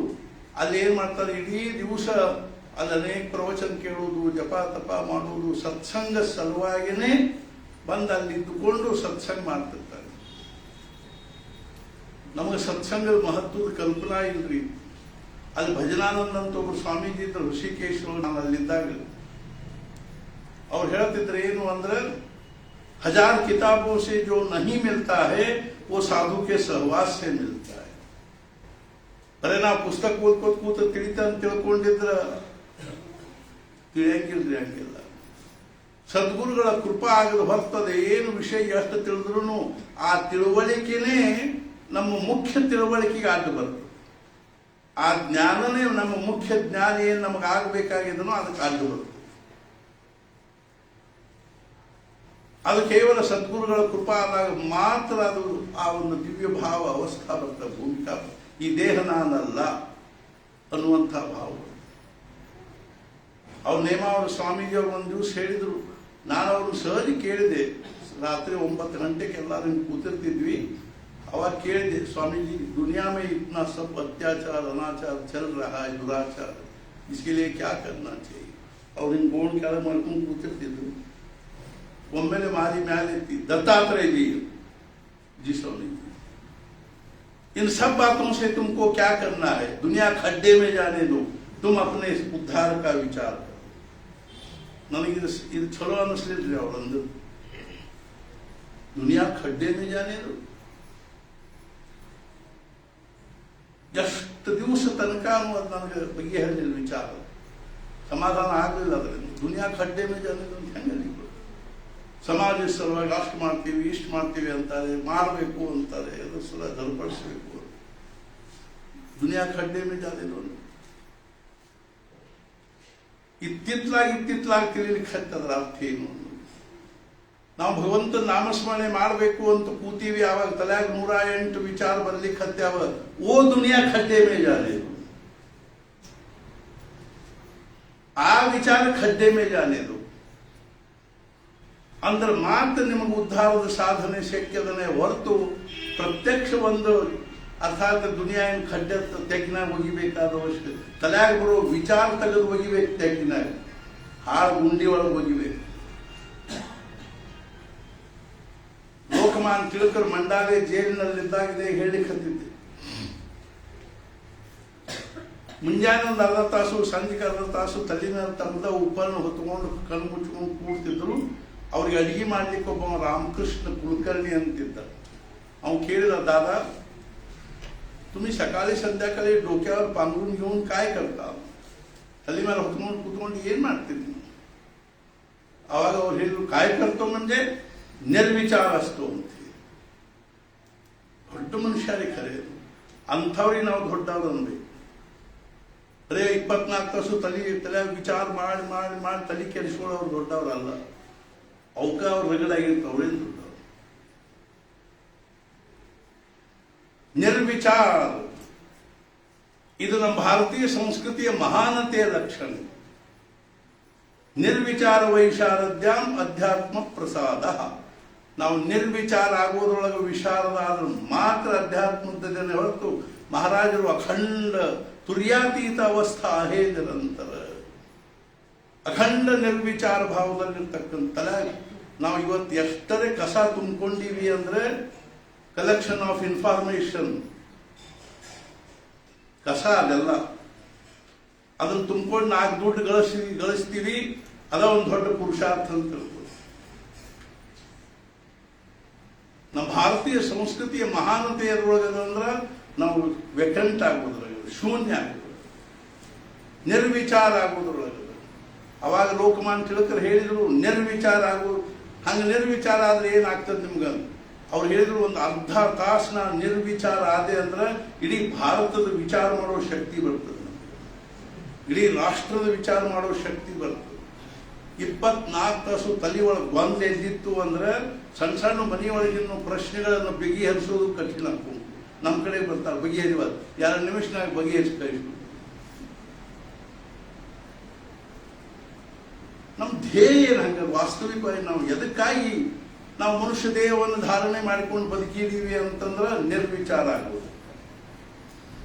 ಅಲ್ಲಿ ಏನ್ ಮಾಡ್ತಾರೆ, ಇಡೀ ದಿವಸ ಅಲ್ಲಿ ಅನೇಕ ಪ್ರವಚನ ಕೇಳುವುದು, ಜಪ ತಪ ಮಾಡುವುದು, ಸತ್ಸಂಗ ಸಲುವಾಗಿನೇ ಬಂದು ಅಲ್ಲಿ ಇದ್ದುಕೊಂಡು ಸತ್ಸಂಗ ಮಾಡ್ತಿರ್ತಾರೆ. ನಮಗೆ ಸತ್ಸಂಗದ ಮಹತ್ವದ ಕಲ್ಪನಾ ಇಲ್ರಿ. ಅಲ್ಲಿ ಭಜನಾನಂದ ಅಂತ ಒಬ್ಬರು ಸ್ವಾಮೀಜಿ ಇದ್ರು ಋಷಿಕೇಶ್ವರು. ನಾನು ಅಲ್ಲಿದ್ದಾಗ ಅವ್ರು ಹೇಳ್ತಿದ್ರೆ ಏನು ಅಂದ್ರೆ, 1000 किताबों से जो नहीं मिलता है वो साधु के सहवास से मिलता है. ಬರೇ ನಾವು ಪುಸ್ತಕ ಓದ್ಕೋತ ಕೂತ ತಿಳಿತ ಅಂತ ತಿಳ್ಕೊಂಡಿದ್ರ ತಿಳಿಯಂಗಿಲ್ರಿ. ಹಂಗಿಲ್ಲ. ಸದ್ಗುರುಗಳ ಕೃಪಾ ಆಗಲು ಹೊರ್ತದೆ. ಏನು ವಿಷಯ ಎಷ್ಟು ತಿಳಿದ್ರು ಆ ತಿಳುವಳಿಕೆನೇ ನಮ್ಮ ಮುಖ್ಯ ತಿಳುವಳಿಕೆಗೆ ಅಡ್ಡ ಬರ್ತದೆ. ಆ ಜ್ಞಾನನೇ ನಮ್ಮ ಮುಖ್ಯ ಜ್ಞಾನ ಏನು ನಮಗೆ ಆಗಬೇಕಾಗಿದನೋ ಅದಕ್ಕೆ ಅಡ್ಡ ಬರ್ತದೆ. ಅದು ಕೇವಲ ಸದ್ಗುರುಗಳ ಕೃಪಾ ಆದಾಗ ಮಾತ್ರ ಅದು ಆ ಒಂದು ದಿವ್ಯ ಭಾವ ಅವಸ್ಥಾ ಬರ್ತದೆ. ಭೂಮಿಕಾ, ಈ ದೇಹ ನಾನಲ್ಲ ಅನ್ನುವಂಥ ಭಾವ. ಅವ್ರ ನೇಮಾವರ ಸ್ವಾಮೀಜಿ ಅವರು ಒಂದು ದಿವಸ ಹೇಳಿದ್ರು. ನಾನು ಅವ್ರನ್ನ ಸಹಜ ಕೇಳಿದೆ. ರಾತ್ರಿ 9 ಗಂಟೆಗೆ ಎಲ್ಲರೂ ಕೂತಿರ್ತಿದ್ವಿ. ಅವಾಗ ಕೇಳಿದೆ, ಸ್ವಾमीजी दुनिया में इतना सब अत्याचार अनाचार चल रहा है, दुराचार, इसके लिए क्या करना चाहिए? और इन ಗೋಣ ಕೆಳ ಮಾಡ್ಕೊಂಡು ಕೂತಿರ್ತಿದ್ರು. ಒಮ್ಮೆಲೆ ಮಾರಿ ಮ್ಯಾಲೆತ್ತಿ, दत्तात्रेय जी स्वामी जी, इन सब बातों से तुमको क्या करना है? दुनिया खड्डे में जाने दो, तुम अपने उद्धार का विचार करो. ನನಗೆ ಇದು ಚಲೋ ಅನ್ನಿಸ್ಲಿಲ್ರಿ ಅವರಂದು. ದುನಿಯಾ ಖಡ್ಡೆ ಮೇ ಜಾನೆ ದೋ. ಎಷ್ಟು ದಿವಸ ತನಕ ಅದು ನನಗೆ ಬಗೆಹರಿಲಿಲ್ಲ ವಿಚಾರ, ಸಮಾಧಾನ ಆಗಲಿಲ್ಲ. ಅದರಿಂದ ದುನಿಯಾ ಖಡ್ಡೆ ಮೇ ಜಾನೆ ದೋ ಅಂತ ಹೆಂಗೆ? ಸಮಾಜ ಸಲುವಾಗಿ ಅಷ್ಟು ಮಾಡ್ತೀವಿ ಇಷ್ಟು ಮಾಡ್ತೀವಿ ಅಂತಾರೆ, ಮಾಡಬೇಕು ಅಂತಾರೆ, ಅದು ಸಲ ಧರ್ಪಡಿಸಬೇಕು. ದುನಿಯಾ ಖಡ್ಡೆ ಮೇ ಜಾನೆ ದೋ. ಇತ್ತಿತ್ಲಾಗಿ ತಿಳಿಲಿಕ್ಕೆ ಹತ್ತದ್ರ ಅರ್ಥ ಏನು? ನಾವು ಭಗವಂತನ ನಾಮಸ್ಮರಣೆ ಮಾಡಬೇಕು ಅಂತ ಕೂತೀವಿ, ಆವಾಗ ತಲೆಯಾಗ 108 ವಿಚಾರ ಬರ್ಲಿಕ್ಕೆ ಹತ್ಯಾವ. ಓ ದುನಿಯಾ ಖಡ್ಡೆ ಮೇ ಜಾನೆ, ಆ ವಿಚಾರ ಖಡ್ಡೆ ಮೇ ಜಾನೆದು ಅಂದ್ರೆ ಮಾತ್ರ ನಿಮಗೆ ಉದ್ಧಾರದ ಸಾಧನೆ ಶಕ್ಯದನೆ ಹೊರತು ಪ್ರತ್ಯಕ್ಷ ಒಂದು ಅರ್ಥಾತ್ ದುನಿಯಾ ಏನು ಖಡ್ಡೆ ತೆಗ್ಗಿನಾಗ ಒಗಿಬೇಕಾದ ಅವಶ್ಯಕತೆ. ತಲೆಯಾಗ ಬರೋ ವಿಚಾರ ತೆಗೆದು ಒಗಿಬೇಕು, ತೆಗ್ಗಿನಾಗ ಹಾಳು ಗುಂಡಿ ಒಳಗೆ ಒಗಿಬೇಕು. ಲೋಕಮಾನ್ ತಿಲಕರು ಮಂಡಾಲೆ ಜೈಲಿನಲ್ಲಿದ್ದಾಗಿದೆ ಹೇಳಿಕ್ಕೆ ಹತ್ತಿದ್ದೆ. ಮುಂಜಾನೆ ಒಂದು ಅರ್ಧ ತಾಸು, ಸಂಜೆಗೆ ಅರ್ಧ ತಾಸು ತಲೆನ ತಮ್ಮದ ಉಪ್ಪನ್ನು ಹೊತ್ಕೊಂಡು ಕಣ್ಣು ಮುಚ್ಕೊಂಡು ಕೂಡ್ತಿದ್ರು. ಅವ್ರಿಗೆ ಅಡಿಗೆ ಮಾಡ್ಲಿಕ್ಕೆ ಒಬ್ಬ ರಾಮಕೃಷ್ಣ ಕುಲಕರ್ಣಿ ಅಂತಿದ್ದ. ಅವ್ನು ಕೇಳಿದ, दादा तुम्ही सकाळी संध्याकाळी डोक्यावर पांघरून घेऊन काय करता? तली ಮೇಲೆ ಹೊತ್ಕೊಂಡು ಕೂತ್ಕೊಂಡು ಏನು ಮಾಡ್ತೀರಿ? ಅವಾಗ ಅವ್ರು ಹೇಳಿದ್ರು ಕಾಯಕರ್ತೋ म्हणजे ನಿರ್ವಿಚಾರ असतो ಅಂತ. ದೊಡ್ಡ ಮನುಷ್ಯರೇ ಖರೆ, ಅಂಥವ್ರಿಗೆ ನಾವು ದೊಡ್ಡವ್ರು ಅನ್ಬೇಕು. ಬರೇ 24 ತಾಸು ತಲೆ ವಿಚಾರ ಮಾಡಿ ಮಾಡಿ ಮಾಡಿ ತಲೆ ಕೆಡಿಸ್ಕೊಳ್ಳೋರು ದೊಡ್ಡವ್ರಲ್ಲ. ಅವಕ್ಕ ಅವ್ರು ರಗಡಾಗಿರ್ತ ಅವ್ರೇನು ದೊಡ್ಡವ್ರು. ನಿರ್ವಿಚಾರ ಇದು ನಮ್ಮ ಭಾರತೀಯ ಸಂಸ್ಕೃತಿಯ ಮಹಾನತೆಯ ಲಕ್ಷಣ. ನಿರ್ವಿಚಾರ ವೈಶಾರದ್ಯಾಂ ಅಧ್ಯಾತ್ಮ ಪ್ರಸಾದ. ನಾವು ನಿರ್ವಿಚಾರ ಆಗೋದ್ರೊಳಗೆ ವಿಶಾರದ ಆದ್ರೆ ಮಾತ್ರ ಅಧ್ಯಾತ್ಮದನೆ ಹೊರತು ಮಹಾರಾಜರು ಅಖಂಡ ತುರ್ಯಾತೀತ ಅವಸ್ಥಾ ಹೇ ನಿರಂತರ. ಅಖಂಡ ನಿರ್ವಿಚಾರ ಭಾವದಲ್ಲಿರ್ತಕ್ಕಂಥ ನಾವು ಇವತ್ತು ಎಷ್ಟರೇ ಕಸ ತುಂಬಿಕೊಂಡಿವಿ ಅಂದ್ರೆ ಕಲೆಕ್ಷನ್ ಆಫ್ ಇನ್ಫಾರ್ಮೇಶನ್ ಕಸ ಅದೆಲ್ಲ. ಅದನ್ನು ತುಂಬಿಕೊಂಡು 4 ದುಡ್ಡು ಗಳಿಸ್ತೀವಿ, ಅದ ಒಂದು ದೊಡ್ಡ ಪುರುಷಾರ್ಥ ಅಂತ ತಿಳ್ಬೋದು. ನಮ್ಮ ಭಾರತೀಯ ಸಂಸ್ಕೃತಿಯ ಮಹಾನತೆಯರೊಳಗದಂದ್ರ ನಾವು ವೆಕೆಂಟ್ ಆಗೋದ್ರಾಗ, ಶೂನ್ಯ ಆಗೋದು, ನಿರ್ವಿಚಾರ ಆಗೋದ್ರೊಳಗ. ಅವಾಗ ಲೋಕಮಾನ್ಯ ತಿಲಕರು ಹೇಳಿದ್ರು ನಿರ್ವಿಚಾರ ಆಗೋದು. ಹಂಗೆ ನಿರ್ವಿಚಾರ ಆದ್ರೆ ಏನಾಗ್ತದೆ ನಿಮ್ಗೆ? ಅವ್ರು ಹೇಳಿದ್ರು ಒಂದು ಅರ್ಧ ತಾಸು ನಾ ನಿರ್ವಿಚಾರ ಆದೆ ಅಂದ್ರೆ ಇಡೀ ಭಾರತದ ವಿಚಾರ ಮಾಡೋ ಶಕ್ತಿ ಬರ್ತದೆ, ಇಡೀ ರಾಷ್ಟ್ರದ ವಿಚಾರ ಮಾಡೋ ಶಕ್ತಿ ಬರ್ತದೆ. 24 ತಾಸು ತಲೆ ಒಳಗೆ ಗೊಂದಲ ಎದ್ದಿತ್ತು ಅಂದ್ರೆ ಸಣ್ಣ ಸಣ್ಣ ಮನೆಯೊಳಗಿನ ಪ್ರಶ್ನೆಗಳನ್ನು ಬಗೆಹರಿಸೋದು ಕಠಿಣ. ನಮ್ಮ ಕಡೆ ಬರ್ತಾರೆ ಬಗೆಹರಿವಾದ 2 ನಿಮಿಷನಾಗ ಬಗೆಹರಿಸಿ ಕಳಿಸ್ಬಿಟ್ಟು. ನಮ್ಮ ಧ್ಯೇಯ ಏನಂಗ ವಾಸ್ತವಿಕವಾಗಿ ನಾವು ಎದಕ್ಕಾಗಿ ನಾವು ಮನುಷ್ಯ ದೇಹವನ್ನು ಧಾರಣೆ ಮಾಡಿಕೊಂಡು ಬದುಕಿದೀವಿ ಅಂತಂದ್ರೆ ನಿರ್ವಿಚಾರ ಆಗೋದು.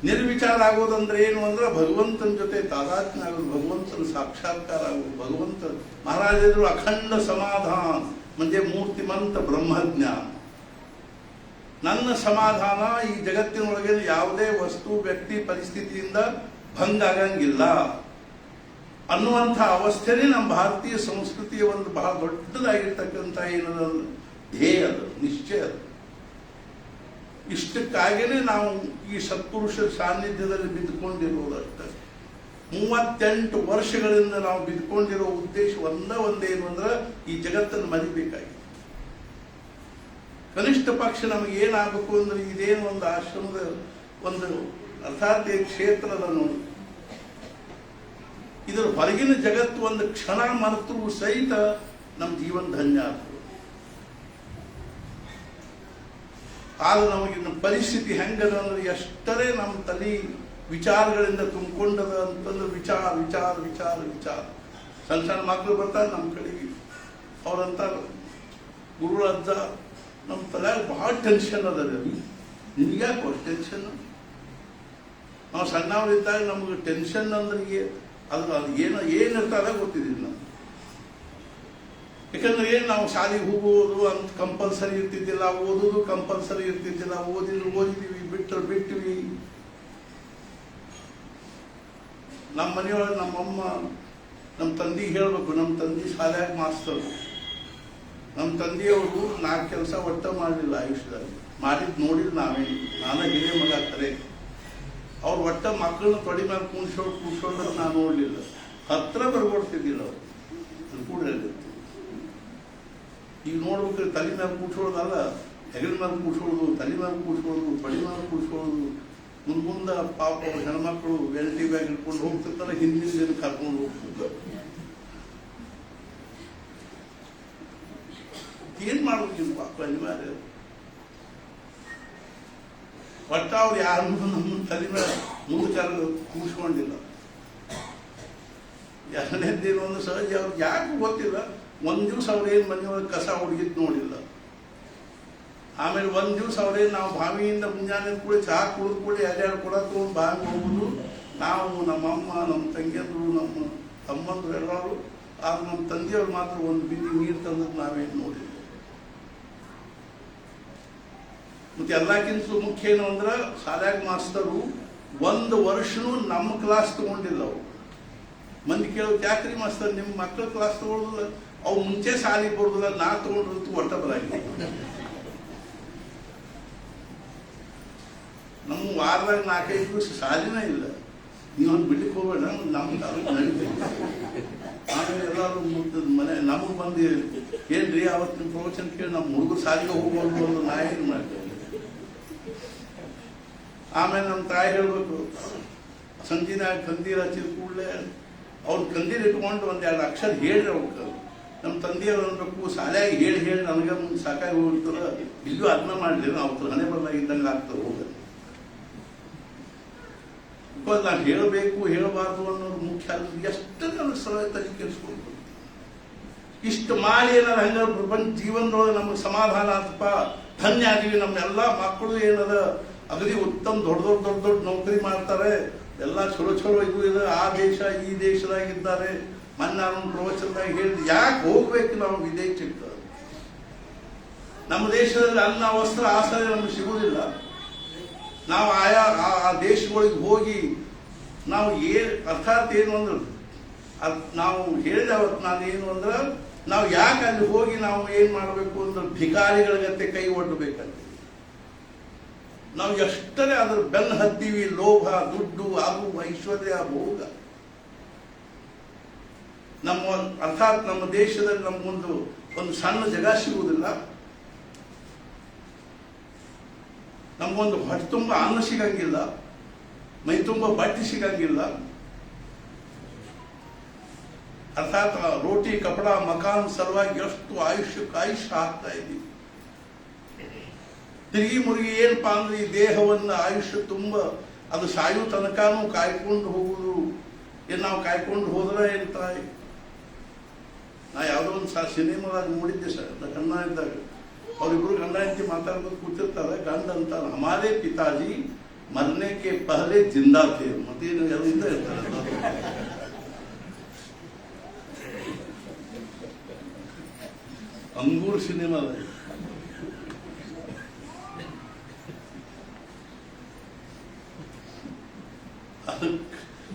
ನಿರ್ವಿಚಾರ ಆಗೋದಂದ್ರೆ ಏನು ಅಂದ್ರೆ ಭಗವಂತನ ಜೊತೆ ತಾದಾತ್ಮ್ಯ ಆಗೋದು, ಭಗವಂತನ ಸಾಕ್ಷಾತ್ಕಾರ ಆಗೋದು. ಭಗವಂತ ಮಹಾರಾಜರು ಅಖಂಡ ಸಮಾಧಾನ म्हणजे ಮೂರ್ತಿಮಂತ ಬ್ರಹ್ಮಜ್ಞಾನ. ನನ್ನ ಸಮಾಧಾನ ಈ ಜಗತ್ತಿನೊಳಗೆ ಯಾವುದೇ ವಸ್ತು ವ್ಯಕ್ತಿ ಪರಿಸ್ಥಿತಿಯಿಂದ ಭಂಗ ಆಗಂಗಿಲ್ಲ ಅನ್ನುವಂಥ ಅವಸ್ಥೆನೇ ನಮ್ಮ ಭಾರತೀಯ ಸಂಸ್ಕೃತಿಯ ಒಂದು ಬಹಳ ದೊಡ್ಡದಾಗಿರ್ತಕ್ಕಂಥ ಏನದ ಧ್ಯೇಯ, ಅದು ನಿಶ್ಚಯ. ಅದು ಇಷ್ಟಕ್ಕಾಗೇನೆ ನಾವು ಈ ಸತ್ಪುರುಷರ ಸಾನ್ನಿಧ್ಯದಲ್ಲಿ ಬಿದ್ದುಕೊಂಡಿರುವುದಷ್ಟೇ. 38 ವರ್ಷಗಳಿಂದ ನಾವು ಬಿದ್ದುಕೊಂಡಿರೋ ಉದ್ದೇಶ ಒಂದೇನು ಅಂದ್ರೆ ಈ ಜಗತ್ತನ್ನು ಮರಿಬೇಕಾಗಿ. ಕನಿಷ್ಠ ಪಕ್ಷ ನಮಗೆ ಏನಾಗಬೇಕು ಅಂದ್ರೆ ಇದೇನು ಒಂದು ಆಶ್ರಮದ ಒಂದು ಅರ್ಥಾತ್ ಈ ಕ್ಷೇತ್ರದ ನೋಡಿ, ಇದರ ಹೊರಗಿನ ಜಗತ್ತು ಒಂದು ಕ್ಷಣ ಮರೆತರೂ ಸಹಿತ ನಮ್ಮ ಜೀವನ ಧನ್ಯ ಆಗ್ತದೆ. ಆದ್ರೆ ನಮಗಿನ ಪರಿಸ್ಥಿತಿ ಹೆಂಗದ ಅಂದ್ರೆ ಎಷ್ಟರೇ ನಮ್ಮ ತಲೆ ವಿಚಾರಗಳಿಂದ ತುಂಬಿಕೊಂಡದ ಅಂತಂದ್ರೆ ವಿಚಾರ ವಿಚಾರ ವಿಚಾರ ವಿಚಾರ. ಸಣ್ಣ ಸಣ್ಣ ಮಕ್ಕಳು ಬರ್ತಾರೆ ನಮ್ಮ ಕಡೆಗೆ, ಅವ್ರಂತಾರ ಗುರುಗಳ ಅಜ್ಜ ನಮ್ಮ ತಲೆಯಾಗ ಬಹಳ ಟೆನ್ಷನ್ ಅದ ರೀ, ನಿಮ್ಗ್ಯಾಕೆ ಅಷ್ಟು ಟೆನ್ಷನ್? ನಾವು ಸಣ್ಣವರಿದ್ದಾಗ ನಮ್ಗೆ ಟೆನ್ಷನ್ ಅಂದ್ರೆ ಅದು ಏನಿರ್ತಾರ ಗೊತ್ತಿದ್ದಿಲ್ಲ ನಾವು. ಯಾಕಂದ್ರೆ ಏನು ನಾವು ಶಾಲೆಗೆ ಹೋಗೋದು ಅಂತ ಕಂಪಲ್ಸರಿ ಇರ್ತಿದ್ದಿಲ್ಲ, ಓದೋದು ಕಂಪಲ್ಸರಿ ಇರ್ತಿದ್ದಿಲ್ಲ. ಓದಿದ್ವಿ, ಬಿಟ್ಟಿವಿ. ನಮ್ಮ ಮನೆಯೊಳಗೆ ನಮ್ಮಮ್ಮ ನಮ್ಮ ತಂದೆಗೆ ಹೇಳ್ಬೇಕು, ನಮ್ಮ ತಂದೆ ಶಾಲೆಯಾಗ ಮಾಸ್ತರು. ನಮ್ಮ ತಂದೆಯವರು 4 ಕೆಲಸ ಒಟ್ಟ ಮಾಡಲಿಲ್ಲ ಆಯುಷ್ಯದಲ್ಲಿ, ಮಾಡಿದ್ ನೋಡಿದ್ ನಾನೇ ಹಿರಿಯ ಮಗ ಕರೆ. ಅವ್ರು ಒಟ್ಟ ಮಕ್ಕಳನ್ನ ತೊಡಿ ಮೇಲೆ ಕೂಡ್ಸೋದ್ರೆ ನಾನು ನೋಡ್ಲಿಲ್ಲ, ಹತ್ರ ಬರ್ಕೊಡ್ತಿದ್ದಿಲ್ಲ ಅವ್ರು. ಅದು ಕೂಡ ಈಗ ನೋಡ್ಬೇಕಾದ್ರೆ ತಲೆ ಮೇಲೆ ಕೂಡ್ಸೋದಲ್ಲ, ಹೆಗಲ ಮೇಲೆ ಕೂಡ್ಸೋದು, ತಲೆ ಮೇಲೆ ಕೂಡ್ಸೋದು, ತೊಡಿ ಮೇಲೆ ಕೂಡ್ಸೋದು. ಮುಂದ ಪಾಪ ಹೆಣ್ಮಕ್ಳು ವೆಲ್ಟಿ ಬ್ಯಾಗ್ ಇಟ್ಕೊಂಡು ಹೋಗ್ತಿರ್ತಾರೆ, ಹಿಂದಿನ ಕರ್ಕೊಂಡು ಹೋಗ್ತಿರ್ತಾರೆ. ಏನ್ ಮಾಡ್ಬೇಕು ಪಾಪ ಅನಿವಾರ್ಯ. ಒಟ್ಟ ಅವ್ರು ಯಾರು ನಮ್ಮ ತಲೆ ಮೇಲೆ ಮುಂದೆ ಕರೆದು ಕೂಡ್ಸ್ಕೊಂಡಿಲ್ಲ. ಎರಡನೇದೇನು ಒಂದು ಸಹಜ ಅವ್ರಿಗೆ ಯಾಕೆ ಗೊತ್ತಿಲ್ಲ. 1 ದಿವಸ ಅವ್ರೇನು ಮನೆಯೊಳಗೆ ಕಸ ಹುಡುಗಿದ್ ನೋಡಿಲ್ಲ. ಆಮೇಲೆ 1 ದಿವಸ ಅವ್ರೇನು ನಾವು ಬಾವಿಯಿಂದ ಮುಂಜಾನೆ ಕೂಡ ಚಹಾ ಕುಡಿದು ಕೂಡ 2 ಕೊಡ ತೊಗೊಂಡು ಬಾವಿ ಹೋಗುದು. ನಾವು ನಮ್ಮಮ್ಮ, ನಮ್ಮ ತಂಗಿಯಂದ್ರು, ನಮ್ಮ ತಮ್ಮಂದ್ರು ಎಲ್ಲರೂ. ಆದ್ರೆ ನಮ್ಮ ತಂದೆಯವ್ರು ಮಾತ್ರ 1 ಬಿಂದಿ ನೀರು ತಂದದ್ದು ನಾವೇನು ನೋಡಿಲ್ಲ. ಮತ್ತೆ ಎಲ್ಲಕ್ಕಿಂತ ಮುಖ್ಯ ಏನು ಅಂದ್ರೆ ಶಾಲ್ಯಾಗ ಮಾಸ್ತರು 1 ವರ್ಷನೂ ನಮ್ಮ ಕ್ಲಾಸ್ ತಗೊಂಡಿಲ್ಲ ಅವ್ರು. ಮಂದಿ ಕೇಳೋದು ಯಾಕ್ರಿ ಮಾಸ್ತರ್ ನಿಮ್ಮ ಮಕ್ಕಳ ಕ್ಲಾಸ್ ತಗೊಳ್ಳೋದಿಲ್ಲ? ಅವು ಮುಂಚೆ ಶಾಲೆಗೆ ಬರೋದಿಲ್ಲ, ನಾ ತಗೊಂಡ್ರಂತೂ ಒಟ್ಟ ಬರಾಗಿಲ್ಲ. ನಮ್ಮ ವಾರದಾಗ 4-5 ದಿವಸ ಶಾಲಿನ ಇಲ್ಲ. ನೀವೊಂದು ಬಿಡ್ಲಿಕ್ಕೆ ಹೋಗ್ಬೇಡ, ನಮ್ಗೆ ಅದಕ್ಕೆ ನಡೀತೈತೆ. ಆಮೇಲೆ ಎಲ್ಲರೂ ಮನೆ ನಮಗೆ ಬಂದು ಏನ್ರಿ ಅವತ್ತು ನಿಮ್ಮ ಪ್ರವಚನ ಕೇಳಿ ನಮ್ಮ ಹುಡುಗರು ಸಾಲಿಗೆ ಹೋಗ್ಬೋದು ಒಂದು ನಾ ಏನು ಮಾಡ್ತೇವೆ. ಆಮೇಲೆ ನಮ್ಮ ತಾಯಿ ಹೇಳ್ಬೇಕು, ಸಂಜೆನ ಕಂದೀರ್ ಹಚ್ಚಿದ ಕೂಡಲೇ ಅವ್ರು ಕಂದೀರ್ ಇಟ್ಕೊಂಡು ಒಂದೆರಡು ಅಕ್ಷರ ಹೇಳ್ರಿ ಅವ್ಕೆ. ನಮ್ಮ ತಂದೆಯವ್ರು ಅನ್ಬೇಕು, ಶಾಲೆಯಾಗಿ ಹೇಳಿ ನನಗೆ ಮುಂದೆ ಸಾಕಾಗಿ ಹೋಗ್ತಾರ, ಇಲ್ಲೂ ಅದನ್ನ ಮಾಡಲಿ ಅವ್ರ ಹಣೆ ಬರಲಾಗಿದ್ದಂಗೆ ಆಗ್ತದೆ ಹೋಗೋದು. ಬಿಕಾಸ್ ನಾನು ಹೇಳಬೇಕು ಹೇಳಬಾರ್ದು ಅನ್ನೋದು ಮುಖ್ಯ ಅಲ್ಲ. ಎಷ್ಟು ನನಗೆ ಸಲಹೆ ತಲೆ ಕೆಡಿಸ್ಕೊಂಡು ಇಷ್ಟು ಮಾಡಿ ಏನಾರ ಹಂಗ ಪ್ರಪಂಚ ಜೀವನದೊಳಗೆ ನಮಗೆ ಸಮಾಧಾನ ಆತಪ್ಪ, ಧನ್ಯ ಆಗಿವಿ. ನಮ್ಮೆಲ್ಲ ಮಕ್ಕಳು ಏನದ ಅಗದಿ ಉತ್ತಮ ದೊಡ್ಡ ನೌಕರಿ ಮಾಡ್ತಾರೆ, ಎಲ್ಲ ಚಲೋ ಇದು ಇದೆ, ಆ ದೇಶ ಈ ದೇಶದಾಗಿದ್ದಾರೆ. ಮೊನ್ನೆ ನಾನು ಪ್ರವಚನದಾಗ ಹೇಳಿದ್, ಯಾಕೆ ಹೋಗ್ಬೇಕು ನಾವು ವಿದೇಶಕ್ಕೆ? ನಮ್ಮ ದೇಶದಲ್ಲಿ ಅನ್ನ ವಸ್ತ್ರ ಆಸರೆ ನಮ್ಗೆ ಸಿಗುವುದಿಲ್ಲ. ನಾವು ಆಯಾ ಆ ದೇಶಗಳಿಗೆ ಹೋಗಿ ನಾವು ಅರ್ಥಾತ್ ಏನು ಅಂದ್ರೆ ನಾವು ಹೇಳಿದ ಅವತ್ತು ನಾನು ಏನು ಅಂದ್ರೆ, ನಾವು ಯಾಕೆ ಅಲ್ಲಿ ಹೋಗಿ ನಾವು ಏನ್ ಮಾಡಬೇಕು ಅಂದ್ರೆ ಭಿಕಾರಿಗಳ ಗತೆ ಕೈ ಒಡ್ಡಬೇಕಂತ. ನಾವು ಎಷ್ಟರೇ ಅದ್ರ ಬೆನ್ನು ಹತ್ತೀವಿ, ಲೋಭ, ದುಡ್ಡು, ಅದು ಐಶ್ವರ್ಯ, ಭೋಗ. ನಮ್ಮ ಅರ್ಥಾತ್ ನಮ್ಮ ದೇಶದಲ್ಲಿ ನಮಗೊಂದು ಸಣ್ಣ ಜಗ ಸಿಗುವುದಿಲ್ಲ, ನಮಗೊಂದು ಹೊಟ್ಟೆ ತುಂಬ ಅನ್ನ ಸಿಗಂಗಿಲ್ಲ, ಮೈ ತುಂಬ ಬಟ್ಟೆ ಸಿಗಂಗಿಲ್ಲ. ಅರ್ಥಾತ್ ರೋಟಿ ಕಪಡ ಮಕಾನ್ ಸಲುವಾಗಿ ಎಷ್ಟು ಆಯುಷ್ಯ ಹಾಕ್ತಾ ಇದ್ದೀವಿ. ತಿರುಗಿ ಮುರುಗಿ ಏನಪ್ಪಾ ಅಂದ್ರೆ ಈ ದೇಹವನ್ನು ಆಯುಷ್ಯ ತುಂಬ ಅದು ಸಾಯೋ ತನಕನೂ ಕಾಯ್ಕೊಂಡು ಹೋಗುದು. ಏನ್ ನಾವು ಕಾಯ್ಕೊಂಡು ಹೋದ್ರೆ ಏನ್ ತಾಯಿ? ನಾ ಯಾವುದೋ ಒಂದು ಸಿನಿಮಾದಾಗ ನೋಡಿದ್ದೆ ಸರ್, ಗಂಡ ಇದ್ದಾಗ ಅವರಿಬ್ರು ಗಂಡ ಹೆಂಡತಿ ಮಾತಾಡ್ಕೊಂಡು ಕೂತಿರ್ತಾರೆ. ಗಂಡ ಅಂತ ಹಮಾರೇ ಪಿತಾಜಿ ಮರನೆ ಕೆ ಪಹಲೆ ಜಿಂದಾ ಥೇ, ಮತ್ತೇನು ಎಲ್ಲಿಂದ ಇರ್ತಾರೆ. ಅಂಗೂರ್ ಸಿನಿಮಾದಾಗ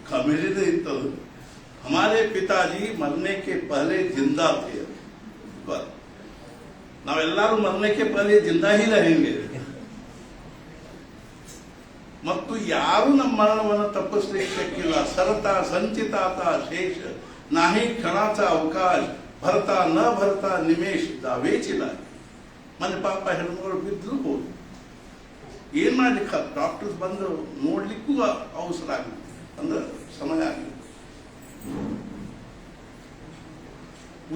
ಕಾಮಿಡಿನೇ ಇತ್ತದು. ಹಮಾರೇ ಪಿತಾಜಿ ಮರನೆ ಕೆ ಪಹಲೆ ಜಿಂದಾ ಥೇ. ನಾವೆಲ್ಲರೂ ಮರಣಕ್ಕೆ ಪಹಲೆ ಜಿಂದಾ ಹಿ रहेंगे. ಮತ್ತು ಯಾರು ನಮ್ಮ ಮರಣವನ್ನು ತಪ್ಪಿಸ್ಲಿಕ್ಕೆ ಶಕ್ತಿಲ್ಲ. सरता संचिताता शेष नाही क्षणाचा अवकाश भरता न भरता निमेष दावेचिला. ಮನೆ ಪಾಪ ಹೆಣ್ಮಗಳು ಬಿದ್ರು ಹೋದ್ರು, ಏನ್ ಮಾಡ್ಲಿಕ್ಕೆ ಡಾಕ್ಟರ್ಸ್ ಬಂದು ನೋಡ್ಲಿಕ್ಕೂ ಅವಸರ ಆಗಿದೆ, ಅಂದ್ರೆ ಸಮಯ ಆಗಿದೆ.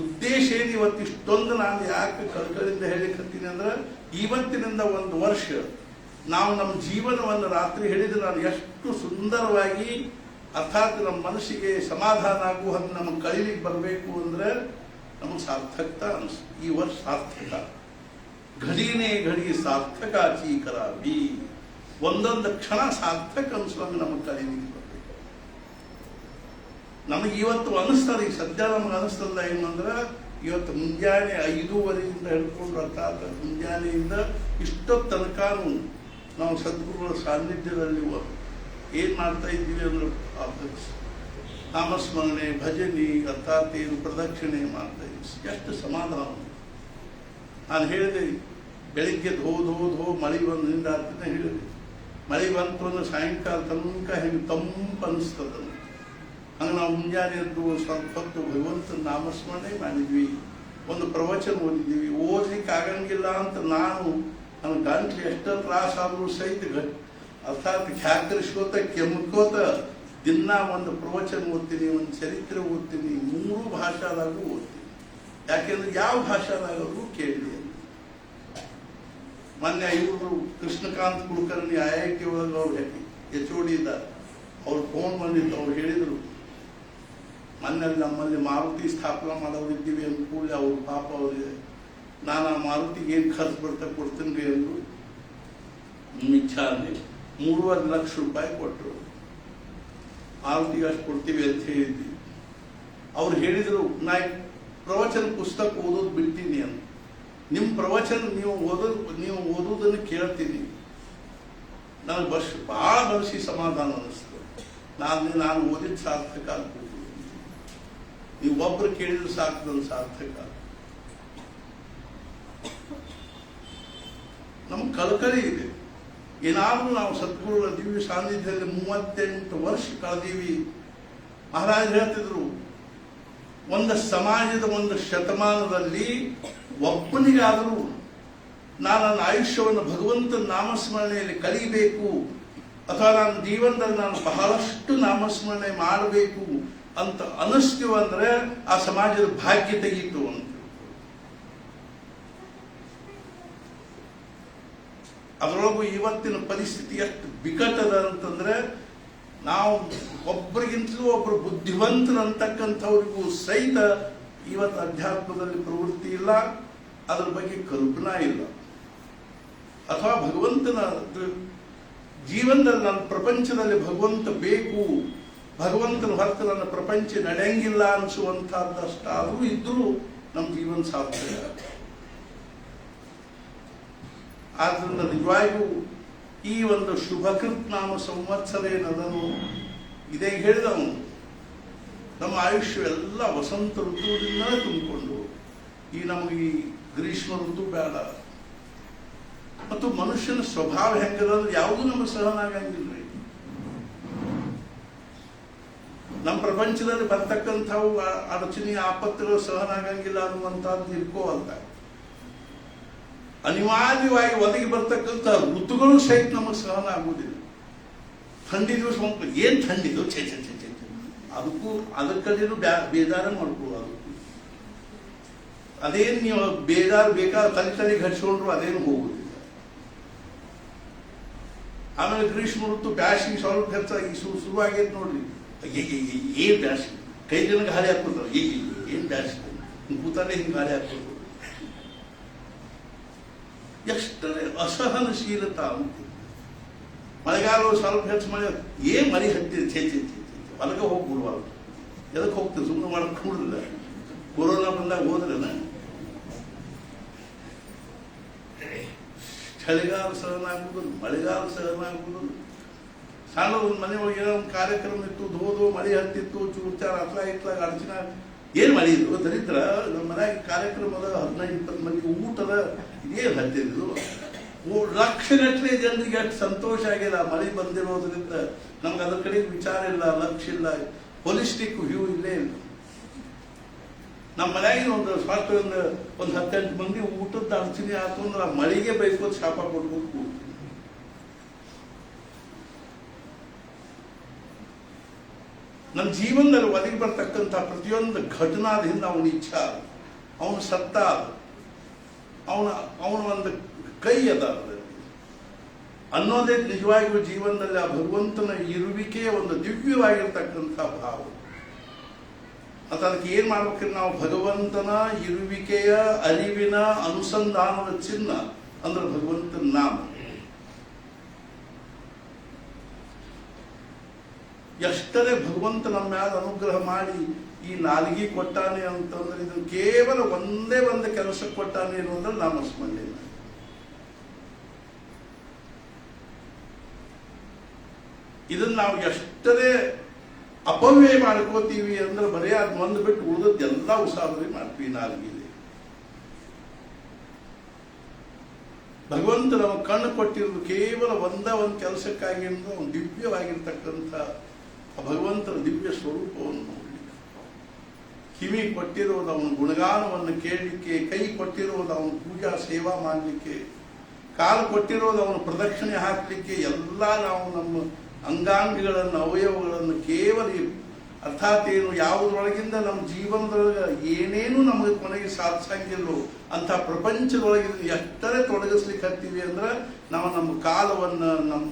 ಉದ್ದೇಶ ಏನು ಇವತ್ತಿಷ್ಟೊಂದು ನಾನು ಯಾಕೆ ಕಳ್ಕಳಿಂದ ಹೇಳಿಕತ್ತೀನಿ ಅಂದ್ರೆ, ಇವತ್ತಿನಿಂದ ಒಂದು ವರ್ಷ ನಾವು ನಮ್ಮ ಜೀವನವನ್ನು ರಾತ್ರಿ ಹೇಳಿದ್ರೆ ನಾನು ಎಷ್ಟು ಸುಂದರವಾಗಿ ಅರ್ಥಾತ್ ನಮ್ಮ ಮನಸ್ಸಿಗೆ ಸಮಾಧಾನ ಆಗುವ ಹಂಗೆ ನಮಗೆ ಕಳೀಲಿಕ್ಕೆ ಬರಬೇಕು ಅಂದ್ರೆ ನಮಗೆ ಸಾರ್ಥಕತ ಅನಿಸ್. ಈ ವರ್ಷ ಸಾರ್ಥಕ, ಘಡಿನೇ ಘಡಿ ಸಾರ್ಥಕಾಚಿ ಕರಾವಿ, ಒಂದೊಂದು ಕ್ಷಣ ಸಾರ್ಥಕ ಅನಿಸುವಂಗೆ ನಮಗೆ ಕಳೀಲಿಕ್ಕೆ ಬರಬೇಕು. ನಮಗೆ ಇವತ್ತು ಅನಿಸ್ತದೆ, ಈಗ ಸದ್ಯ ನಮಗೆ ಅನಿಸ್ತಲ್ಲ ಏನಂದ್ರೆ, ಇವತ್ತು ಮುಂಜಾನೆ 5:30 ಹಿಡ್ಕೊಂಡು ಅರ್ಥಾತ್ ಮುಂಜಾನೆಯಿಂದ ಇಷ್ಟೊತ್ತು ತನಕನೂ ನಾವು ಸದ್ಗುರುಗಳ ಸಾನ್ನಿಧ್ಯದಲ್ಲಿ ಏನ್ ಮಾಡ್ತಾ ಇದ್ದೀವಿ ಅಂದ್ರೆ ನಾಮಸ್ಮರಣೆ, ಭಜನೆ, ಅರ್ಥಾತ್ ಏನು ಪ್ರದಕ್ಷಿಣೆ ಮಾಡ್ತಾ ಇದ್ದೀವಿ. ಎಷ್ಟು ಸಮಾಧಾನ. ನಾನು ಹೇಳಿದೆ ಬೆಳಿಗ್ಗೆ ಧೋ ಮಳೆ ಬಂದು ನಿಂದ ಹೇಳಿದೆ, ಮಳೆ ಬಂತು ಅಂದ್ರೆ ಸಾಯಂಕಾಲ ತನಕ ಹೆಂಗೆ ತಂಪು ಅನಿಸ್ತದ. ಹಂಗೆ ನಾವು ಮುಂಜಾನೆ ಎದ್ದು ಸ್ವಲ್ಪ ಹೊತ್ತು ಭಗವಂತನ ನಾಮಸ್ಮರಣೆ ಮಾಡಿದ್ವಿ, ಒಂದು ಪ್ರವಚನ ಓದಿದ್ದೀವಿ. ಓದ್ಲಿಕ್ಕೆ ಆಗಂಗಿಲ್ಲ ಅಂತ ನನ್ನ ಗಂಟ್ಲು ಎಷ್ಟೋ ತ್ರಾಸ ಆದರೂ ಸಹಿತ ಅರ್ಥಾತ್ ಖ್ಯಾಕರಿಸ್ಕೋತ ಕೆಮ್ಕೋತ ದಿನ ಒಂದು ಪ್ರವಚನ ಓದ್ತೀನಿ, ಒಂದು ಚರಿತ್ರೆ ಓದ್ತೀನಿ, 3 ಭಾಷಾದಾಗೂ ಓದ್ತೀನಿ. ಯಾಕೆಂದ್ರೆ ಯಾವ ಭಾಷಾದಾಗೂ ಕೇಳಿ. ಮೊನ್ನೆ ಇವರು ಕೃಷ್ಣಕಾಂತ್ ಕುಲಕರ್ಣಿ IIT ಒಳಗೆ ಅವ್ರು HOD ಇದ್ದಾರೆ, ಅವ್ರು ಫೋನ್ ಬಂದಿತ್ತು. ಅವ್ರು ಹೇಳಿದರು, ಮೊನ್ನೆ ನಮ್ಮಲ್ಲಿ ಮಾರುತಿ ಸ್ಥಾಪನಾ ಮಾಡೋರಿದ್ದೀವಿ ಅಂದ ಕೂಡಲೇ ಅವ್ರ ಪಾಪ ಅವ್ರಿಗೆ ನಾನು ಆ ಮಾರುತಿಗೆ ಏನು ಖರ್ಚು ಬರ್ತಾ ಕೊಡ್ತೀನಿ ರೀ ಅಂದರು. ಇಚ್ಛಾ ಅಂದೆ 3.5 ಲಕ್ಷ ರೂಪಾಯಿ ಕೊಟ್ಟರು. ಮಾರುತಿಗೆ ಅಷ್ಟು ಕೊಡ್ತೀವಿ ಅಂತ ಹೇಳಿದ್ವಿ. ಅವ್ರು ಹೇಳಿದರು, ನಾ ಪ್ರವಚನ ಪುಸ್ತಕ ಓದೋದು ಬಿಡ್ತೀನಿ ಅಂತ. ನಿಮ್ಮ ಪ್ರವಚನ ನೀವು ಓದೋದನ್ನು ಕೇಳ್ತೀನಿ. ನನಗೆ ಭಾಳ ಬಯಸಿ ಸಮಾಧಾನ ಅನ್ನಿಸ್ತದೆ. ನಾನು ಓದಿದ ಸಾರ್ಥಕ ಆಗ್ಬೋದು. ನೀವು ಒಬ್ರು ಕೇಳಿದ್ರು ಸಾಕು, ನನ್ನ ಸಾರ್ಥಕ. ನಮ್ಗೆ ಕಳಕಳಿ ಇದೆ. ಏನಾದರೂ ನಾವು ಸದ್ಗುರುಗಳ ದಿವ್ಯ ಸಾನ್ನಿಧ್ಯದಲ್ಲಿ 38 ವರ್ಷ ಕಳೆದೀವಿ. ಮಹಾರಾಜರು ಹೇಳ್ತಿದ್ರು, ಒಂದು ಸಮಾಜದ ಒಂದು ಶತಮಾನದಲ್ಲಿ ಒಬ್ಬನಿಗಾದರೂ ನಾನು ನನ್ನ ಆಯುಷ್ಯವನ್ನು ಭಗವಂತನ ನಾಮಸ್ಮರಣೆಯಲ್ಲಿ ಕಳೀಬೇಕು ಅಥವಾ ನನ್ನ ಜೀವನದಲ್ಲಿ ನಾನು ಬಹಳಷ್ಟು ನಾಮಸ್ಮರಣೆ ಮಾಡಬೇಕು ಅಂತ ಅನಿಸ್ತೀವ ಅಂದ್ರೆ ಆ ಸಮಾಜದ ಭಾಗ್ಯ ತೆಗೀತು ಅಂತ. ಅದರೊಳಗೂ ಇವತ್ತಿನ ಪರಿಸ್ಥಿತಿ ಎಷ್ಟು ಬಿಕಟದ ಅಂತಂದ್ರೆ, ನಾವು ಒಬ್ಬರಿಗಿಂತಲೂ ಒಬ್ಬರು ಬುದ್ಧಿವಂತರು ಅಂತಕ್ಕಂಥವ್ರಿಗೂ ಸಹಿತ ಇವತ್ತು ಅಧ್ಯಾತ್ಮದಲ್ಲಿ ಪ್ರವೃತ್ತಿ ಇಲ್ಲ, ಅದರ ಬಗ್ಗೆ ಕಲ್ಪನಾ ಇಲ್ಲ. ಅಥವಾ ಭಗವಂತನ ಜೀವನದಲ್ಲಿ ನನ್ನ ಪ್ರಪಂಚದಲ್ಲಿ ಭಗವಂತ ಬೇಕು, ಭಗವಂತನ ಹೊರತು ನನ್ನ ಪ್ರಪಂಚ ನಡೆಯಂಗಿಲ್ಲ ಅನಿಸುವಂತಹದ್ದಷ್ಟಾದರೂ ಇದ್ರೂ ನಮ್ಮ ಜೀವನ ಸಾರ್ಥಕ. ಆದ್ರಿಂದ ನಿಜವಾಗಿಯೂ ಈ ಒಂದು ಶುಭಕೃತ್ ನಾಮ ಸಂವತ್ಸರ ಏನದನು ಇದೇ ಹೇಳಿದವನು, ನಮ್ಮ ಆಯುಷ್ಯ ಎಲ್ಲ ವಸಂತ ಋತುವಿನಿಂದ ತುಂಬಿಕೊಂಡು ಈ ನಮಗೆ ಈ ಗ್ರೀಷ್ಮ ಋತು ಬೇಡ. ಮತ್ತು ಮನುಷ್ಯನ ಸ್ವಭಾವ ಹೆಂಗದಂದ್ರೆ ಯಾವುದೂ ನಮಗೆ ಸಹನ ಆಗಂಗಿಲ್ಲ. ನಮ್ಮ ಪ್ರಪಂಚದಲ್ಲಿ ಬರ್ತಕ್ಕಂಥವು ಅಡಚಣೆ ಆಪತ್ತುಗಳು ಸಹನ ಆಗಂಗಿಲ್ಲ ಅನ್ನುವಂಥದ್ದು ಇರ್ಕೋವಲ್ಲ. ಅನಿವಾರ್ಯವಾಗಿ ಒದಗಿ ಬರ್ತಕ್ಕಂಥ ಋತುಗಳು ಸಹಿತ ನಮಗೆ ಸಹನ ಆಗುವುದಿಲ್ಲ. ಥಂಡಿ ದಿವಸ ಏನ್ ಥಂಡಿದು ಛೆ ಛೆ ಛೆ ಛೆ ಅದಕ್ಕೂ ಅದರ ಕಡೆಯೂ ಬೇಜಾರ ಮಾಡ್ಕೊಳ್ಳೋದು. ಅದೇನು ನೀವು ಬೇಜಾರು ಬೇಕಾದ ತಲೆ ಘಟಿಸ್ಕೊಂಡ್ರು ಅದೇನು ಹೋಗುದಿಲ್ಲ. ಆಮೇಲೆ ಗ್ರೀಷ್ಮ ಋತು ಬ್ಯಾಸಿಗೆ ಸ್ವಲ್ಪ ಹೆಚ್ಚಾಗಿ ಶುರುವಾಗೈತೆ ನೋಡ್ರಿ. ಏನ್ ಬ್ಯಾಸಿಗೆ ಕೈ ಜನ ಗಾಳಿ ಹಾಕ್ಕೊತಾರೆ. ಏನ್ ಬ್ಯಾಸಿಗೆ ಕೂತಾನೆ ಹಿಂಗೆ ಗಾಳಿ ಹಾಕ್ಬೋದು. ಎಷ್ಟರೇ ಅಸಹನಶೀಲತ ಅಂತ. ಮಳೆಗಾಲ ಸ್ವಲ್ಪ ಹೆಚ್ಚು ಮಳೆ ಏನ್ ಮಳೆ ಹತ್ತಿದೆ ಛೇ ಛೇ ಛೇ ಹೊಲಗೆ ಹೋಗ್ಬಿಡ್ಬಾರ್ದು. ಎದಕ್ಕೆ ಹೋಗ್ತದೆ? ಸುಮ್ಮನೆ ಮಾಡಕ್ ಕೂಡಲಿಲ್ಲ. ಕೊರೋನಾ ಬಂದಾಗ ಹೋದ್ರೇನ ಚಳಿಗಾಲ ಸಹನ ಆಗುವುದು, ಮಳೆಗಾಲ ಸಹನ ಆಗುವುದು. ಸಣ್ಣ ಒಂದು ಮನೆ ಒಳಗೆ ಏನೋ ಒಂದು ಕಾರ್ಯಕ್ರಮ ಇತ್ತು, ಹೋದು ಮಳೆ ಹತ್ತಿತ್ತು, ಚೂರ್ಚಾರ ಹತ್ಲ ಇತ್ಲಾಗ ಅಡಚಿನ ಏನ್ ಮಳೆ ಇದು ದರಿದ್ರ. ನಮ್ಮ ಮನೆಯಾಗ ಕಾರ್ಯಕ್ರಮದ 15-20 ಮಂದಿ ಊಟದ ಇದೇನು ಹತ್ತಿದ್ದು. ಲಕ್ಷಗಟ್ಟಲೆ ಜನರಿಗೆ ಅಷ್ಟು ಸಂತೋಷ ಆಗಿಲ್ಲ ಮಳೆ ಬಂದಿರೋದ್ರಿಂದ. ನಮ್ಗೆ ಅದ್ರ ಕಡೆ ವಿಚಾರ ಇಲ್ಲ, ಲಕ್ಷ್ಯ ಇಲ್ಲ, ಹೋಲಿಸ್ಟಿಕ್ ವ್ಯೂ ಇಲ್ಲೇ ಇಲ್ಲ. ನಮ್ಮ ಮನೆಯಾಗಿನ ಒಂದು ಸ್ವಾರ್ಥ ಒಂದು 18 ಮಂದಿ ಊಟದ ಅಡಚಣೆ ಆಯ್ತು ಅಂದ್ರೆ ಆ ಮಳೆಗೆ ಬೈಕೋದು ಶಾಪ ಕೊಡ್ಬೇಕು. ನನ್ನ ಜೀವನದಲ್ಲಿ ಒದಗಿ ಬರ್ತಕ್ಕಂಥ ಪ್ರತಿಯೊಂದು ಘಟನಾದ ಹಿಂದೆ ಅವನ ಇಚ್ಛಾ, ಅವನ ಸತ್ತ, ಅವನ ಒಂದು ಕೈ ಅದ ಅನ್ನೋದೇ ನಿಜವಾಗಿಯೂ ಜೀವನದಲ್ಲಿ ಆ ಭಗವಂತನ ಇರುವಿಕೆಯ ಒಂದು ದಿವ್ಯವಾಗಿರ್ತಕ್ಕಂಥ ಭಾವ. ಮತ್ತು ಅದಕ್ಕೆ ಏನ್ ಮಾಡ್ಬೇಕ್ರಿ ನಾವು? ಭಗವಂತನ ಇರುವಿಕೆಯ ಅರಿವಿನ ಅನುಸಂಧಾನದ ಚಿಹ್ನ ಅಂದ್ರೆ ಭಗವಂತನ ನಾಮ. ಎಷ್ಟರೇ ಭಗವಂತ ನಮ್ಮ ಮ್ಯಾಲ ಅನುಗ್ರಹ ಮಾಡಿ ಈ ನಾಲಿಗೆ ಕೊಟ್ಟಾನೆ ಅಂತಂದ್ರೆ ಇದು ಕೇವಲ ಒಂದೇ ಒಂದು ಕೆಲಸ ಕೊಟ್ಟಾನೆ ಅನ್ನೋದ್ರೆ ನಾಮಸ್ಮರಣೆ. ಇದನ್ನ ನಾವು ಎಷ್ಟರೇ ಅಪವ್ಯಯ ಮಾಡ್ಕೋತೀವಿ ಅಂದ್ರೆ ಬರೀ ಅದು ಒಂದು ಬಿಟ್ಟು ಉಳಿದದ್ದು ಎಲ್ಲ ಉಸಾಬರಿ ಮಾಡ್ತೀವಿ ನಾಲ್ಗಿದೆ. ಭಗವಂತ ನಮ್ಮ ಕಣ್ಣು ಕೊಟ್ಟಿರೋದು ಕೇವಲ ಒಂದೇ ಒಂದು ಕೆಲಸಕ್ಕಾಗಿ ಅಂದ್ರೆ ಒಂದು ದಿವ್ಯವಾಗಿರ್ತಕ್ಕಂಥ ಭಗವಂತನ ದಿವ್ಯ ಸ್ವರೂಪವನ್ನು ನೋಡಲಿಕ್ಕೆ. ಕಿವಿ ಕೊಟ್ಟಿರೋದು ಅವನ ಗುಣಗಾನವನ್ನು ಕೇಳಲಿಕ್ಕೆ, ಕೈ ಕೊಟ್ಟಿರೋದು ಅವನ ಪೂಜಾ ಸೇವಾ ಮಾಡಲಿಕ್ಕೆ, ಕಾಲು ಕೊಟ್ಟಿರೋದು ಅವನ ಪ್ರದಕ್ಷಿಣೆ ಹಾಕಲಿಕ್ಕೆ. ಎಲ್ಲ ನಾವು ನಮ್ಮ ಅಂಗಾಂಗಗಳನ್ನು ಅವಯವಗಳನ್ನು ಕೇವಲ ಅರ್ಥಾತ್ ಏನು ಯಾವುದರೊಳಗಿಂದ ನಮ್ಮ ಜೀವನದೊಳಗೆ ಏನೇನು ನಮಗೆ ಕೊನೆಗೆ ಸಾಧಿಸಂಗಿಲ್ಲೋ ಅಂತ ಪ್ರಪಂಚದೊಳಗಿಂದ ಎಷ್ಟರೇ ತೊಡಗಿಸ್ಲಿಕ್ಕೆ ಹತ್ತೀವಿ ಅಂದ್ರೆ ನಾವು ನಮ್ಮ ಕಾಲವನ್ನು, ನಮ್ಮ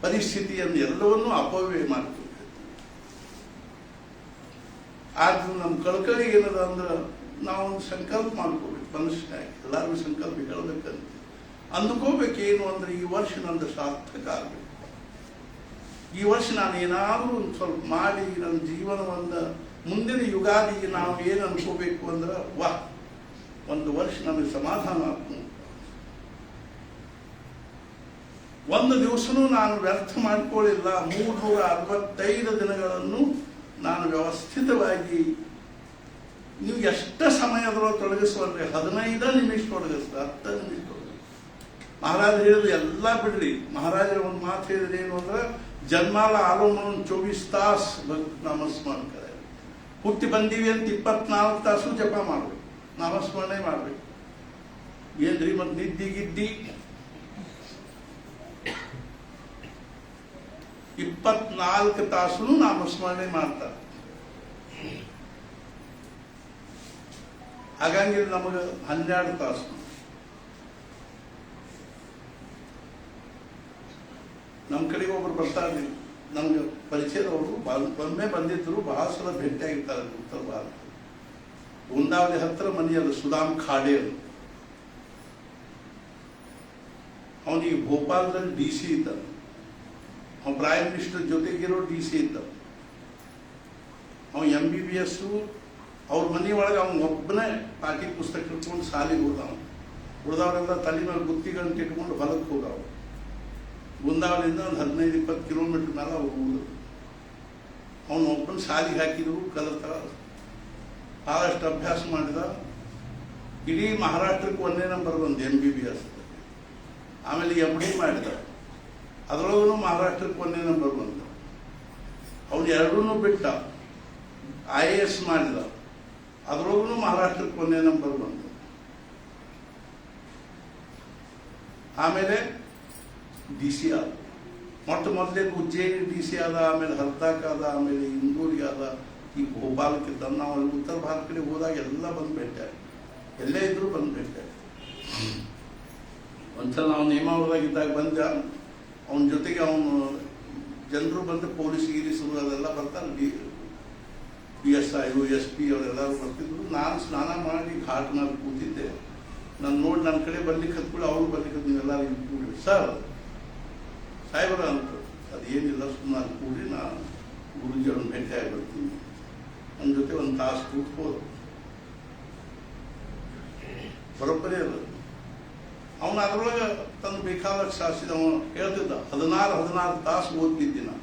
ಪರಿಸ್ಥಿತಿಯನ್ನು ಎಲ್ಲವನ್ನೂ ಅಪವ್ಯಯ ಮಾಡ್ತೀವಿ. ಆದ್ರೂ ನಮ್ಮ ಕಳ್ಕಳಿ ಏನದ ಅಂದ್ರೆ ನಾವೊಂದು ಸಂಕಲ್ಪ ಮಾಡ್ಕೋಬೇಕು. ಮನುಷ್ಯ ಎಲ್ಲರಿಗೂ ಸಂಕಲ್ಪ ಹೇಳ್ಬೇಕಂತ ಅಂದ್ಕೋಬೇಕೇನು ಅಂದ್ರೆ ಈ ವರ್ಷ ನಂದು ಸಾರ್ಥಕ ಆಗಬೇಕು. ಈ ವರ್ಷ ನಾನು ಏನಾದರೂ ಒಂದು ಸ್ವಲ್ಪ ಮಾಡಿ ನನ್ನ ಜೀವನವನ್ನು ಮುಂದಿನ ಯುಗಾದಿಗೆ ನಾವು ಏನು ಅನ್ಕೋಬೇಕು ಅಂದ್ರೆ ಒಂದು ವರ್ಷ ನಮಗೆ ಸಮಾಧಾನ ಆಗ್ತದೆ. ಒಂದು ದಿವಸನೂ ನಾನು ವ್ಯರ್ಥ ಮಾಡ್ಕೊಳ್ಳಿಲ್ಲ. 365 ದಿನಗಳನ್ನು ನಾನು ವ್ಯವಸ್ಥಿತವಾಗಿ, ನೀವು ಎಷ್ಟು ಸಮಯದೊಳಗೆ ತೊಡಗಿಸುವಂದ್ರೆ 15 ನಿಮಿಷ ತೊಡಗಿಸ್ತ, 10 ನಿಮಿಷ ತೊಡಗಿಸ್, ಮಹಾರಾಜ ಹೇಳಿದ್ರು ಎಲ್ಲ ಬಿಡ್ರಿ. ಮಹಾರಾಜರ ಒಂದು ಮಾತು ಹೇಳಿದ್ರೆ ಏನು ಅಂದ್ರೆ, ಜನ್ಮಾಲ ಆಲೋ ಮನೋನ್ 24 ತಾಸು ನಾಮಸ್ಮರಣ ಕರೆ. ಹುಟ್ಟಿ ಬಂದೀವಿ ಅಂತ 24 ತಾಸು ಜಪ ಮಾಡ್ಬೇಕು, ನಾಮಸ್ಮರಣೆ ಮಾಡ್ಬೇಕು. ಏನ್ರಿ ಮತ್ತೆ ನಿದ್ದಿ ಗಿದ್ದಿ 24 ತಾಸು ನಾಮಸ್ಮರಣೆ ಮಾಡ್ತಾರೆ. ಹಾಗಂಗಿಲ್ಲ ನಮಗೆ 12 ತಾಸು. ನಮ್ಮ ಕಡೆಗೆ ಒಬ್ರು ಬರ್ತಾ ಇರ್ಲಿಲ್ಲ, ನಮ್ಗೆ ಪರಿಚಯದವರು ಒಮ್ಮೆ ಬಂದಿದ್ರು, ಬಹಳ ಸಲ ಭೇಟಿಯಾಗಿರ್ತಾರೆ ಉತ್ತರ ಭಾರತ. ಗುಂದಾವಳಿ ಹತ್ರ ಮನೆಯಲ್ಲ, ಸುದಾಮ್ ಖಾಡೆ ಅಂತ. ಅವನಿಗೆ ಭೋಪಾಲದಲ್ಲಿ DC ಇದ್ದ, ಅವನು ಪ್ರೈಮ್ ಮಿನಿಸ್ಟರ್ ಜೊತೆಗಿರೋ DC ಇದ್ದ. ಅವನು MBBS. ಅವ್ರ ಮನೆಯೊಳಗೆ ಅವನು ಒಬ್ಬನೇ ಪಾಟಿ ಪುಸ್ತಕ ಇಟ್ಕೊಂಡು ಸಾಲಿಗೆ ಹೋದವ. ಉಳಿದವರೆಲ್ಲ ತಲೆ ಮೇಲೆ ಗುತ್ತಿಗಳನ್ನು ಇಟ್ಕೊಂಡು ಹೊಲಕ್ಕೆ ಹೋದವ. ಗುಂದಾವಳಿಂದ ಒಂದು 15-20 ಕಿಲೋಮೀಟರ್ ಮೇಲೆ ಅವ್ರು ಹೋದ್ರು. ಅವನು ಒಬ್ಬನ ಸಾಲಿಗೆ ಹಾಕಿದ್ರು, ಕಲಿತ, ಭಾಳಷ್ಟು ಅಭ್ಯಾಸ ಮಾಡಿದ. ಇಡೀ ಮಹಾರಾಷ್ಟ್ರಕ್ಕೆ 1ನೇ ನಂಬರ್ ಬಂದು MBBS. ಆಮೇಲೆ MD ಮಾಡಿದ, ಅದರೊಳಗೂ ಮಹಾರಾಷ್ಟ್ರಕ್ಕೆ 1ನೇ ನಂಬರ್ ಬಂದ. ಅವನು ಎರಡೂ ಬಿಟ್ಟ, IAS ಮಾಡಿದ, ಅದರೊಳಗೂ ಮಹಾರಾಷ್ಟ್ರಕ್ಕೆ 1ನೇ ನಂಬರ್ ಬಂದ. ಆಮೇಲೆ DC ಆದ. ಮೊದಲೇ ಉಜ್ಜಯಿನಿ DC ಆದ, ಆಮೇಲೆ ಹರ್ದಾಕ್ ಆದ, ಆಮೇಲೆ ಇಂದೂರಿಗೆ ಆದ, ಈ ಭೋಪಾಲಕ್ಕೆ ತಂದ. ನಾವು ಅಲ್ಲಿ ಉತ್ತರ ಭಾರತ ಕಡೆ ಹೋದಾಗ ಎಲ್ಲ ಬಂದು ಭೇಟ್ಯಾರ, ಎಲ್ಲೇ ಇದ್ರು ಬಂದು ಭೇಟ್ಯಾರ. ಒಂದ್ಸಲ ನಾವು ನೇಮಾವರದಾಗಿದ್ದಾಗ ಬಂದ, ಅವನ ಜೊತೆಗೆ ಅವನು ಜನರು ಬಂದು ಪೊಲೀಸ್ ಗೀರಿಸರು ಅದೆಲ್ಲ ಬರ್ತಾರೆ, PSI SP ಅವರೆಲ್ಲರೂ ಬರ್ತಿದ್ರು. ನಾನು ಸ್ನಾನ ಮಾಡಿ ಘಾಟ್ ಮೇಲೆ ಕೂತಿದ್ದೆ. ನಾನು ನೋಡಿ ನನ್ನ ಕಡೆ ಬರ್ಲಿಕ್ಕೆ ಹತ್ಕೊಳ್ಳಿ, ಅವ್ರು ಬರ್ಲಿಕ್ಕೆ ನೀವೆಲ್ಲರೂ ಇಲ್ಲಿ ಕೂಡಿ ಸರ್ ಸಾಹೇಬರ ಅಂತ. ಅದೇನಿಲ್ಲ, ಸುಮ್ಮನೆ ಕೂಡಿ ನಾನು ಗುರುಜಿಯವ್ರನ್ನ ಭೇಟಿಯಾಗಿ ಬರ್ತೀನಿ. ನನ್ನ ಜೊತೆ ಒಂದು ತಾಸು ಕೂತ್ಕೋದು, ಬರೋಬ್ಬರಿ ಅಲ್ಲ. ಅವನು ಅದರೊಳಗೆ ತನ್ನ ಬೇಕಾದಷ್ಟು ಶಾಸ್ತ್ರ ಅವನು ಹೇಳ್ತಿದ್ದ. 16 ತಾಸು ಓದ್ತಿದ್ದೆ ನಾನು.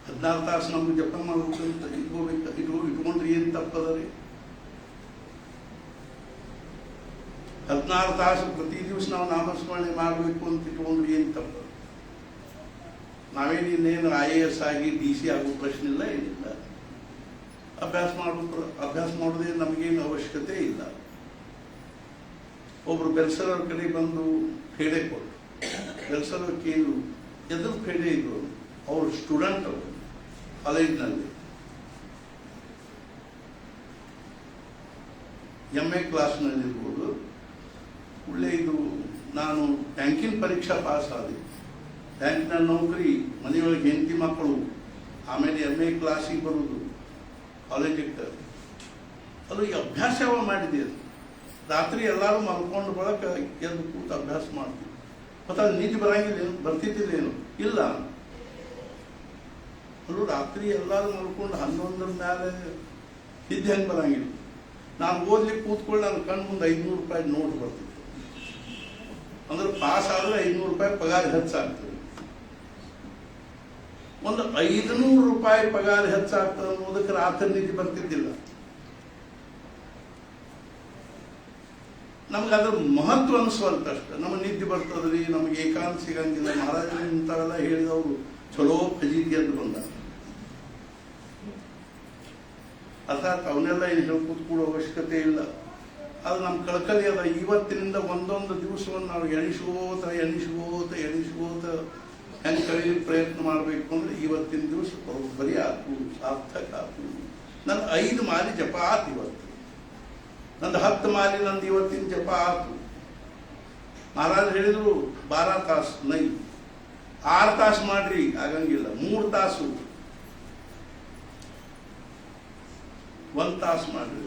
16 ತಾಸು ನಮ್ಗೆ ಜಪ ಮಾಡ್ಬೇಕಂತ ಇಟ್ಕೊಂಡ್ರೆ ಏನು ತಪ್ಪದ ರೀ? 16 ತಾಸು ಪ್ರತಿ ದಿವಸ ನಾವು ನಾಮಸ್ಮರಣೆ ಮಾಡಬೇಕು ಅಂತ ಇಟ್ಕೊಂಡ್ರೆ ಏನು ತಪ್ಪು? ನಾವೇನು ಇನ್ನೇನು IAS ಆಗಿ DC ಆಗೋ ಪ್ರಶ್ನೆ ಇಲ್ಲ, ಏನಿಲ್ಲ. ಅಭ್ಯಾಸ ಮಾಡೋದೇ ನಮಗೇನು ಅವಶ್ಯಕತೆ ಇಲ್ಲ. ಒಬ್ರು ಬೆಲ್ಸರ್ ಕಡೆ ಬಂದು ಫೇಡೆ ಕೊಟ್ಟರು. ಬೆಲ್ಸರ್ ಕೇಳು ಎದ್ರ ಫೇಡೆ ಇದ್ರು, ಅವ್ರ ಸ್ಟೂಡೆಂಟ್ ಅವರು ಕಾಲೇಜ್ನಲ್ಲಿ MA ಕ್ಲಾಸ್ನಲ್ಲಿರ್ಬೋದು. ಒಳ್ಳೆ ಇದು ನಾನು ಬ್ಯಾಂಕಿನ ಪರೀಕ್ಷಾ ಪಾಸ್ ಆದೆ, ಬ್ಯಾಂಕಿನ ನೌಕರಿ, ಮನೆಯೊಳಗೆ ಹೆಂಡತಿ ಮಕ್ಕಳು, ಆಮೇಲೆ MA ಕ್ಲಾಸಿಗೆ ಬರೋದು, ಕಾಲೇಜಿಗೆ ಅದು ಈ ಅಭ್ಯಾಸ ಯಾವ ಮಾಡಿದೆ. ಅದು ರಾತ್ರಿ ಎಲ್ಲರೂ ಮಲ್ಕೊಂಡು ಬಳಕ ಎದ್ದು ಕೂತು ಅಭ್ಯಾಸ ಮಾಡ್ತೀವಿ. ಮತ್ತು ಅದು ನಿದ್ದೆ ಬರಂಗಿಲ್ಲೇನು, ಬರ್ತಿದ್ದಿಲ್ಲೇನು? ಇಲ್ಲ. ಅದು ರಾತ್ರಿ ಎಲ್ಲರೂ ಮಲ್ಕೊಂಡು 11 ಮೇಲೆ ನಿದ್ದೆ ಹೆಂಗೆ ಬರಂಗಿಲ್ಲ. ನಾನು ಓದ್ಲಿಕ್ಕೆ ಕೂತ್ಕೊಂಡು ನನ್ನ ಕಣ್ಣು ಮುಂದೆ 500 ರೂಪಾಯಿ ನೋಟ್ ಬರ್ತಿತ್ತು. ಅಂದ್ರೆ ಪಾಸ್ ಆದರೆ 500 ರೂಪಾಯಿ ಪಗಾರ ಹೆಚ್ಚಾಗ್ತದೆ. ಒಂದು 500 ರೂಪಾಯಿ ಪಗಾರ ಹೆಚ್ಚಾಗ್ತದೆ ಅನ್ನೋದಕ್ಕೆ ರಾತ್ರಿ ನಿದ್ದೆ ಬರ್ತಿದ್ದಿಲ್ಲ. ನಮ್ಗೆ ಅದ್ರ ಮಹತ್ವ ಅನಿಸುವಂತಷ್ಟು ನಮ್ಮ ನಿದ್ದೆ ಬರ್ತದ್ರಿ, ನಮ್ಗೆ ಏಕಾಂತ ಸಿಗಂಗಿಲ್ಲ. ಮಹಾರಾಜರು ಇಂಥವೆಲ್ಲ ಹೇಳಿದವರು ಚಲೋ ಫಜೀತಿ ಅಂತ ಬಂದ. ಅರ್ಥಾತ್ ಅವನ್ನೆಲ್ಲ ಇಲ್ಲಿ ಹೇಳಿ ಕೂತ್ಕೊಳ್ಳೋ ಅವಶ್ಯಕತೆ ಇಲ್ಲ. ಅದು ನಮ್ಮ ಕಳಕಳಿ ಅದ. ಇವತ್ತಿನಿಂದ ಒಂದೊಂದು ದಿವಸವನ್ನು ನಾವು ಎಣಿಸ್ಕೋತ ಹೆಂಗೆ ಕಳೀಲಿಕ್ಕೆ ಪ್ರಯತ್ನ ಮಾಡಬೇಕು ಅಂದ್ರೆ ಇವತ್ತಿನ ದಿವಸ ಬರೀ ಆತು, ಸಾರ್ಥಕ ಆತು. ನನ್ನ 5 ಮಾಲಿ ಜಪ ಆತು ಇವತ್ತು, ನಂದು 10 ಮಾಲಿ ನಂದು ಇವತ್ತಿನ ಜಪ ಆತು. ಮಹಾರಾಜ್ ಹೇಳಿದ್ರು 12 ತಾಸು ನೈ, 6 ತಾಸು ಮಾಡ್ರಿ, ಆಗಂಗಿಲ್ಲ. 3 ತಾಸು, 1 ತಾಸು ಮಾಡ್ರಿ,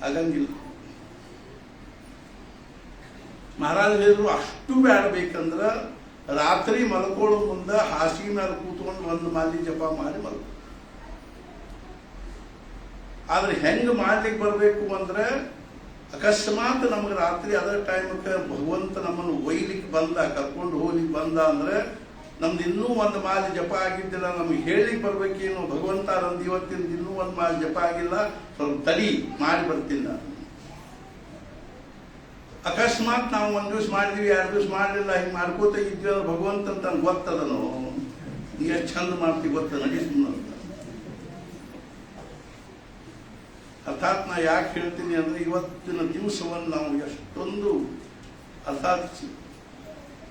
ಆಗಂಗಿಲ್ಲ. ಮಹಾರಾಜ್ ಹೇಳಿದ್ರು ಅಷ್ಟು ಬೇಡಬೇಕಂದ್ರ ರಾತ್ರಿ ಮಲ್ಕೊಳ್ಳೋ ಮುಂದೆ ಹಾಸಿಗೆ ಮೇಲೆ ಕೂತ್ಕೊಂಡು 1 ಮಾಲಿ ಜಪ ಮಾಡಿ ಮಲ್ಕೊ. ಆದ್ರೆ ಹೆಂಗ್ ಮಾಡ್ಲಿಕ್ಕೆ ಬರಬೇಕು ಅಂದ್ರೆ, ಅಕಸ್ಮಾತ್ ನಮ್ಗೆ ರಾತ್ರಿ ಅದೇ ಟೈಮಕ್ಕೆ ಭಗವಂತ ನಮ್ಮನ್ನು ಒಯ್ಲಿಕ್ಕೆ ಬಂದ, ಕರ್ಕೊಂಡು ಹೋಗ್ಲಿಕ್ಕೆ ಬಂದ ಅಂದ್ರೆ ನಮ್ದು ಇನ್ನೂ 1 ಮಾಲಿ ಜಪ ಆಗಿದ್ದಿಲ್ಲ, ನಮ್ಗೆ ಹೇಳಿಕ್ ಬರ್ಬೇಕೇನು, ಭಗವಂತ ನಂದು ಇವತ್ತಿನ ಇನ್ನೂ 1 ಮಾಲಿ ಜಪ ಆಗಿಲ್ಲ, ಸ್ವಲ್ಪ ತಡಿ ಮಾಡಿ ಬರ್ತೀನಿ ನಾನು. ಅಕಸ್ಮಾತ್ ನಾವು ಒಂದ್ ದಿವ್ಸ ಮಾಡಿದ್ವಿ 2 ದಿವ್ಸ ಮಾಡಲಿಲ್ಲ, ಹಿಂಗೆ ಮಾಡ್ಕೋತ ಇದ್ವಿ ಅಂದ್ರೆ ಭಗವಂತ ಅಂತ ಗೊತ್ತದನು ನೀ ಎಷ್ಟು ಚಂದ ಮಾಡ್ತೀವಿ ಗೊತ್ತ ನಡೀಸ್ನ ಅಂತ. ಅರ್ಥಾತ್ ನಾ ಯಾಕೆ ಹೇಳ್ತೀನಿ ಅಂದ್ರೆ ಇವತ್ತಿನ ದಿವಸವನ್ನು ನಾವು ಎಷ್ಟೊಂದು ಅರ್ಥಾತ್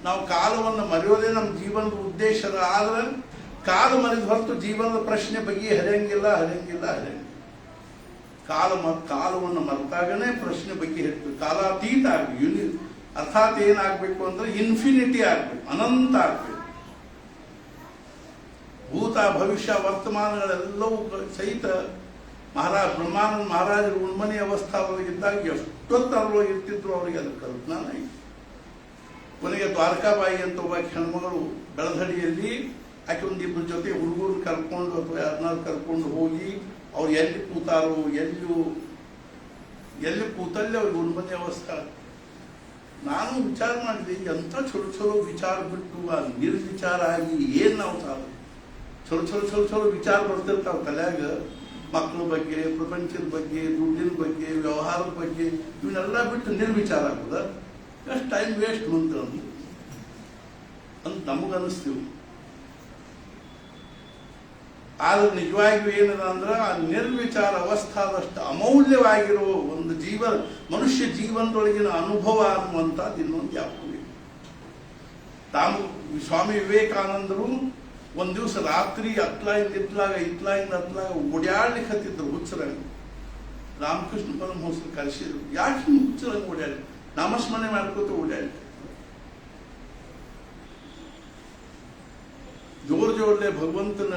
ನಾವು ಕಾಲವನ್ನು ಮರೆಯೋದೇ ನಮ್ಮ ಜೀವನದ ಉದ್ದೇಶದ. ಆದ್ರೆ ಕಾಲ ಮರೆದ ಹೊರತು ಜೀವನದ ಪ್ರಶ್ನೆ ಬಗ್ಗೆ ಹರಿಯಂಗಿಲ್ಲ. ಕಾಲವನ್ನು ಮರೆತಾಗನೇ ಪ್ರಶ್ನೆ ಬಗ್ಗೆ ಹೇಳ್ತೀವಿ. ಕಾಲಾತೀತ ಆಗ್ಬೇಕು. ಅರ್ಥಾತ್ ಏನಾಗಬೇಕು ಅಂದ್ರೆ ಇನ್ಫಿನಿಟಿ ಆಗ್ಬೇಕು, ಅನಂತ ಆಗ್ಬೇಕು. ಭೂತ ಭವಿಷ್ಯ ವರ್ತಮಾನಗಳೆಲ್ಲವೂ ಸಹಿತ ಬ್ರಹ್ಮಾನಂದ ಮಹಾರಾಜರು ಉಣ್ಮನಿ ಅವಸ್ಥಾದೊಳಗಿದ್ದಾಗ ಎಷ್ಟೊತ್ತರೊಳಗೆ ಇರ್ತಿದ್ರು ಅವರಿಗೆ ಅದು ಕಲ್ಪನಾ ಇಲ್ಲ. ಕೊನೆಗೆ ದ್ವಾರಕಾಬಾಯಿ ಅಂತ ಒಬ್ಬ ಹೆಣ್ಮಗಳು ಬೆಳಧಡಿಯಲ್ಲಿ ಆಕೆ ಒಂದಿಬ್ಬರ ಜೊತೆ ಹುಡುಗರು ಕರ್ಕೊಂಡು ಅಥವಾ ಯಾರನ್ನಾರು ಕರ್ಕೊಂಡು ಹೋಗಿ ಅವ್ರು ಎಲ್ಲಿ ಕೂತಾರೋ ಎಲ್ಲಿ ಕೂತಲ್ಲಿ ಅವ್ರಿಗೆ ಉಣ್ಮನಿ ಅವಸ್ಥೆ. ನಾನು ವಿಚಾರ ಮಾಡಿದೆ, ಎಂಥ ಚಲೋ ವಿಚಾರ ಬಿಟ್ಟು ಆ ನಿರ್ವಿಚಾರ ಆಗಿ ಏನ್ ನಾವು ಚಲೋ ವಿಚಾರ ಬರ್ತಿರ್ತಾವ ತಲೆಯಾಗ. ಮಕ್ಕಳ ಬಗ್ಗೆ, ಪ್ರಪಂಚದ ಬಗ್ಗೆ, ದುಡ್ಡಿನ ಬಗ್ಗೆ, ವ್ಯವಹಾರದ ಬಗ್ಗೆ ಇವನ್ನೆಲ್ಲ ಬಿಟ್ಟು ನಿರ್ವಿಚಾರ ಆಗುದ ಎಷ್ಟು ಟೈಮ್ ವೇಸ್ಟ್ ಅಂತ ನಮಗನ್ನಿಸ್ತೀವಿ. ಆದ್ರೆ ನಿಜವಾಗಿಯೂ ಏನದ ಅಂದ್ರೆ ಆ ನಿರ್ವಿಚಾರ ಅವಸ್ಥಾದಷ್ಟು ಅಮೂಲ್ಯವಾಗಿರೋ ಒಂದು ಮನುಷ್ಯ ಜೀವನದೊಳಗಿನ ಅನುಭವ ಅನ್ನುವಂಥದ್ದು ಇನ್ನೊಂದು ಯಾವುದು. ತಾವು ಸ್ವಾಮಿ ವಿವೇಕಾನಂದರು ಒಂದ್ ದಿವಸ ರಾತ್ರಿ ಇತ್ಲಾಗಿಂದ ಓಡಾಡ್ಲಿಕ್ಕೆ ಹತ್ತಿದ್ರು ಹುಚ್ಚರಂಗ. ರಾಮಕೃಷ್ಣ ಪರಮಹಂಸರು ಕರೆಸಿದ್ರು, ಯಾಕೆ ಹಿಂಗೆ ಹುಚ್ಚರಂಗ ಓಡಾಡಿ ನಾಮಸ್ಮರಣೆ ಮಾಡ್ಕೋತ ಓಡಾಡಿ ಜೋರ್ಲೆ ಭಗವಂತನ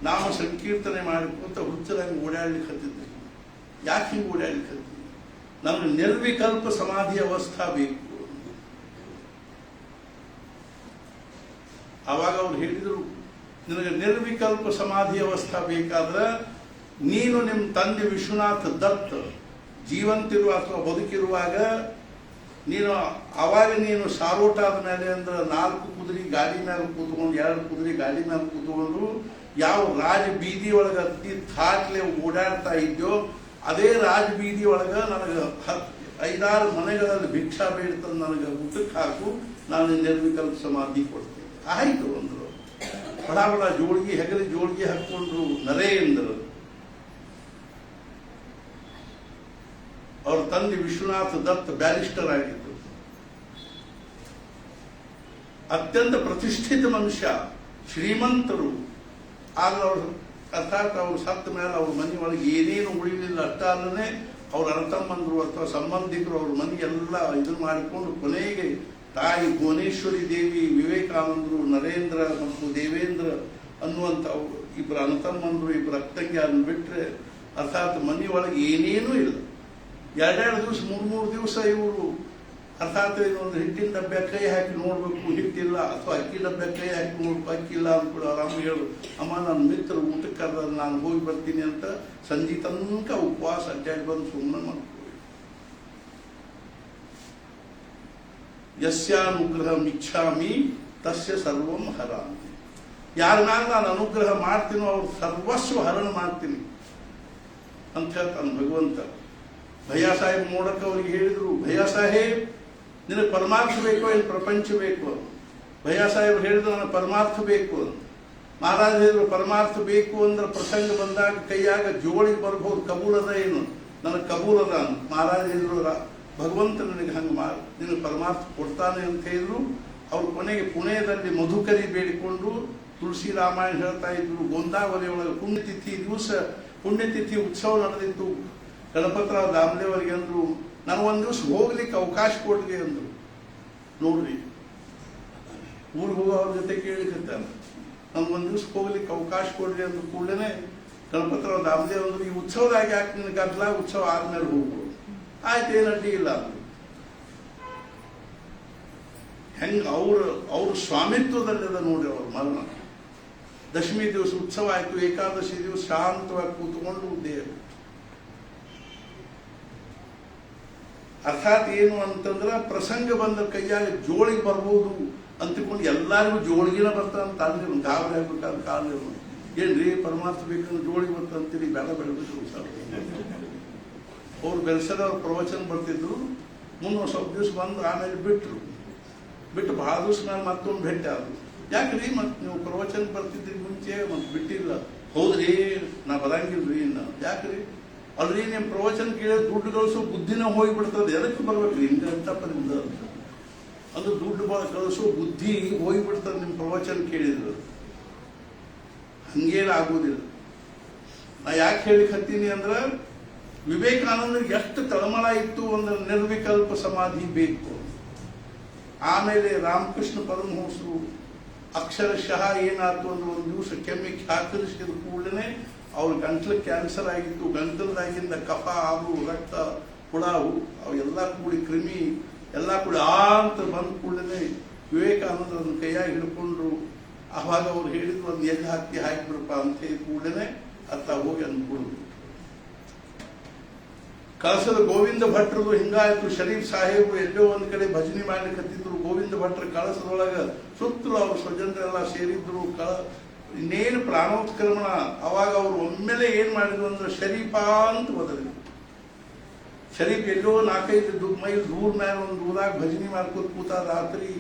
ನಾಮ ಸಂಕೀರ್ತನೆ ಮಾಡ್ಕೋತ ಹುಚ್ಚರಂಗ ಓಡಾಡ್ಲಿಕ್ಕೆ ಹತ್ತಿದ್ರು. ಯಾಕೆ ಹಿಂಗೆ ಓಡಾಡ್ಲಿಕ್ಕೆ ಹತ್ತಿದ್ರು? ನಮ್ಗೆ ನಿರ್ವಿಕಲ್ಪ ಸಮಾಧಿ ಅವಸ್ಥಾ ಬೇಕು. ಆವಾಗ ಅವ್ರು ಹೇಳಿದ್ರು, ನಿನಗೆ ನಿರ್ವಿಕಲ್ಪ ಸಮಾಧಿ ಅವಸ್ಥಾ ಬೇಕಾದ್ರೆ ನೀನು ನಿಮ್ಮ ತಂದೆ ವಿಶ್ವನಾಥ ದತ್ತ ಜೀವಂತಿರುವ ಅಥವಾ ಬದುಕಿರುವಾಗ ನೀನು ಸಾರೋಟಾದ ಮೇಲೆ ಅಂದ್ರೆ 4 ಕುದುರೆ ಗಾಡಿ ಮೇಲೆ ಕೂತ್ಕೊಂಡು 2 ಕುದುರೆ ಗಾಡಿ ಮೇಲೆ ಕೂತ್ಕೊಂಡು ಯಾವ ರಾಜ ಬೀದಿ ಒಳಗ ಅತಿ ಥಾಟ್ಲೆ ಓಡಾಡ್ತಾ ಇದ್ಯೋ ಅದೇ ರಾಜ ಬೀದಿ ಒಳಗ ನನಗೆ 5-6 ಮನೆಗಳಲ್ಲಿ ಭಿಕ್ಷಾ ಬೇಡ್ತಂದು ನನಗೆ ಊಟಕ್ಕೆ ಹಾಕು, ನಾನು ನಿರ್ವಿಕಲ್ಪ ಸಮಾಧಿ ಕೊಡ್ತೇನೆ. ಆಯ್ತು ಅಂದ್ರು. ಬಡ ಹೆಗಲಿ ಜೋಳಿಗೆ ಹಾಕೊಂಡು ನರೇಂದ್ರ ಅವ್ರ ತಂದೆ ವಿಶ್ವನಾಥ ದತ್ತ ಬ್ಯಾರಿಸ್ಟರ್ ಆಗಿದ್ರು. ಅತ್ಯಂತ ಪ್ರತಿಷ್ಠಿತ ಮನುಷ್ಯ, ಶ್ರೀಮಂತರು. ಆದ್ರೆ ಅವರು ಅರ್ಥಾತ್ ಅವ್ರು ಸತ್ತ ಮೇಲೆ ಅವ್ರ ಮನೆ ಒಳಗೆ ಏನೇನು ಉಳಿಲಿಲ್ಲ. ಅಷ್ಟ ಅಲ್ಲದೆ ಅವ್ರ ಅಣ್ಣತಮ್ಮಂದ್ರು ಅಥವಾ ಸಂಬಂಧಿಕರು ಅವ್ರ ಮನೆ ಎಲ್ಲ ಇದನ್ನ ಮಾಡಿಕೊಂಡು ಕೊನೆಗೆ ತಾಯಿ ಭುವನೇಶ್ವರಿ ದೇವಿ, ವಿವೇಕಾನಂದರು, ನರೇಂದ್ರ ಮತ್ತು ದೇವೇಂದ್ರ ಅನ್ನುವಂಥ ಇಬ್ಬರು ಅಣ್ಣತಮ್ಮಂದ್ರು, ಇಬ್ಬರು ಅಕ್ಕಂಗಿಯರನ್ನು ಬಿಟ್ಟರೆ ಅರ್ಥಾತ್ ಮನೆ ಒಳಗೆ ಏನೇನೂ ಇಲ್ಲ. 2 ದಿವಸ 3 ದಿವಸ ಇವರು ಅರ್ಥಾತ್ ಒಂದು ಹಿಟ್ಟಿನ ಡಬ್ಬೆ ಕೈ ಹಾಕಿ ನೋಡ್ಬೇಕು, ಹಿಟ್ಟಿಲ್ಲ, ಅಥವಾ ಅಕ್ಕಿ ಡಬ್ಬೆ ಕೈ ಹಾಕಿ ನೋಡ್ಬೇಕು, ಅಕ್ಕಿಲ್ಲ ಅಂದ್ಬಿಡು. ಆರಾಮ ಹೇಳು, ಅಮ್ಮ ನನ್ನ ಮಿತ್ರ ಊಟಕ್ಕೆ ಕರೆದ ನಾನು ಹೋಗಿ ಬರ್ತೀನಿ ಅಂತ ಸಂಜೆ ತನಕ ಉಪವಾಸ ಅಡ್ಡಾಡಿ ಬಂದು ಸುಮ್ಮನೆ ಮಾಡ್ಕೊ. ಯಸ್ಯಾನುಗ್ರಹ ಮಿಚ್ಛಾಮಿ ತಸ್ಯ ಸರ್ವಂ ಹರಾಮಿ. ಯಾರ ಮ್ಯಾಲ ನಾನು ಅನುಗ್ರಹ ಮಾಡ್ತೀನೋ ಅವ್ರ ಸರ್ವಸ್ವ ಹರಣ ಮಾಡ್ತೀನಿ ಅಂತ ಹೇಳ್ತಾನೆ ಭಗವಂತ. ಭಯ್ಯ ಸಾಹೇಬ್ ಮೋಡಕ್ ಅವ್ರಿಗೆ ಹೇಳಿದ್ರು, ಭಯ್ಯ ಸಾಹೇಬ್ ನಿನಗೆ ಪರಮಾರ್ಥ ಬೇಕು, ಏನು ಪ್ರಪಂಚ ಬೇಕು? ಭಯ್ಯ ಸಾಹೇಬ್ ಹೇಳಿದ್ರು, ನನಗೆ ಪರಮಾರ್ಥ ಬೇಕು ಅಂತ. ಮಹಾರಾಜ ಹೇಳಿದ್ರು, ಪರಮಾರ್ಥ ಬೇಕು ಅಂದ್ರೆ ಪ್ರಸಂಗ ಬಂದಾಗ ಕೈಯಾಗ ಜೋಳಿಗೆ ಬರ್ಬೋದು, ಕಬೂಲದ ಏನು? ನನಗೆ ಕಬೂಲದ ಅಂತ. ಮಹಾರಾಜ ಹೇಳಿದ್ರು, ಭಗವಂತ ನನಗೆ ಹಂಗೆ ನಿನಗೆ ಪರಮಾರ್ಥ ಕೊಡ್ತಾನೆ ಅಂತ ಹೇಳಿದ್ರು. ಅವ್ರು ಕೊನೆಗೆ ಪುಣೆಯಲ್ಲಿ ಮಧುಕರಿ ಬೇಡಿಕೊಂಡು ತುಳಸಿ ರಾಮಾಯಣ ಹೇಳ್ತಾ ಇದ್ರು. ಗೋಂದಾವಲಿ ಒಳಗೆ ಪುಣ್ಯತಿಥಿ ಉತ್ಸವ ನಡೆದಿತ್ತು. ಗಣಪತರಾವ್ ದಾಮ್ಲೇವರಿಗೆ ಅಂದ್ರು, ನನಗೊಂದು ದಿವಸ ಹೋಗ್ಲಿಕ್ಕೆ ಅವಕಾಶ ಕೊಡ್ಲಿ ಅಂದ್ರು. ನೋಡ್ರಿ, ಊರಿಗೆ ಹೋಗೋ ಅವ್ರ ಜೊತೆ ಕೇಳಿಕತ್ತ ನಮ್ಗೊಂದು ದಿವಸ ಹೋಗ್ಲಿಕ್ಕೆ ಅವಕಾಶ ಕೊಡ್ಲಿ ಅಂದ್ರು. ಕೂಡಲೇ ಗಣಪತರಾವ್ ದಾಮ್ಲೇವ್ ಅಂದ್ರು, ಈ ಉತ್ಸವದಾಗ ಯಾಕೆ ನಿನ್ ಗದ್ದಲ, ಉತ್ಸವ ಆದ್ಮೇಲೆ ಹೋಗ್ಬೋದು. ಆಯ್ತು, ಏನು ಅಡ್ಡಿ ಇಲ್ಲ ಅಂದ್ರು. ಹೆಂಗ ಅವ್ರ ಸ್ವಾಮಿತ್ವದಲ್ಲಿದ ನೋಡ್ರಿ ಅವ್ರ ಮರಣ. ದಶಮಿ ದಿವಸ ಉತ್ಸವ ಆಯ್ತು, ಏಕಾದಶಿ ದಿವಸ ಶಾಂತವಾಗಿ ಕೂತ್ಕೊಂಡು ದೇವ. ಅರ್ಥಾತ್ ಏನು ಅಂತಂದ್ರೆ ಪ್ರಸಂಗ ಬಂದ ಕೈಯಾಗ ಜೋಳಿಗೆ ಬರ್ಬೋದು ಅಂತಕೊಂಡು ಎಲ್ಲರಿಗೂ ಜೋಳಿಗೆನ ಬರ್ತಾರಂತ ಅಂದ್ರೆ ಗಾಬರಿ ಆಗ್ಬೇಕಾದ್ರೆ ಕಾಲ ಏನ್ರಿ ಪರಮಾರ್ಥ ಬೇಕಂದ್ರೆ ಜೋಳಿಗೆ ಬರ್ತಂತೀರಿ, ಬೇಡ ಬೆಳಬೇಕು. ಅವ್ರು ಬೆಳೆಸದ ಅವ್ರ ಪ್ರವಚನ ಬರ್ತಿದ್ರು. ಮುಂದೆ ಸ್ವಲ್ಪ ದಿವಸ ಬಂದು ಆಮೇಲೆ ಬಿಟ್ಟು ಬಹಳ ದಿವಸ ಮೇಲೆ ಮತ್ತೊಂದು ಭೇಟಿ ಆದ್ರು. ಯಾಕ್ರಿ ಮತ್ತೆ ನೀವು ಪ್ರವಚನ ಬರ್ತಿದ್ರಿ ಮುಂಚೆ ಮತ್ತೆ ಬಿಟ್ಟಿಲ್ಲ? ಹೌದ್ರಿ, ನಾ ಬರಂಗಿಲ್ರಿ ಇನ್ನು. ಯಾಕ್ರಿ? ಅಲ್ರಿ ನಿಮ್ಮ ಪ್ರವಚನ ಕೇಳಿದ್ರೆ ದುಡ್ಡು ಗಳಿಸೋ ಬುದ್ಧಿನ ಹೋಗಿಬಿಡ್ತದೆ, ಎದಕ್ಕೆ ಬರ್ಬೇಕ್ರಿ ಹಿಂಗೆ ಅಂತ ಪರಿಂದ ಅದು ದುಡ್ಡು ಗಳಿಸೋ ಬುದ್ಧಿ ಹೋಗಿಬಿಡ್ತದೆ ನಿಮ್ಮ ಪ್ರವಚನ ಕೇಳಿದ್ರು. ಹಂಗೇನು ಆಗೋದಿಲ್ಲ. ನಾ ಯಾಕೆ ಹೇಳಿಕತ್ತೀನಿ ಅಂದ್ರೆ ವಿವೇಕಾನಂದರಿಗೆ ಎಷ್ಟು ತಳಮಳ ಇತ್ತು, ಒಂದು ನಿರ್ವಿಕಲ್ಪ ಸಮಾಧಿ ಬೇಕು. ಆಮೇಲೆ ರಾಮಕೃಷ್ಣ ಪರಮಹಂಸರು ಅಕ್ಷರಶಃ ಏನಾಯ್ತು ಅಂದ್ರೆ ಒಂದು ದಿವಸ ಕೆಮ್ಮಿಗೆ ಹಾಕಿಸಿದ ಕೂಡಲೇ ಅವ್ರ ಗಂಟ್ಲು ಕ್ಯಾನ್ಸರ್ ಆಗಿತ್ತು. ಗಂಟಲದಾಗಿಂದ ಕಫ ಹಾವು ರಕ್ತ ಹುಳಾವು ಅವೆಲ್ಲ ಕೂಡಿ ಕ್ರಿಮಿ ಎಲ್ಲ ಕೂಡಿ ಅಂತ ಬಂದ ಕೂಡಲೇ ವಿವೇಕಾನಂದರನ್ನು ಕೈಯಾಗಿ ಹಿಡ್ಕೊಂಡ್ರು. ಆವಾಗ ಅವ್ರು ಹೇಳಿದ್ರು ಒಂದು ಎಲ್ಲಿ ಹಾಕಿಬಿಡಪ್ಪ ಅಂತ ಹೇಳಿ ಕೂಡಲೇ ಅತ್ತ ಹೋಗಿ ಅಂದ್ಬಿಡುದು. ಕಳಸದ ಗೋವಿಂದ ಭಟ್ರದು ಹಿಂಗಾಯ್ತು. ಶರೀಫ್ ಸಾಹೇಬರು ಎಲ್ಲೋ ಒಂದ್ ಕಡೆ ಭಜನೆ ಮಾಡ್ಲಿಕ್ಕತ್ತಿದ್ರು. ಗೋವಿಂದ ಭಟ್ರ ಕಳಸದೊಳಗ ಸುತ್ತಲೂ ಅವ್ರ ಸ್ವಜನರೆಲ್ಲ ಸೇರಿದ್ರು. ಇನ್ನೇನು ಪ್ರಾಣೋತ್ಕ್ರಮಣ. ಅವಾಗ ಅವ್ರು ಒಮ್ಮೆಲೆ ಏನ್ ಮಾಡಿದ್ರು ಅಂದ್ರೆ ಶರೀಫಾ ಅಂತ ಬದಲಿದ್ರು. ಶರೀಫ್ ಎಲ್ಲೋ 4-5 ಮೈಲ್ ದೂರ ಮೇಲೆ ಒಂದು ಊರಾಗ ಭಜನೆ ಮಾಡ್ಕೋತ ಕೂತ ರಾತ್ರಿ.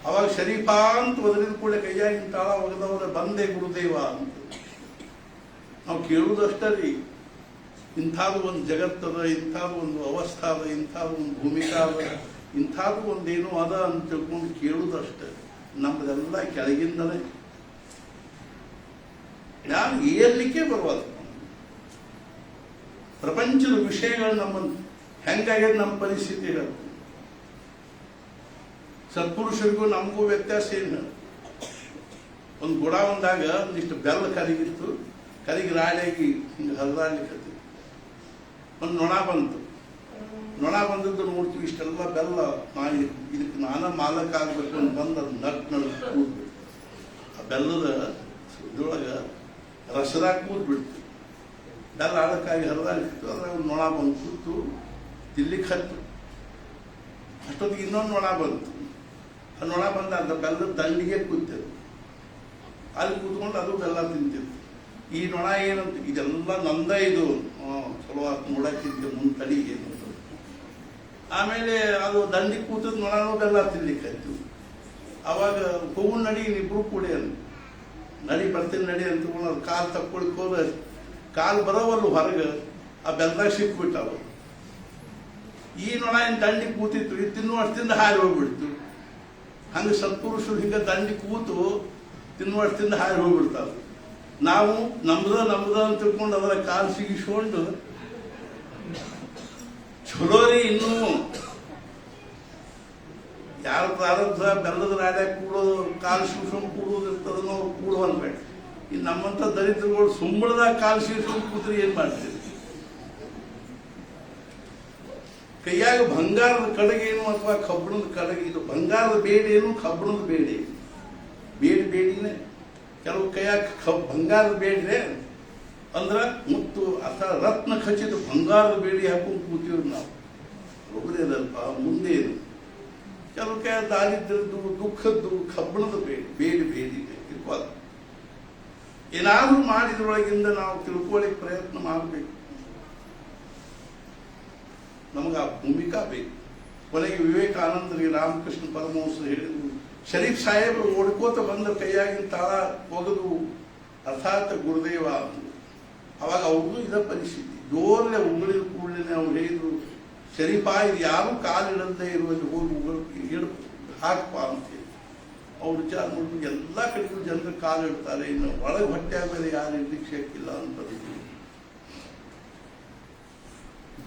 ಅವಾಗ ಶರೀಫಾ ಅಂತ ಬದಲಿದ ಕೂಡಲೇ ಕೈಯಾಗಿನ ತಾಳ ಒಗದವರ ಬಂದೆ ಗುರುದೇವ ಅಂತ. ನಾವು ಕೇಳುವುದಷ್ಟೇ ರೀ, ಇಂಥದ್ದು ಒಂದು ಜಗತ್ತದ, ಇಂಥದ್ದು ಒಂದು ಅವಸ್ಥಾ ಅದ, ಇಂಥದ್ದು ಒಂದು ಭೂಮಿಕಾ ಅದ, ಇಂಥದ್ದು ಒಂದೇನೋ ಅದ ಅಂತ ತಿಳ್ಕೊಂಡು ಕೇಳುವುದಷ್ಟೇ. ನಮ್ಮದೆಲ್ಲ ಕೆಳಗಿಂದಲೇ ನಾನು ಏರ್ಲಿಕ್ಕೆ ಬರುವುದು. ಪ್ರಪಂಚದ ವಿಷಯಗಳು ನಮ್ಮ ಹೆಂಗಾಗ್ಯದ ನಮ್ಮ ಪರಿಸ್ಥಿತಿ ಇರೋದು. ಸತ್ಪುರುಷರಿಗೂ ನಮಗೂ ವ್ಯತ್ಯಾಸ ಏನು? ಒಂದು ಗುಡಾವನ್ದಾಗ ಒಂದಿಷ್ಟು ಬೆಲ್ಲ ಕರಿಗಿತ್ತು. ಕರಿಗಿ ರಾಡಿಯಾಗಿ ಹಿಂಗೆ ಹರಿದಾಡ್ಲಿಕ್ಕೆ ಒಂದು ನೊಣ ಬಂತು. ನೊಣ ಬಂದದ್ದು ನೋಡ್ತೀವಿ, ಇಷ್ಟೆಲ್ಲ ಬೆಲ್ಲ ಇದಕ್ಕೆ ನಾನ ಮಾಲಕ ಆಗ್ಬೇಕು ಅಂತ ಬಂದು ಅದು ನಟ್ ಕೂದ್ಬಿಟ್ಟು ಆ ಬೆಲ್ಲದ ಇದ್ರೊಳಗ ರಸದಾಗ ಕೂದ್ಬಿಡ್ತು. ಬೆಲ್ಲ ಆಳಕ್ಕಾಗಿ ಹರಿದಾಡ್ಲಿಕ್ಕೆ ಅದ್ರಾಗ ಒಂದು ನೊಣ ಬಂದು ಕೂತು ತಿನ್ಲಿಕ್ಕೆ ಹತ್ತು. ಅಷ್ಟೊತ್ತಿಗೆ ಇನ್ನೊಂದು ನೊಣ ಬಂತು. ಆ ನೊಣ ಬಂದ ಅದ ಬೆಲ್ಲದ ದಂಡಿಗೆ ಕೂತಿದ್ದು. ಅಲ್ಲಿ ಕೂತ್ಕೊಂಡು ಅದು ಬೆಲ್ಲ ತಿಂತಿತ್ತು. ಈ ನೊಣ ಏನಂತ, ಇದೆಲ್ಲ ನಂದ ಇದು, ಚಲೋ ಆತು ನೋಡಕ್ಕಿದ್ದೆ ಮುಂದೆ ತಡಿ ಏನು. ಆಮೇಲೆ ಅದು ದಂಡಿ ಕೂತದ ನೊಣನೂ ಬೆಲ್ಲ ತಿನ್ಲಿಕ್ಕೆ ಆಯ್ತು. ಅವಾಗ ಹೂವು ನಡಿ ಇಬ್ರು ಕೂಡಿ ನಡಿ ಬರ್ತೀನಿ ನಡಿ ಅಂತ ಅದು ಕಾಲು ತಕ್ಕೊಳಕ್ ಹೋದ. ಕಾಲು ಬರೋವಲ್ಲು ಹೊರಗೆ ಆ ಬೆಲ್ಲದಾಗ ಸಿಕ್ಬಿಟ್ಟಾವ. ಈ ನೊಣ ಏನು ದಂಡಿ ಕೂತಿತ್ತು, ಇದು ತಿನ್ನುವಷ್ಟಿಂದ ಹಾರಿ ಹೋಗ್ಬಿಡ್ತು. ಹಂಗೆ ಸತ್ಪುರುಷರು ಹಿಂಗೆ ದಂಡಿ ಕೂತು ತಿನ್ನುವಷ್ಟಿಂದ ಹಾರಿ ಹೋಗ್ಬಿಡ್ತಾವೆ. ನಾವು ನಮ್ದ ಅಂತ ತಿಳ್ಕೊಂಡು ಅದರ ಕಾಲು ಸಿಗಿಸ್ಕೊಂಡು ಚಲೋ ರೀ. ಇನ್ನೂ ಯಾರ ಪ್ರಾರಂಭ ಬೆಲ್ಲದ ರಾಡ್ಯಾಗ ಕೂಡೋದು, ಕಾಲು ಸಿಗಿಸ್ಕೊಂಡು ಕೂಡೋದು ಇರ್ತದನ್ನೋ ಅವ್ರು ಕೂಡು ಅನ್ಬೇಡ. ಇನ್ನು ನಮ್ಮಂತ ದರಿದ್ರಗಳು ಸುಂಬಳದಾಗ ಕಾಲು ಸಿಗಿಸ್ಕೊಂಡು ಕೂತ್ರೆ ಏನ್ ಮಾಡ್ತೀವಿ? ಕೈಯಾಗ ಬಂಗಾರದ ಕಡೆಗೇನು ಅಥವಾ ಕಬ್ಬಿಣದ ಕಡೆಗೆ, ಇದು ಬಂಗಾರದ ಬೇಡೇನು ಕಬ್ಬಿಣದ ಬೇಡಿ ಬೇಡಿನೇ. ಕೆಲವು ಕೈಯಾಗ ಬಂಗಾರದ ಬೇಡಿದೆ ಅಂದ್ರ ಮುತ್ತು ಅಥವಾ ರತ್ನ ಖಚಿತ ಬಂಗಾರದ ಬೇಡಿ ಹಾಕೊಂಡು ಕೂತೀವ್ರಿ ನಾವು. ಒಬ್ಬರೇದಲ್ಪ ಮುಂದೇನು. ಕೆಲವು ಕೈ ದಾರಿದ್ರದ್ದು ದುಃಖದ್ದು ಕಬ್ಬಿಣದ ಬೇಡಿ ಇರ್ಬಾರ್ದು. ಏನಾದ್ರೂ ಮಾಡಿದ್ರೊಳಗಿಂದ ನಾವು ತಿಳ್ಕೊಳ್ಳಿಕ್ಕೆ ಪ್ರಯತ್ನ ಮಾಡಬೇಕು. ನಮಗೆ ಆ ಭೂಮಿಕಾ ಬೇಕು. ಕೊನೆಗೆ ವಿವೇಕಾನಂದರಿಗೆ ರಾಮಕೃಷ್ಣ ಪರಮಹಂಸರು ಹೇಳಿದ್ರು, ಶರೀಫ್ ಸಾಹೇಬರು ಓಡ್ಕೋತ ಬಂದ ಕೈಯಾಗಿನ ತಾಳ ಒಗದು ಅರ್ಥಾತ್ ಗುರುದೇವ ಅಂದ್ರು. ಅವಾಗ ಅವ್ರದ್ದು ಇದ ಪರಿಸ್ಥಿತಿ. ಜೋರಲ್ಲೇ ಉಗುಳಿದ ಕೂಡಲೇ ಅವ್ರು ಹೇಳಿದ್ರು, ಶರೀಫಾ ಇದು ಯಾರು ಕಾಲಿಡದೇ ಇರುವಲ್ಲಿ ಹೋಗಿ ಹಾಕಪ್ಪ ಅಂತೇಳಿ. ಅವ್ರು ವಿಚಾರ ಮಾಡಿದ್ರು, ಎಲ್ಲ ಕಡೆಗೂ ಜನರು ಕಾಲಿಡ್ತಾರೆ, ಇನ್ನು ಒಳಗೆ ಹೊಟ್ಟೆ ಆದ್ಮೇಲೆ ಯಾರು ಇಡ್ಲಿಕ್ಕೆ ಶಕ್ತಿಲ್ಲ ಅಂತ.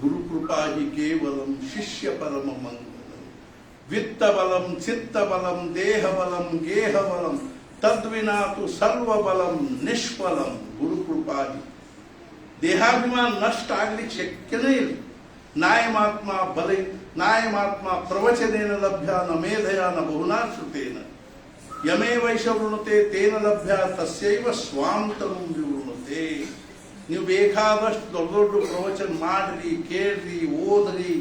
ಗುರುಕೃಪಾ ಹಿ ಕೇವಲಂ ಶಿಷ್ಯ ಪರಮ ಮಂಗಲಂ ವಿತ್ತಬಲಂ ಚಿತ್ತಬಲಂ ದೇಹಬಲಂ ಗೇಹಬಲಂ ತದ್ವಿನಾತು ಸರ್ವಬಲಂ ನಿಷ್ಫಲಂ. ಗುರುಕೃಪಾ ಹಿ ದೇಹಾಭಿಮಾನ ನಷ್ಟ ಆಗ್ಲಿಕ್ಕೆ ಶಕ್ಯನೇ ಇಲ್ಲ. ನಾಯಮಾತ್ಮ ಪ್ರವಚನೇನ ಲಭ್ಯ ನ ಮೇಧಯ ನ ಬಹುನಾ ಶ್ರುತೇನ ಯಮೇ ವೈಷವೃಣತೆ ತೇನ ಲಭ್ಯ ತಸ್ಯೈವ ಸ್ವಾಂತರಂ ವಿವೃಣತೆ. ನೀವು ಬೇಕಾದಷ್ಟು ದೊಡ್ಡ ದೊಡ್ಡ ಪ್ರವಚನ ಮಾಡ್ರಿ, ಕೇಳ್ರಿ, ಓದ್ರಿ.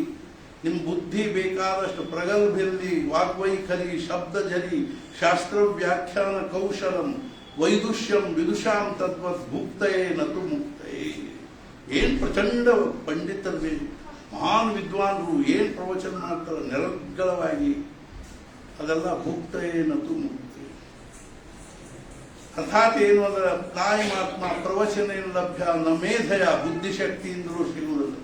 ನಿಮ್ಮ ಬುದ್ಧಿ ಬೇಕಾದಷ್ಟು ಪ್ರಗಲ್ಭಿರ್ಲಿ, ವಾಗ್ವೈಖರಿ, ಶಬ್ದಜರಿ, ಶಾಸ್ತ್ರ ವ್ಯಾಖ್ಯಾನ ಕೌಶಲಂ, ವೈದುಷ್ಯಂ ವಿದುಷಾಂ ತದ್ವತ್ ಭುಕ್ತಯೇ ನತು ಮುಕ್ತಯೇ. ಏನ್ ಪ್ರಚಂಡ ಪಂಡಿತರು ಮಹಾನ್ ವಿದ್ವಾಂಸರು ಏನು ಪ್ರವಚನ ಮಾಡ್ತಾರೆ ನಿರರ್ಗಳವಾಗಿ ಅದೆಲ್ಲ ಭುಕ್ತ ಏನದು ಮುಕ್ತ. ಅರ್ಥಾತ್ ಏನು ಅಂದ್ರೆ ನಾಯಿ ಮಾತ್ಮ ಪ್ರವಚನ ಏನು ಲಭ್ಯ ನ ಮೇಧಯ ಬುದ್ಧಿಶಕ್ತಿಯಿಂದಲೂ ಸಿಗುವುದಿಲ್ಲ.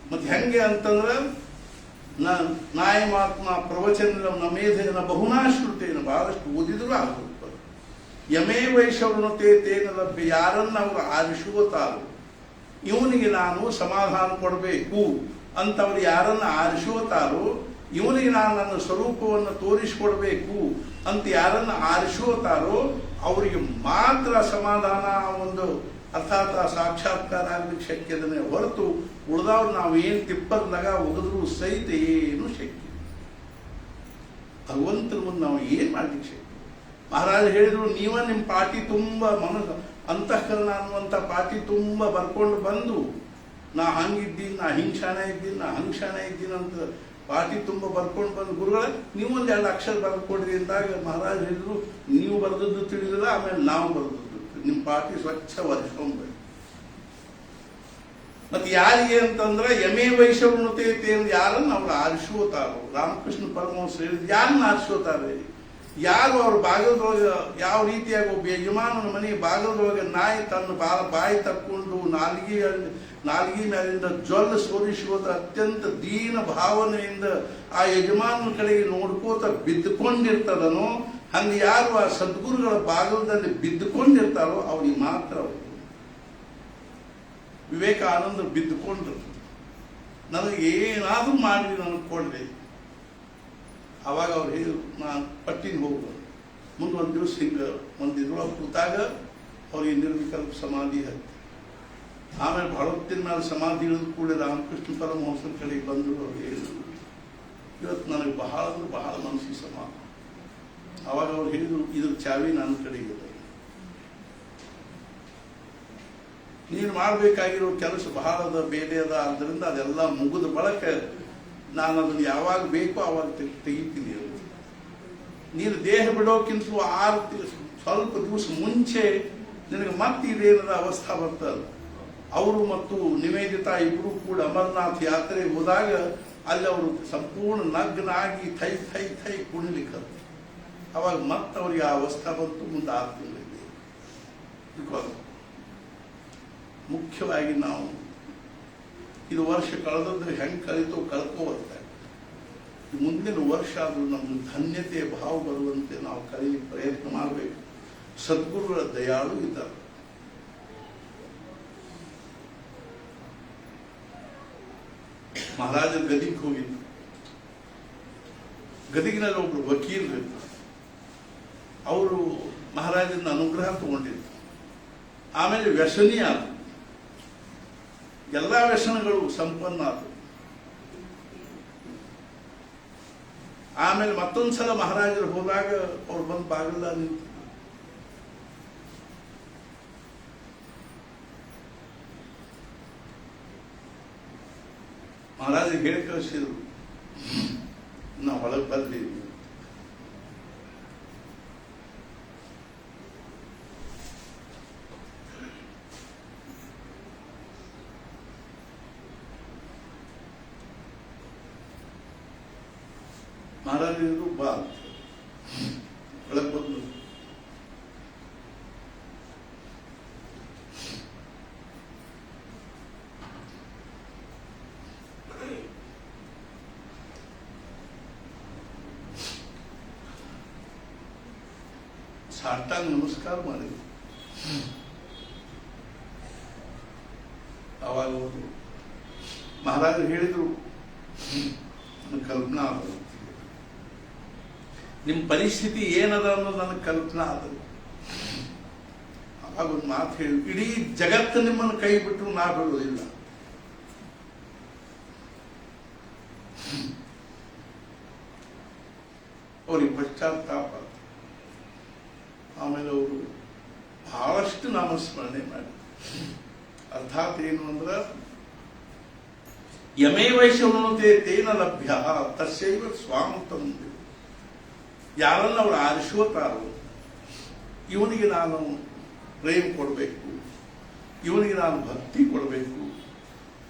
ಮತ್ತೆ ಹೆಂಗೆ ಅಂತಂದ್ರೆ ನಾಯಿ ಮಾತ್ಮ ಪ್ರವಚನ ನ ಮೇಧಯ ನ ಬಹುನಾಶ್ರುತೇನ ಬಹಳಷ್ಟು ಓದಿದ್ರು ಆಗುತ್ತೆ. ಯಮೇ ವೈಷವೃಣತೆ ತೇನ ಲಭ್ಯ ಯಾರನ್ನ ಅವರು ಆರಿಸುತ್ತಾರೋ ಇವನಿಗೆ ನಾನು ಸಮಾಧಾನ ಕೊಡಬೇಕು ಅಂತವ್ರು ಯಾರನ್ನ ಆರಿಸುತ್ತಾರೋ ಇವನಿಗೆ ನಾನು ನನ್ನ ಸ್ವರೂಪವನ್ನು ತೋರಿಸಿಕೊಡ್ಬೇಕು ಅಂತ ಯಾರನ್ನ ಆರಿಸುತ್ತಾರೋ ಅವರಿಗೆ ಮಾತ್ರ ಸಮಾಧಾನ ಒಂದು ಅರ್ಥಾತ್ ಸಾಕ್ಷಾತ್ಕಾರ ಆಗ್ಲಿಕ್ಕೆ ಶಕ್ಯದನೆ ಹೊರತು ಉಳಿದವ್ರು ನಾವು ಏನು ತಿಪ್ಪರ್ದಾಗ ಒಗದ್ರು ಸಹಿತ ಏನು ಶಕ್ಯ. ಭಗವಂತನ ಮುಂದೆ ನಾವು ಏನು ಮಾಡ್ಲಿಕ್ಕೆ ಶಕ್ಯ? ಮಹಾರಾಜ ಹೇಳಿದ್ರು ನೀವ ನಿಮ್ಮ ಪಾಟಿ ತುಂಬ ಮನಸ್ಸು ಅಂತಃಕರಣ ಅನ್ನುವಂಥ ಪಾಟಿ ತುಂಬ ಬರ್ಕೊಂಡು ಬಂದು ನಾ ಹಂಗಿದ್ದೀನಿ, ನಾ ಹಿಂಗ್ ಇದ್ದೀನಿ, ನಾ ಹಂಗ್ ಶಾಣೆ ಇದ್ದೀನಿ ಅಂತ ಪಾಟಿ ತುಂಬ ಬರ್ಕೊಂಡು ಬಂದು ಗುರುಗಳ ನೀವು ಒಂದು 2 ಅಕ್ಷರ ಬರ್ಕೊಡ್ರಿ ಅಂದಾಗ ಮಹಾರಾಜ ಹೇಳಿದ್ರು ನೀವು ಬರೆದದ್ದು ತಿಳಿದಿಲ್ಲ, ಆಮೇಲೆ ನಾವು ಬರೆದದ್ದು ನಿಮ್ಮ ಪಾಟಿ ಸ್ವಚ್ಛ ವರ್ಷಕೊಂಡ್ಬೇಕು. ಮತ್ತೆ ಯಾರಿಗೆ ಅಂತಂದ್ರೆ ಯಮೇ ವೈಷವೃಣತೆ ಯಾರನ್ನ ಅವ್ರು ಆರಿಸೋತಾರೋ ರಾಮಕೃಷ್ಣ ಪರಮಹಂಸ ಹೇಳಿದ್ರು ಯಾರನ್ನ ಆರಿಸೋತಾರೆ? ಯಾರು ಅವ್ರ ಬಾಗಲದೊಳಗೆ ಯಾವ ರೀತಿಯಾಗಿ ಒಬ್ಬ ಯಜಮಾನನ ಮನೆ ಬಾಗಲದೊಳಗೆ ನಾಯಿ ತನ್ನ ಬಾಯಿ ತಕ್ಕೊಂಡು ನಾಲ್ಗಿ ಮೇಲಿಂದ ಜ್ವಲ್ಲ ಸೋರಿಸುವುದು ಅತ್ಯಂತ ದೀನ ಭಾವನೆಯಿಂದ ಆ ಯಜಮಾನನ ಕಡೆಗೆ ನೋಡ್ಕೋತ ಬಿದ್ದುಕೊಂಡಿರ್ತದನೋ ಹಂಗೆ ಯಾರು ಆ ಸದ್ಗುರುಗಳ ಬಾಗಲದಲ್ಲಿ ಬಿದ್ದುಕೊಂಡಿರ್ತಾರೋ ಅವ್ರಿಗೆ ಮಾತ್ರ ವಿವೇಕಾನಂದ ಬಿದ್ದುಕೊಂಡ್ರು. ನನಗೆ ಏನಾದ್ರೂ ಮಾಡಿ ನನಗೆ ಕೊಡ್ರಿ. ಅವಾಗ ಅವ್ರು ಹೇಳಿದ್ರು ನಾನು ಪಟ್ಟಿನ ಹೋಗ್ಬೋದು. ಮುಂದೆ ಒಂದು ದಿವಸ ಹಿಂಗೆ ಒಂದು ಇದ್ರೊಳಗೆ ಕೂತಾಗ ಅವ್ರಿಗೆ ನಿರ್ವಿಕಲ್ಪ ಸಮಾಧಿ ಹತ್ತಿ ಆಮೇಲೆ ಬಹಳ ಹೊತ್ತಿನ ಮೇಲೆ ಸಮಾಧಿ ಇಳಿದು ಕೂಡ ರಾಮಕೃಷ್ಣ ಪರಮಹಂಸರ ಕಡೆಗೆ ಬಂದರು. ಅವ್ರು ಹೇಳಿದ್ರು ಇವತ್ತು ನನಗೆ ಬಹಳ ಅಂದ್ರೆ ಬಹಳ ಮನಸ್ಸಿಗೆ ಸಮಾಧಾನ. ಅವಾಗ ಅವ್ರು ಹೇಳಿದ್ರು ಇದ್ರ ಚಾವಿ ನನ್ನ ಕಡೆಗೆ ಇದೆ, ನೀನು ಮಾಡಬೇಕಾಗಿರೋ ಕೆಲಸ ಬಹಳ ಅದ ಬೇರೆ ಅದ, ಆದ್ದರಿಂದ ಅದೆಲ್ಲ ಮುಗಿದ ಬಳಕ ನಾನು ಅದನ್ನು ಯಾವಾಗ ಬೇಕೋ ಆವಾಗ ತೆಗಿತೀನಿ. ನೀನು ದೇಹ ಬಿಡೋಕ್ಕಿಂತ 6 ಸ್ವಲ್ಪ ದಿವಸ ಮುಂಚೆ ನಿನಗೆ ಮತ್ತೆ ಇದೇನದ ಅವಸ್ಥಾ ಬರ್ತದೆ. ಅವರು ಮತ್ತು ನಿವೇದಿತಾ ಇಬ್ಬರು ಕೂಡ ಅಮರನಾಥ್ ಯಾತ್ರೆಗೆ ಹೋದಾಗ ಅಲ್ಲಿ ಅವರು ಸಂಪೂರ್ಣ ನಗ್ನಾಗಿ ಥೈ ಥೈ ಥೈ ಕುಣಿಲಿಕ್ಕೆ ಅವಾಗ ಮತ್ತೆ ಅವ್ರಿಗೆ ಆ ಅವಸ್ಥಾ ಬಂತು. ಮುಂದೆ 6 ತಿಂಗಳಿದೆ. ಮುಖ್ಯವಾಗಿ ನಾವು ಇದು ವರ್ಷ ಕಳೆದ್ರೆ ಹೆಂಗೆ ಕಲಿತೋ ಕಳ್ಕೋಬರ್ತಾರೆ. ಮುಂದಿನ ವರ್ಷ ಆದರೂ ನಮ್ಗೆ ಧನ್ಯತೆಯ ಭಾವ ಬರುವಂತೆ ನಾವು ಕಲಿಯಲಿಕ್ಕೆ ಪ್ರಯತ್ನ ಮಾಡಬೇಕು. ಸದ್ಗುರುಗಳ ದಯಾಳು ಇದ್ದಾರೆ. ಮಹಾರಾಜ ಗದಿಗೆ ಹೋಗಿದ್ರು. ಗದಿಗಿನಲ್ಲಿ ಒಬ್ರು ವಕೀಲರು ಇದ್ರು. ಅವರು ಮಹಾರಾಜನ ಅನುಗ್ರಹ ತಗೊಂಡಿದ್ರು. ಆಮೇಲೆ ವ್ಯಸನಿ ಆದರು. ಎಲ್ಲ ವ್ಯಸನಗಳು ಸಂಪನ್ನ ಆದವು. ಆಮೇಲೆ ಮತ್ತೊಂದ್ಸಲ ಮಹಾರಾಜರು ಹೋದಾಗ ಅವ್ರು ಬಂದು ಬಾಗಿಲ ನಿಂತು ಮಹಾರಾಜರಿಗೆ ಹೇಳಿ ಕಳಿಸಿದ್ರು ನಾವು ಒಳಗೆ ಬಂದೀವಿ. ಮಹಾರಾಜರು ಬಾ ಒಳಗೆ ಬಂದು ಸಾಷ್ಟಾಂಗ ನಮಸ್ಕಾರ ಮಾಡಿದ್ರು. ಅವಾಗ ಅವರು ಮಹಾರಾಜರು ಹೇಳಿದ್ರು ಕಲ್ಪನಾ ಆದ ನಿಮ್ಮ ಪರಿಸ್ಥಿತಿ ಏನದ ಅನ್ನೋದು ನನಗೆ ಕಲ್ಪನಾ ಆದ. ಅವಾಗ ಒಂದು ಮಾತು ಹೇಳಿ ಇಡೀ ಜಗತ್ತು ನಿಮ್ಮನ್ನು ಕೈ ಬಿಟ್ಟರು ನಾ ಬಿಡುವುದಿಲ್ಲ. ಅವ್ರಿಗೆ ಪಶ್ಚಾತ್ತಾಪ. ಆಮೇಲೆ ಅವರು ಬಹಳಷ್ಟು ನಾಮಸ್ಮರಣೆ ಮಾಡಿ ಅರ್ಥಾತ್ ಏನು ಅಂದ್ರೆ ಯಮೇ ವೈಷವೃಣತೆ ತೇನ ಲಭ್ಯ ತಸ್ಯೈವ ಸ್ವಾಮತಂ. ಯಾರನ್ನ ಅವರು ಆರಿಸುತ್ತಾರೋ ಇವನಿಗೆ ನಾನು ಪ್ರೇಮ ಕೊಡಬೇಕು, ಇವನಿಗೆ ನಾನು ಭಕ್ತಿ ಕೊಡಬೇಕು,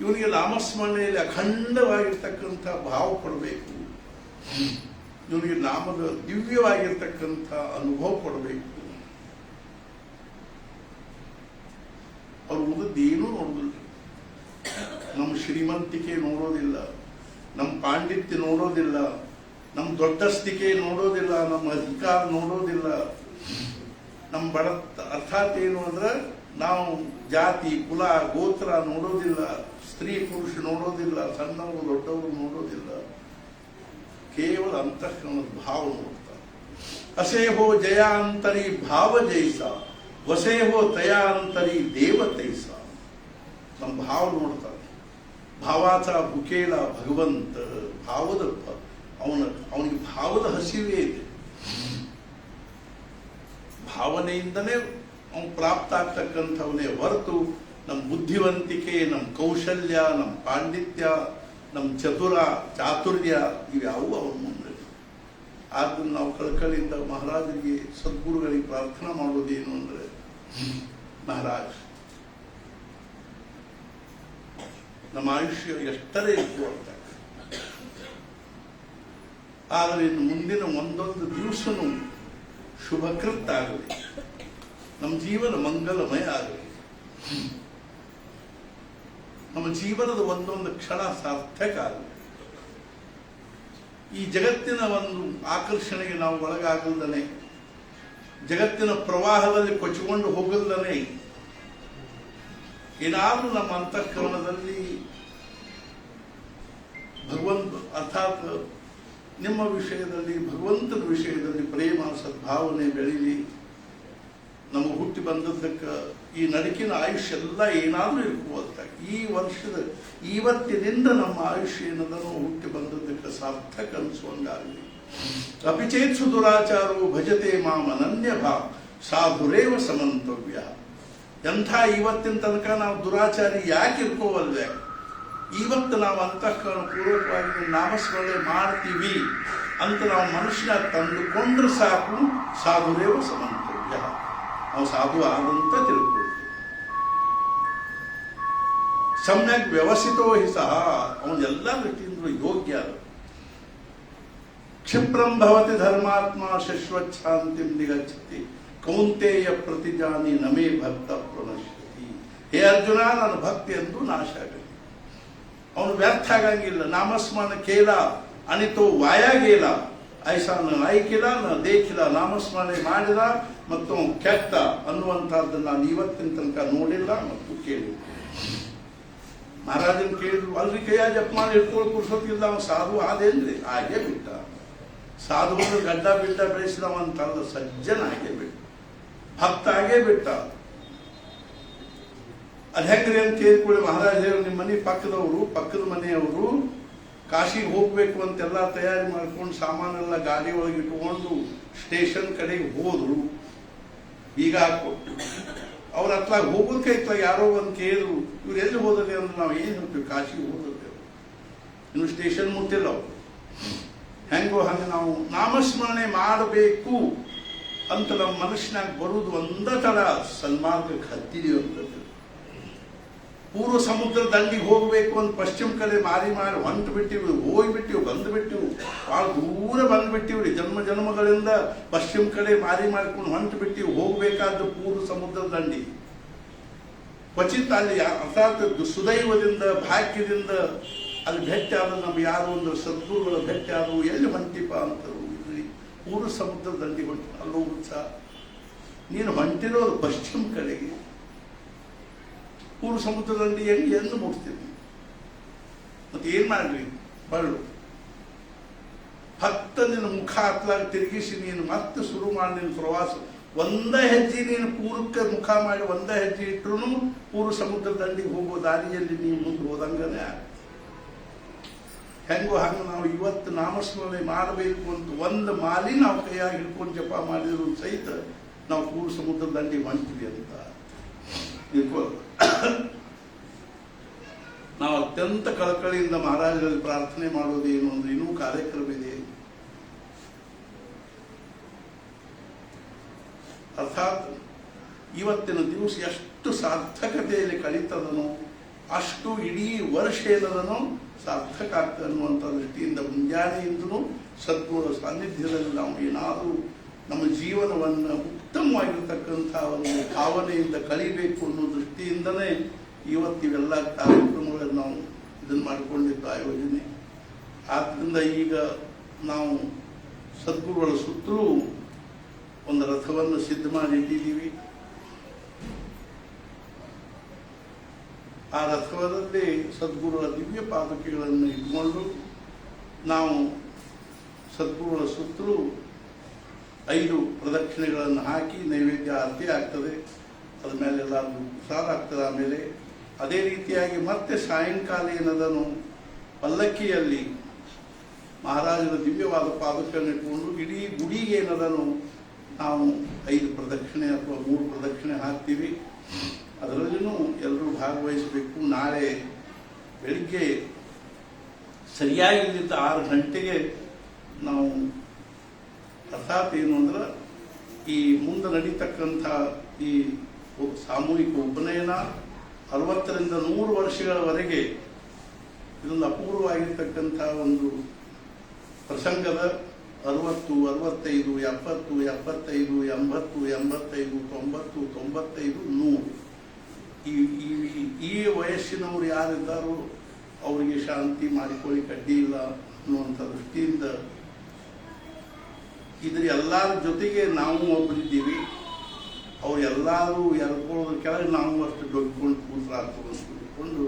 ಇವನಿಗೆ ನಾಮಸ್ಮರಣೆಯಲ್ಲಿ ಅಖಂಡವಾಗಿರ್ತಕ್ಕಂಥ ಭಾವ ಕೊಡಬೇಕು. ಇವನಿಗೆ ನಾಮದ ದಿವ್ಯವಾಗಿರ್ತಕ್ಕಂಥ ಅನುಭವ ಕೊಡಬೇಕು. ಅವ್ರು ಉಳಿದೇನೂ ನೋಡೋದಿಲ್ಲ. ನಮ್ಮ ಶ್ರೀಮಂತಿಕೆ ನೋಡೋದಿಲ್ಲ, ನಮ್ಮ ಪಾಂಡಿತ್ಯ ನೋಡೋದಿಲ್ಲ, ನಮ್ಮ ದೊಡ್ಡಸ್ತಿಕೆ ನೋಡೋದಿಲ್ಲ, ನಮ್ಮ ಅಧಿಕಾರ ನೋಡೋದಿಲ್ಲ. ನಮ್ಮ ಅರ್ಥಾತ್ ಏನು ಅಂದ್ರೆ ನಾವು ಜಾತಿ ಕುಲ ಗೋತ್ರ ನೋಡೋದಿಲ್ಲ, ಸ್ತ್ರೀ ಪುರುಷ ನೋಡೋದಿಲ್ಲ, ಸಣ್ಣವರು ದೊಡ್ಡವರು ನೋಡೋದಿಲ್ಲ. ಕೇವಲ ಅಂತಃಕರಣದ ಭಾವ ನೋಡ್ತಾರೆ. ಅಸೇಹೋ ಜಯಾಂತರಿ ಭಾವ ಜೈಸ, ವಸೇಹೋ ತಯಾಂತರಿ ದೇವತೈಸ. ನಮ್ಮ ಭಾವ ನೋಡ್ತಾರೆ. ಭಾವಾಚ ಬುಕೇಲ ಭಗವಂತ. ಭಾವದ ಅವನಿಗೆ ಭಾವದ ಹಸಿವೆ ಇದೆ. ಭಾವನೆಯಿಂದನೇ ಅವನು ಪ್ರಾಪ್ತ ಆಗ್ತಕ್ಕಂಥವನೇ ಹೊರತು ನಮ್ಮ ಬುದ್ಧಿವಂತಿಕೆ, ನಮ್ಮ ಕೌಶಲ್ಯ, ನಮ್ಮ ಪಾಂಡಿತ್ಯ, ನಮ್ಮ ಚಾತುರ್ಯ ಇವ್ಯಾವು ಅವನ ಮುಂದೆ. ಆದ್ರಿಂದ ನಾವು ಕಳಕಳಿಯಿಂದ ಮಹಾರಾಜರಿಗೆ, ಸದ್ಗುರುಗಳಿಗೆ ಪ್ರಾರ್ಥನಾ ಮಾಡೋದೇನು ಅಂದ್ರೆ, ಮಹಾರಾಜ್ ನಮ್ಮ ಆಯುಷ್ಯ ಎಷ್ಟರೇ ಇತ್ತು ಅಂತ, ಆದರೆ ಇನ್ನು ಮುಂದಿನ ಒಂದೊಂದು ದಿವಸನೂ ಶುಭಕೃತ್ ಆಗಲಿ, ನಮ್ಮ ಜೀವನ ಮಂಗಲಮಯ ಆಗಲಿ, ನಮ್ಮ ಜೀವನದ ಒಂದೊಂದು ಕ್ಷಣ ಸಾರ್ಥಕ ಆಗಲಿ. ಈ ಜಗತ್ತಿನ ಒಂದು ಆಕರ್ಷಣೆಗೆ ನಾವು ಒಳಗಾಗಲ್ದನೆ, ಜಗತ್ತಿನ ಪ್ರವಾಹದಲ್ಲಿ ಕೊಚ್ಚಿಕೊಂಡು ಹೋಗಲ್ದನೆ, ಏನಾದರೂ ನಮ್ಮ ಅಂತಃಕರಣದಲ್ಲಿ ಭಗವಂತ ಅರ್ಥಾತ್ ನಿಮ್ಮ ವಿಷಯದಲ್ಲಿ, ಭಗವಂತನ ವಿಷಯದಲ್ಲಿ ಪ್ರೇಮ ಸದ್ಭಾವನೆ ಬೆಳೀಲಿ. ನಮಗೆ ಹುಟ್ಟಿ ಬಂದದ್ದಕ್ಕೆ ಈ ನಡಕಿನ ಆಯುಷ್ಯ ಎಲ್ಲ ಏನಾದರೂ ಇರ್ಕೋತ ಈ ವರ್ಷದ ಇವತ್ತಿನಿಂದ ನಮ್ಮ ಆಯುಷ್ಯ ಏನದನ್ನು ಹುಟ್ಟಿ ಬಂದದ್ದಕ್ಕೆ ಸಾರ್ಥಕ ಅನಿಸುವಂಗಾಗಲಿ. ಅಪಿಚೇತ್ಸು ದುರಾಚಾರೋ ಭಜತೆ ಮಾಂ ಅನನ್ಯ ಭಾವ ಸಾಧುರೇವ ಸಮಂತವ್ಯ. ಎಂಥ ಇವತ್ತಿನ ತನಕ ನಾವು ದುರಾಚಾರಿ ಯಾಕೆ ಇರ್ಕೋವಲ್ವೇ? ಇವತ್ತು ನಾವು ಅಂತಃಕರಣ ಪೂರ್ವಕವಾಗಿ ನಾಮಸ್ಮರಣೆ ಮಾಡ್ತೀವಿ ಅಂತ ನಾವು ಮನುಷ್ಯನ ತಂದುಕೊಂಡ್ರೆ ಸಾಕು, ಸಾಧುರೇವ ಸಮಂತವ್ಯ. ನಾವು ಸಾಧು ಆದಂತ ತಿಳ್ಕೊಳ್ತೀವಿ. ಸಮ್ಯಕ್ ವ್ಯವಸ್ಥಿತೋ ಹಿ ಸಹ ಅವನೆಲ್ಲ ದೃಷ್ಟಿಯಿಂದ ಯೋಗ್ಯ. ಕ್ಷಿಪ್ರಂ ಭವತಿ ಧರ್ಮಾತ್ಮ ಶಶ್ವಚ್ಛಾಂತಿಂ ನಿಗಚ್ಚತಿ ಕೌಂತೆಯ ಪ್ರತಿಜಾನಿ ನಮೇ ಭಕ್ತ ಪ್ರಣಶ್ಯತಿ. ಹೇ ಅರ್ಜುನ, ನನ್ನ ಭಕ್ತಿ ಎಂದು ನಾಶ ಆಗಲಿ. ಅವನು ವ್ಯರ್ಥ ಆಗಂಗಿಲ್ಲ. ನಾಮಸ್ಮರಣ ಕೇಲ ಅನಿತೋ ವಾಯ ಗೇಲ, ಐಸಾ ನ ಆಯ್ಕಿಲ್ಲ ನ ದೇಖಿಲ್ಲ. ನಾಮಸ್ಮರಣೆ ಮಾಡಿದ ಮತ್ತು ಕೆಟ್ಟ ಅನ್ನುವಂಥದ್ದನ್ನು ನಾನು ಇವತ್ತಿನ ತನಕ ನೋಡಿಲ್ಲ ಮತ್ತು ಕೇಳಿಲ್ಲ. ಮಹಾರಾಜನ್ ಕೇಳಿದ್ರು, ಅಲ್ರಿ ಕೈಯ ಜಪ್ ಮಾಡಿ ಇಟ್ಕೊಂಡು ಕೂರ್ಸೋತಿಲ್ಲ, ಅವನು ಸಾಧು ಆದೇನ್ರಿ? ಹಾಗೆ ಬಿಟ್ಟ. ಸಾಧುವನ್ನು ಗಡ್ಡ ಬಿಟ್ಟ ಬೆಳೆಸಿದವಂತಲ್ಲ, ಸಜ್ಜನ ಹಾಗೆ ಬಿಟ್ಟ, ಭಕ್ತ ಹಾಗೆ ಬಿಟ್ಟ. ಅದು ಹೆಂಗ್ರಿ ಅಂತ ಕೇಳ್ಕೊಳ್ಳಿ. ಮಹಾರಾಜರು ನಿಮ್ಮ ಮನೆ ಪಕ್ಕದವರು, ಪಕ್ಕದ ಮನೆಯವರು ಕಾಶಿಗೆ ಹೋಗ್ಬೇಕು ಅಂತೆಲ್ಲ ತಯಾರಿ ಮಾಡ್ಕೊಂಡು ಸಾಮಾನೆಲ್ಲ ಗಾಡಿ ಒಳಗೆ ಇಟ್ಕೊಂಡು ಸ್ಟೇಷನ್ ಕಡೆಗೆ ಹೋದ್ರು. ಈಗ ಕೊಟ್ಟು ಅವ್ರ ಹತ್ಲಾಗ ಹೋಗೋದಕ್ಕೆ ಇತ್ಲಾಗ ಯಾರೋ ಒಂದು ಕೇಳಿದ್ರು, ಇವ್ರು ಎಲ್ಲಿ ಹೋದಲ್ಲಿ ಅಂದ್ರೆ ನಾವು ಏನು ಹೇಳ್ತೀವಿ, ಕಾಶಿಗೆ ಹೋದದ್ದೇವೆ, ಇನ್ನು ಸ್ಟೇಷನ್ ಮುಟ್ಟಿಲ್ಲ ಅವ್ರು. ಹೆಂಗೋ ಹಂಗೆ ನಾವು ನಾಮಸ್ಮರಣೆ ಮಾಡಬೇಕು ಅಂತ ನಮ್ಮ ಮನುಷ್ಯನಾಗ ಬರುವುದು ಒಂದ ತಡ ಸನ್ಮಾರ್ಗಕ್ಕೆ ಹತ್ತಿದೀವಿ ಅಂತ. ಪೂರ್ವ ಸಮುದ್ರ ದಂಡಿಗೆ ಹೋಗಬೇಕು ಅಂತ ಪಶ್ಚಿಮ ಕಡೆ ಮಾರಿ ಹೊಂಟು ಬಿಟ್ಟಿವಿ, ಹೋಗಿಬಿಟ್ಟಿವಿ, ಬಂದುಬಿಟ್ಟಿವು, ಭಾಳ ದೂರ ಬಂದ್ಬಿಟ್ಟಿವ್ರಿ. ಜನ್ಮಗಳಿಂದ ಪಶ್ಚಿಮ ಕಡೆ ಮಾರಿ ಮಾಡ್ಕೊಂಡು ಹೊಂಟು ಬಿಟ್ಟಿವಿ. ಹೋಗ್ಬೇಕಾದ್ದು ಪೂರ್ವ ಸಮುದ್ರ ದಂಡಿ. ಕ್ವಚಿತ್ ಅಲ್ಲಿ ಅರ್ಥಾತ್ ಸುದೈವದಿಂದ ಭಾಗ್ಯದಿಂದ ಅಲ್ಲಿ ಭೇಟಿ ಆದ ನಮ್ಗೆ ಯಾರು ಒಂದು ಸದ್ಗುರುಗಳ ಭೇಟಿ ಆದವು. ಎಲ್ಲಿ ಹೊಂಟಿಪ ಅಂತ ಇಲ್ಲಿ ಪೂರ್ವ ಸಮುದ್ರ ದಂಡಿ ಹೊಂಟ ಅಲ್ಲೋ ಉತ್ಸಾಹ. ನೀನು ಹೊಂಟಿರೋದು ಪಶ್ಚಿಮ ಕಡೆಗೆ, ಪೂರ್ವ ಸಮುದ್ರ ದಂಡಿ ಹೆಂಗೆ ಎಂದು ಮುಟ್ತೀವಿ. ಮತ್ತೆ ಏನ್ ಮಾಡ್ರಿ? ಬಳ್ಳು ಹತ್ತ ನಿನ್ನ ಮುಖ ಹತ್ಲಾಗ ತಿರುಗಿಸಿ ನೀನು ಮತ್ತೆ ಶುರು ಮಾಡಿ ನಿನ್ನ ಪ್ರವಾಸ. ಒಂದ ಹೆಜ್ಜೆ ನೀನು ಪೂರ್ವಕ್ಕೆ ಮುಖ ಮಾಡಿ ಒಂದ ಹೆಜ್ಜೆ ಇಟ್ಟರು ಪೂರ್ವ ಸಮುದ್ರ ದಂಡಿಗೆ ಹೋಗೋ ದಾರಿಯಲ್ಲಿ ನೀವು ಮುಂದೆ ಹೋದಂಗನೇ. ಹೆಂಗೋ ಹಂಗೆ ನಾವು ಇವತ್ತು ನಾಮಸ್ಮರಣೆ ಮಾಡಬೇಕು ಅಂತ ಒಂದು ಮಾಲಿ ನಾವು ಕೈಯಾಗಿ ಹಿಡ್ಕೊಂಡು ಜಪ ಮಾಡಿದ್ರು ಸಹಿತ ನಾವು ಪೂರ್ವ ಸಮುದ್ರ ದಂಡಿ ಹೊಂಟಿವಿ ಅಂತ ನಾವು ಅತ್ಯಂತ ಕಳಕಳಿಯಿಂದ ಮಹಾರಾಜರಲ್ಲಿ ಪ್ರಾರ್ಥನೆ ಮಾಡೋದೇನು ಅಂದ್ರೆ, ಇನ್ನೂ ಕಾರ್ಯಕ್ರಮ ಇದೆ. ಅರ್ಥಾತ್ ಇವತ್ತಿನ ದಿವಸ ಎಷ್ಟು ಸಾರ್ಥಕತೆಯಲ್ಲಿ ಕಳೀತದನೋ ಅಷ್ಟು ಇಡೀ ವರ್ಷ ಏನದನೋ ಸಾರ್ಥಕ ಆಗ್ತದೆ ಅನ್ನುವಂಥ ದೃಷ್ಟಿಯಿಂದ ಮುಂಜಾನೆಯಿಂದಲೂ ಸದ್ಗುರುಗಳ ಸಾನ್ನಿಧ್ಯದಲ್ಲಿ ನಾವು ಏನಾದರೂ ನಮ್ಮ ಜೀವನವನ್ನು ಉತ್ತಮವಾಗಿರ್ತಕ್ಕಂಥ ಒಂದು ಭಾವನೆಯಿಂದ ಕಳಿಬೇಕು ಅನ್ನೋ ದೃಷ್ಟಿಯಿಂದಲೇ ಇವತ್ತಿವೆಲ್ಲ ಕಾರ್ಯಕ್ರಮಗಳನ್ನು ನಾವು ಇದನ್ನು ಮಾಡಿಕೊಂಡಿದ್ದು ಆಯೋಜನೆ. ಆದ್ದರಿಂದ ಈಗ ನಾವು ಸದ್ಗುರುಗಳ ಸುತ್ತಲೂ ಒಂದು ರಥವನ್ನು ಸಿದ್ಧ ಮಾಡಿಟ್ಟಿದ್ದೀವಿ. ಆ ರಥದಲ್ಲಿ ಸದ್ಗುರುಗಳ ದಿವ್ಯ ಪಾದುಕೆಗಳನ್ನು ಇಟ್ಕೊಂಡು ನಾವು ಸದ್ಗುರುಗಳ ಸುತ್ತಲೂ 5 ಪ್ರದಕ್ಷಿಣೆಗಳನ್ನು ಹಾಕಿ ನೈವೇದ್ಯ ಆರತಿ ಆಗ್ತದೆ. ಅದ ಮೇಲೆ ಎಲ್ಲರೂ ಪ್ರಸಾದ ಆಗ್ತದೆ. ಆಮೇಲೆ ಅದೇ ರೀತಿಯಾಗಿ ಮತ್ತೆ ಸಾಯಂಕಾಲ ಏನದನ್ನು ಪಲ್ಲಕ್ಕಿಯಲ್ಲಿ ಮಹಾರಾಜರ ದಿವ್ಯವಾದ ಪಾದಕವನ್ನು ಇಟ್ಕೊಂಡು ಇಡೀ ಗುಡಿಗೆ ಏನದನ್ನು ನಾವು 5 ಪ್ರದಕ್ಷಿಣೆ ಅಥವಾ 3 ಪ್ರದಕ್ಷಿಣೆ ಹಾಕ್ತೀವಿ. ಅದರಲ್ಲೂ ಎಲ್ಲರೂ ಭಾಗವಹಿಸಬೇಕು. ನಾಳೆ ಬೆಳಿಗ್ಗೆ ಸರಿಯಾಗಿ ಇಲ್ಲಿದ್ದ 6 ಗಂಟೆಗೆ ನಾವು ಅರ್ಥಾತ್ ಏನು ಅಂದ್ರೆ ಈ ಮುಂದೆ ನಡೀತಕ್ಕಂಥ ಈ ಸಾಮೂಹಿಕ ಉಪನಯನ 60ರಿಂದ 100 ವರ್ಷಗಳವರೆಗೆ ಇದೊಂದು ಅಪೂರ್ವವಾಗಿರ್ತಕ್ಕಂಥ ಒಂದು ಪ್ರಸಂಗದ 60, 65, 70, 75, 80, 85, 90, 95, 100 ಈ ವಯಸ್ಸಿನವರು ಯಾರಿದ್ದಾರೋ ಅವರಿಗೆ ಶಾಂತಿ ಮಾಡಿಕೊಳ್ಳಿ ಅಡ್ಡಿ ಇಲ್ಲ ಅನ್ನುವಂಥ ದೃಷ್ಟಿಯಿಂದ ಇದ್ರ ಎಲ್ಲರ ಜೊತೆಗೆ ನಾವು ಒಬ್ಬರಿದ್ದೀವಿ. ಅವ್ರು ಎಲ್ಲರೂ ಎಳ್ಕೊಳ್ಳೋದ್ರ ಕೆಳಗೆ ನಾವು ಅಷ್ಟು ದೊಡ್ಕೊಂಡು ಕೂತ್ಕೊಂಡು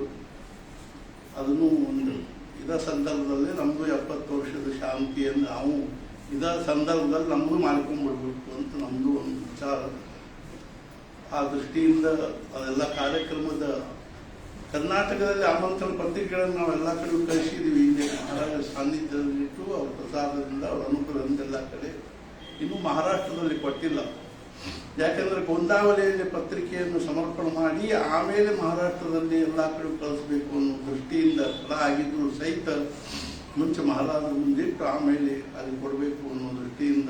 ಅದನ್ನು ಒಂದು ಇದ ಸಂದರ್ಭದಲ್ಲಿ ನಮ್ಮದು 70 ವರ್ಷದ ಶಾಂತಿಯನ್ನು ನಾವು ಇದ ಸಂದರ್ಭದಲ್ಲಿ ನಮ್ಮದು ಮಾಡ್ಕೊಂಡ್ಬಿಡ್ಬೇಕು ಅಂತ ನಮ್ಮದು ಒಂದು ವಿಚಾರ. ಆ ದೃಷ್ಟಿಯಿಂದ ಅದೆಲ್ಲ ಕಾರ್ಯಕ್ರಮದ ಕರ್ನಾಟಕದಲ್ಲಿ ಆಮಂತ್ರಣ ಪತ್ರಿಕೆಗಳನ್ನು ನಾವು ಎಲ್ಲ ಕಡೆ ಕಳಿಸಿದ್ದೀವಿ. ಇಲ್ಲಿ ಮಹಾರಾಜರ ಸಾನ್ನಿಧ್ಯದಲ್ಲಿಟ್ಟು ಅವ್ರ ಪ್ರಸಾದದಿಂದ ಅವ್ರ ಅನುಗ್ರಹದಿಂದ ಎಲ್ಲ ಕಡೆ. ಇನ್ನೂ ಮಹಾರಾಷ್ಟ್ರದಲ್ಲಿ ಕೊಟ್ಟಿಲ್ಲ. ಯಾಕೆಂದ್ರೆ ಗೊಂದಾವಲಿಯಲ್ಲಿ ಪತ್ರಿಕೆಯನ್ನು ಸಮರ್ಪಣೆ ಮಾಡಿ ಆಮೇಲೆ ಮಹಾರಾಷ್ಟ್ರದಲ್ಲಿ ಎಲ್ಲ ಕಡೆ ಕಳಿಸ್ಬೇಕು ಅನ್ನೋ ದೃಷ್ಟಿಯಿಂದ ತಡ ಆಗಿದ್ರು ಸಹಿತ ಮುಂಚೆ ಮಹಾರಾಜರ ಮುಂದಿಟ್ಟು ಆಮೇಲೆ ಅಲ್ಲಿ ಕೊಡಬೇಕು ಅನ್ನೋ ದೃಷ್ಟಿಯಿಂದ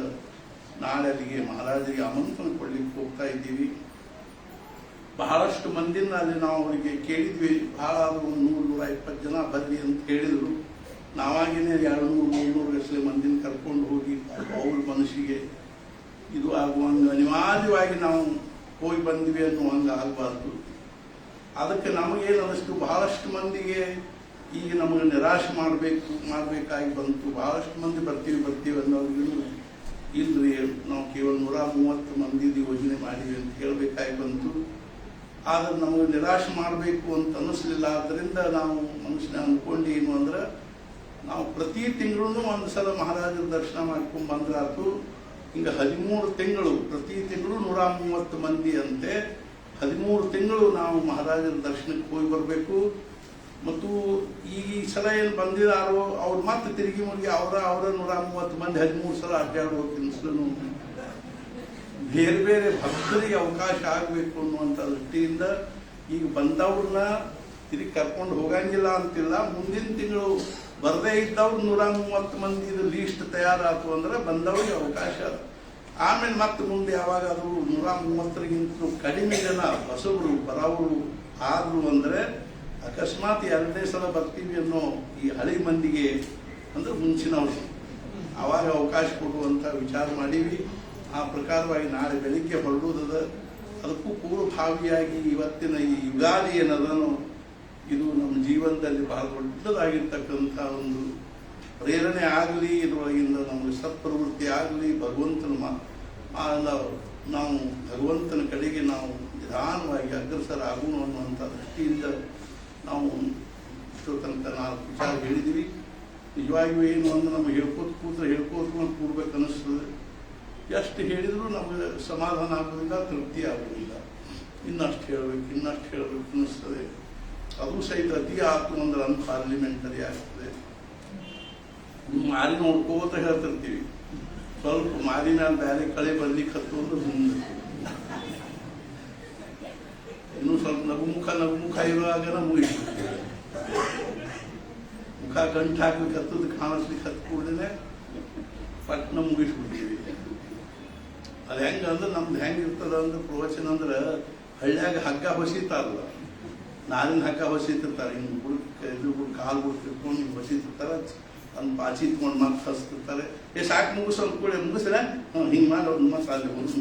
ನಾಳೆ ಅಲ್ಲಿಗೆ ಮಹಾರಾಜರಿಗೆ ಆಮಂತ್ರಣ ಕೊಡ್ಲಿಕ್ಕೆ ಹೋಗ್ತಾ ಇದ್ದೀವಿ. ಬಹಳಷ್ಟು ಮಂದಿನ ಅಲ್ಲಿ ನಾವು ಅವರಿಗೆ ಕೇಳಿದ್ವಿ. ಬಹಳ ಒಂದು 100-120 ಜನ ಬರ್ರಿ ಅಂತ ಹೇಳಿದ್ರು. ನಾವಾಗಿನೇ 200-300 ಗಟ್ಟಲೆ ಮಂದಿನ ಕರ್ಕೊಂಡು ಹೋಗಿ ಅವ್ರ ಮನಸ್ಸಿಗೆ ಇದು ಆಗುವಂಗೆ ಅನಿವಾರ್ಯವಾಗಿ ನಾವು ಹೋಗಿ ಬಂದ್ವಿ ಅನ್ನುವಂಗೆ ಆಗಬಾರ್ದು. ಅದಕ್ಕೆ ನಮಗೇನು ಅನ್ನಿಸ್ತು, ಬಹಳಷ್ಟು ಮಂದಿಗೆ ಈಗ ನಮಗೆ ನಿರಾಶೆ ಮಾಡಬೇಕಾಗಿ ಬಂತು. ಬಹಳಷ್ಟು ಮಂದಿ ಬರ್ತೀವಿ ಅನ್ನೋರಿಗೂ ಇಲ್ರಿ ನಾವು ಕೇವಲ 130 ಮಂದಿದು ಯೋಜನೆ ಮಾಡಿವಿ ಅಂತ ಹೇಳಬೇಕಾಗಿ ಬಂತು. ಆದರೆ ನಮಗೆ ನಿರಾಶೆ ಮಾಡಬೇಕು ಅಂತ ಅನ್ನಿಸ್ಲಿಲ್ಲ. ಆದ್ದರಿಂದ ನಾವು ಮನುಷ್ಯನ ಅಂದ್ಕೊಂಡು ಏನು ಅಂದ್ರೆ ನಾವು ಪ್ರತಿ ತಿಂಗಳು ಒಂದು ಸಲ ಮಹಾರಾಜರ ದರ್ಶನ ಮಾಡ್ಕೊಂಡು ಬಂದ್ರಾತು. ಹಿಂಗೆ 13 ತಿಂಗಳು ಪ್ರತಿ ತಿಂಗಳು 130 ಮಂದಿ ಅಂತೆ 13 ತಿಂಗಳು ನಾವು ಮಹಾರಾಜರ ದರ್ಶನಕ್ಕೆ ಹೋಗಿ ಬರಬೇಕು. ಮತ್ತು ಈ ಸಲ ಏನು ಬಂದಿದ್ದಾರೋ ಅವ್ರು ಮತ್ತೆ ತಿರುಗಿ ಮುರುಗಿ ಅವರ 130 ಮಂದಿ 13 ಸಲ ಅಡ್ಡಾಡೋದು ಬೇರೆ ಬೇರೆ ಭಕ್ತರಿಗೆ ಅವಕಾಶ ಆಗಬೇಕು ಅನ್ನುವಂಥ ದೃಷ್ಟಿಯಿಂದ ಈಗ ಬಂದವ್ರನ್ನ ತಿರುಗಿ ಕರ್ಕೊಂಡು ಹೋಗಂಗಿಲ್ಲ ಅಂತಿಲ್ಲ. ಮುಂದಿನ ತಿಂಗಳು ಬರದೇ ಇದ್ದವ್ರು 130 ಮಂದಿ ಲೀಸ್ಟ್ ತಯಾರಾಯ್ತು ಅಂದ್ರೆ ಬಂದವ್ರಿಗೆ ಅವಕಾಶ. ಆಮೇಲೆ ಮತ್ತೆ ಮುಂದೆ ಯಾವಾಗಾದ್ರೂ 130ಗಿಂತ ಕಡಿಮೆ ಜನ ಹೊಸಬ್ರು ಬರೋರು ಆದ್ರು ಅಂದ್ರೆ ಅಕಸ್ಮಾತ್ 2ನೇ ಸಲ ಬರ್ತೀವಿ ಅನ್ನೋ ಈ ಹಳಿ ಮಂದಿಗೆ ಅಂದ್ರೆ ಮುಂಚಿನವ್ರು ಅವಾಗ ಅವಕಾಶ ಕೊಡುವಂತ ವಿಚಾರ ಮಾಡೀವಿ. ಆ ಪ್ರಕಾರವಾಗಿ ನಾಳೆ ಬೆಳಿಗ್ಗೆ ಹೊರಡುವುದದ. ಅದಕ್ಕೂ ಪೂರ್ವಭಾವಿಯಾಗಿ ಇವತ್ತಿನ ಈ ಯುಗಾದಿ ಏನದನೋ ಇದು ನಮ್ಮ ಜೀವನದಲ್ಲಿ ಬಹಳ ದೊಡ್ಡದಾಗಿರ್ತಕ್ಕಂಥ ಒಂದು ಪ್ರೇರಣೆ ಆಗಲಿ, ಇದರೊಳಗಿಂದ ನಮಗೆ ಸತ್ಪ್ರವೃತ್ತಿ ಆಗಲಿ, ನಾವು ಭಗವಂತನ ಕಡೆಗೆ ನಾವು ನಿಧಾನವಾಗಿ ಅಗ್ರಸರ ಆಗೋಣ ಅನ್ನುವಂಥ ದೃಷ್ಟಿಯಿಂದ ನಾವು ಇಷ್ಟೋ ತನಕ 4 ವಿಚಾರ ಹೇಳಿದ್ದೀವಿ. ನಿಜವಾಗಿಯೂ ಏನು ಅಂದ್ರೆ ನಮಗೆ ಹೇಳ್ಕೋತ ಕೂಡ್ಬೇಕು ಅನ್ನಿಸ್ತದೆ. ಎಷ್ಟು ಹೇಳಿದರೂ ನಮಗೆ ಸಮಾಧಾನ ಆಗೋದಿಲ್ಲ, ತೃಪ್ತಿ ಆಗೋದಿಲ್ಲ. ಇನ್ನಷ್ಟು ಹೇಳಬೇಕು ಅನ್ನಿಸ್ತದೆ. ಅದು ಸಹಿತ ಅತಿ ಆತು ಅಂದ್ರೆ ಅನ್ಪಾರ್ಲಿಮೆಂಟರಿ ಆಗ್ತದೆ. ಮಾರಿ ನೋಡ್ಕೋತ ಹೇಳ್ತಿರ್ತೀವಿ. ಸ್ವಲ್ಪ ಮಾರಿ ಮೇಲೆ ಬೇರೆ ಕಳೆ ಬರ್ಲಿಕ್ಕೆ ಹತ್ತು ಅಂದ್ರೆ ಮುಂದೆ ಇನ್ನೂ ಸ್ವಲ್ಪ ನಗುಮುಖ ಇರುವಾಗ ಮುಗಿಸ್ಬಿಡ್ತೀವಿ. ಮುಖ ಗಂಟು ಹಾಕ್ಲಿಕ್ಕೆ ಹತ್ತದ ಕಾಣಿಸ್ಲಿಕ್ಕೆ ಹತ್ತು ಕೂಡಲೇ ಪಟ್ನ ಮುಗಿಸ್ಬಿಡ್ತೀವಿ. ಅದು ಹೆಂಗಂದ್ರೆ ನಮ್ದು ಹೆಂಗಿರ್ತದ ಅಂದ್ರೆ ಪ್ರವಚನ ಅಂದ್ರೆ ಹಳ್ಳಿಯಾಗ ಹಗ್ಗ ಹೊಸಿತಾರಲ್ಲ, ನಾರಿನ ಹಾಕ ಹೊಸಿತಿರ್ತಾರೆ, ಹಿಂಗೆ ಬುಡಕ್ಕೆ ಕಾಲು ಬುಡ್ತಿರ್ಕೊಂಡು ಹಿಂಗೆ ಹೊಸಿತಿರ್ತಾರೆ, ಅದನ್ನ ಪಾಚಿ ಇಟ್ಕೊಂಡು ಮತ್ತೆ ಹಸ್ತಿರ್ತಾರೆ. ಸಾಕು ಮುಗಿಸೋ ಅಂದ್ಕೊಳ್ಳಿ, ಮುಗಿಸಿಲ್ಲ ಹಿಂಗೆ ಮಾಡಿ ಅವ್ರನ್ನ ಮತ್ತೆ ಅಲ್ಲಿ ಮುಗಿಸ್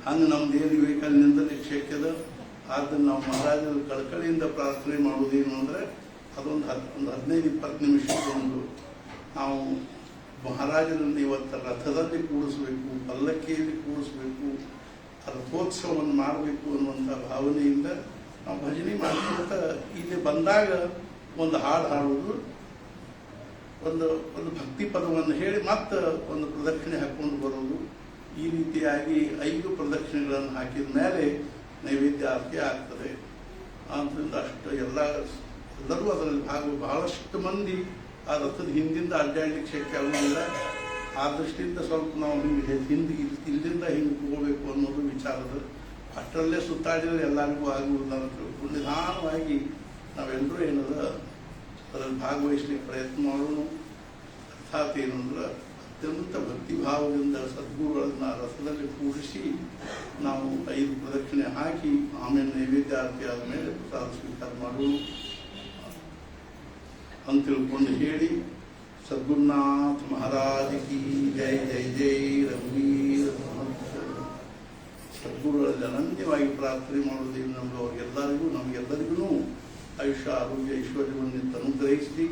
ಹಂಗೆ ನಮ್ದು ಏನು ವಿವೇಕಾನಂದನೇ ಶಕ್ಯದ. ಆದ್ದರಿಂದ ನಾವು ಮಹಾರಾಜರ ಕಳಕಳಿಯಿಂದ ಪ್ರಾರ್ಥನೆ ಮಾಡೋದೇನು ಅಂದರೆ ಅದೊಂದು 15-20 ನಿಮಿಷಕ್ಕೊಂದು ನಾವು ಮಹಾರಾಜರನ್ನು ಇವತ್ತು ರಥದಲ್ಲಿ ಕೂಡಿಸ್ಬೇಕು, ಪಲ್ಲಕ್ಕಿಯಲ್ಲಿ ಕೂಡಿಸ್ಬೇಕು, ರಥೋತ್ಸವವನ್ನು ಮಾಡಬೇಕು ಅನ್ನುವಂಥ ಭಾವನೆಯಿಂದ ನಾವು ಭಜನೆ ಮಾಡ್ಕೊಂತ ಇಲ್ಲಿ ಬಂದಾಗ ಒಂದು ಹಾಡು ಹಾಡೋದು, ಒಂದು ಭಕ್ತಿ ಪದವನ್ನು ಹೇಳಿ ಮತ್ತೆ ಒಂದು ಪ್ರದಕ್ಷಿಣೆ ಹಾಕ್ಕೊಂಡು ಬರೋದು. ಈ ರೀತಿಯಾಗಿ 5 ಪ್ರದಕ್ಷಿಣೆಗಳನ್ನು ಹಾಕಿದ ಮೇಲೆ ನೈವೇದ್ಯ ಆರತಿ ಆಗ್ತದೆ. ಆದ್ದರಿಂದ ಅಷ್ಟು ಎಲ್ಲರೂ ಅದರಲ್ಲಿ ಬಹಳಷ್ಟು ಮಂದಿ ಆ ರಥದ ಹಿಂದಿಂದ ಅಡ್ಡಾಡ್ಲಿಕ್ಕೆ ಶಕ್ಯ ಆಗೋದಿಲ್ಲ. ಆ ದೃಷ್ಟಿಯಿಂದ ಸ್ವಲ್ಪ ನಾವು ಹಿಂಗೆ ಹಿಂದೆ ಇಲ್ಲಿಂದ ಹಿಂಗೆ ಹೋಗಬೇಕು ಅನ್ನೋದು ವಿಚಾರದ. ಅಷ್ಟರಲ್ಲೇ ಸುತ್ತಾಡಿದರೆ ಎಲ್ಲರಿಗೂ ಆಗುವುದಿಲ್ಲ ಅಂತ ನಿಧಾನವಾಗಿ ನಾವೆಲ್ಲರೂ ಏನದ ಅದರಲ್ಲಿ ಭಾಗವಹಿಸ್ಲಿಕ್ಕೆ ಪ್ರಯತ್ನ ಮಾಡೋಣ. ಅರ್ಥಾತ್ ಏನಂದ್ರೆ ಅತ್ಯಂತ ಭಕ್ತಿಭಾವದಿಂದ ಸದ್ಗುರುಗಳನ್ನ ರಥದಲ್ಲಿ ಕೂಡಿಸಿ ನಾವು 5 ಪ್ರದಕ್ಷಿಣೆ ಹಾಕಿ ಆಮೇಲೆ ನೈವೇದ್ಯ ಆರತಿ ಆದಮೇಲೆ ಪ್ರಸಾದ ಸ್ವೀಕಾರ ಮಾಡೋಣ ಅಂತ ತಿಳ್ಕೊಂಡು ಹೇಳಿ, ಸದ್ಗುರುನಾಥ ಮಹಾರಾಜ್ ಕಿ ಜೈ ಜೈ ಜೈ ರಘುವೀರ ಸಮರ್ಥ. ಸದ್ಗುರುಗಳಲ್ಲಿ ಅನನ್ಯವಾಗಿ ಪ್ರಾರ್ಥನೆ ಮಾಡೋದೇನು ನಮ್ಗೆ ನಮಗೆಲ್ಲರಿಗೂ ಆಯುಷ್ಯ ಆರೋಗ್ಯ ಐಶ್ವರ್ಯವನ್ನು ಅನುಗ್ರಹಿಸಿ,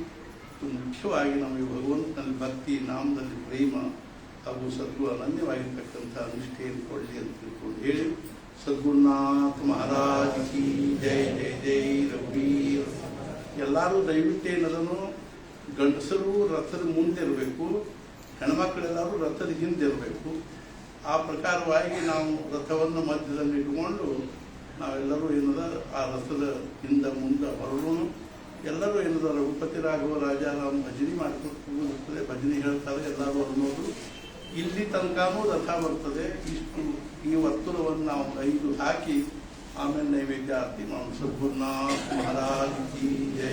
ಮುಖ್ಯವಾಗಿ ನಮಗೆ ಭಗವಂತನಲ್ಲಿ ಭಕ್ತಿ, ನಾಮದಲ್ಲಿ ಪ್ರೇಮ ಹಾಗೂ ಸದ್ಗುರು ಅನನ್ಯವಾಗಿರ್ತಕ್ಕಂಥ ನಿಷ್ಠೆಯನ್ನು ಕೊಡಲಿ ಅಂತ ತಿಳ್ಕೊಂಡು ಹೇಳಿ, ಸದ್ಗುರುನಾಥ ಮಹಾರಾಜ್ ಕಿ ಜೈ ಜೈ ಜೈ ರಘುವೀರ. ಎಲ್ಲರೂ ದಯವಿಟ್ಟು ಏನದನ್ನು ಗಂಡಸರು ರಥದ ಮುಂದೆ ಇರಬೇಕು, ಹೆಣ್ಮಕ್ಳೆಲ್ಲರೂ ರಥದ ಹಿಂದೆ ಇರಬೇಕು. ಆ ಪ್ರಕಾರವಾಗಿ ನಾವು ರಥವನ್ನು ಮಧ್ಯದಲ್ಲಿ ಇಟ್ಕೊಂಡು ನಾವೆಲ್ಲರೂ ಏನದ ಆ ರಥದ ಹಿಂದ ಮುಂದೆ ಹೊರಡೋಣ. ಎಲ್ಲರೂ ಏನದ ರಘುಪತಿ ರಾಘವ ರಾಜಾರಾಮ್ ಭಜನೆ ಮಾಡ್ಕೊಳ್ತದೆ, ಭಜನೆ ಹೇಳ್ತಾರೆ ಎಲ್ಲರೂ ಅನ್ನೋದು. ಇಲ್ಲಿ ತನಕನೂ ರಥ ಬರ್ತದೆ. ಈ ವರ್ತುಲವನ್ನು ನಾವು 5 ಹಾಕಿ ಆಮೇಲೆ ನೈವೇದ್ಯ ಆರತಿ ಮಾಡೋಣ. ಸದ್ಗುರುನಾಥ ಮಹಾರಾಜ್ ಕಿ ಜೈ.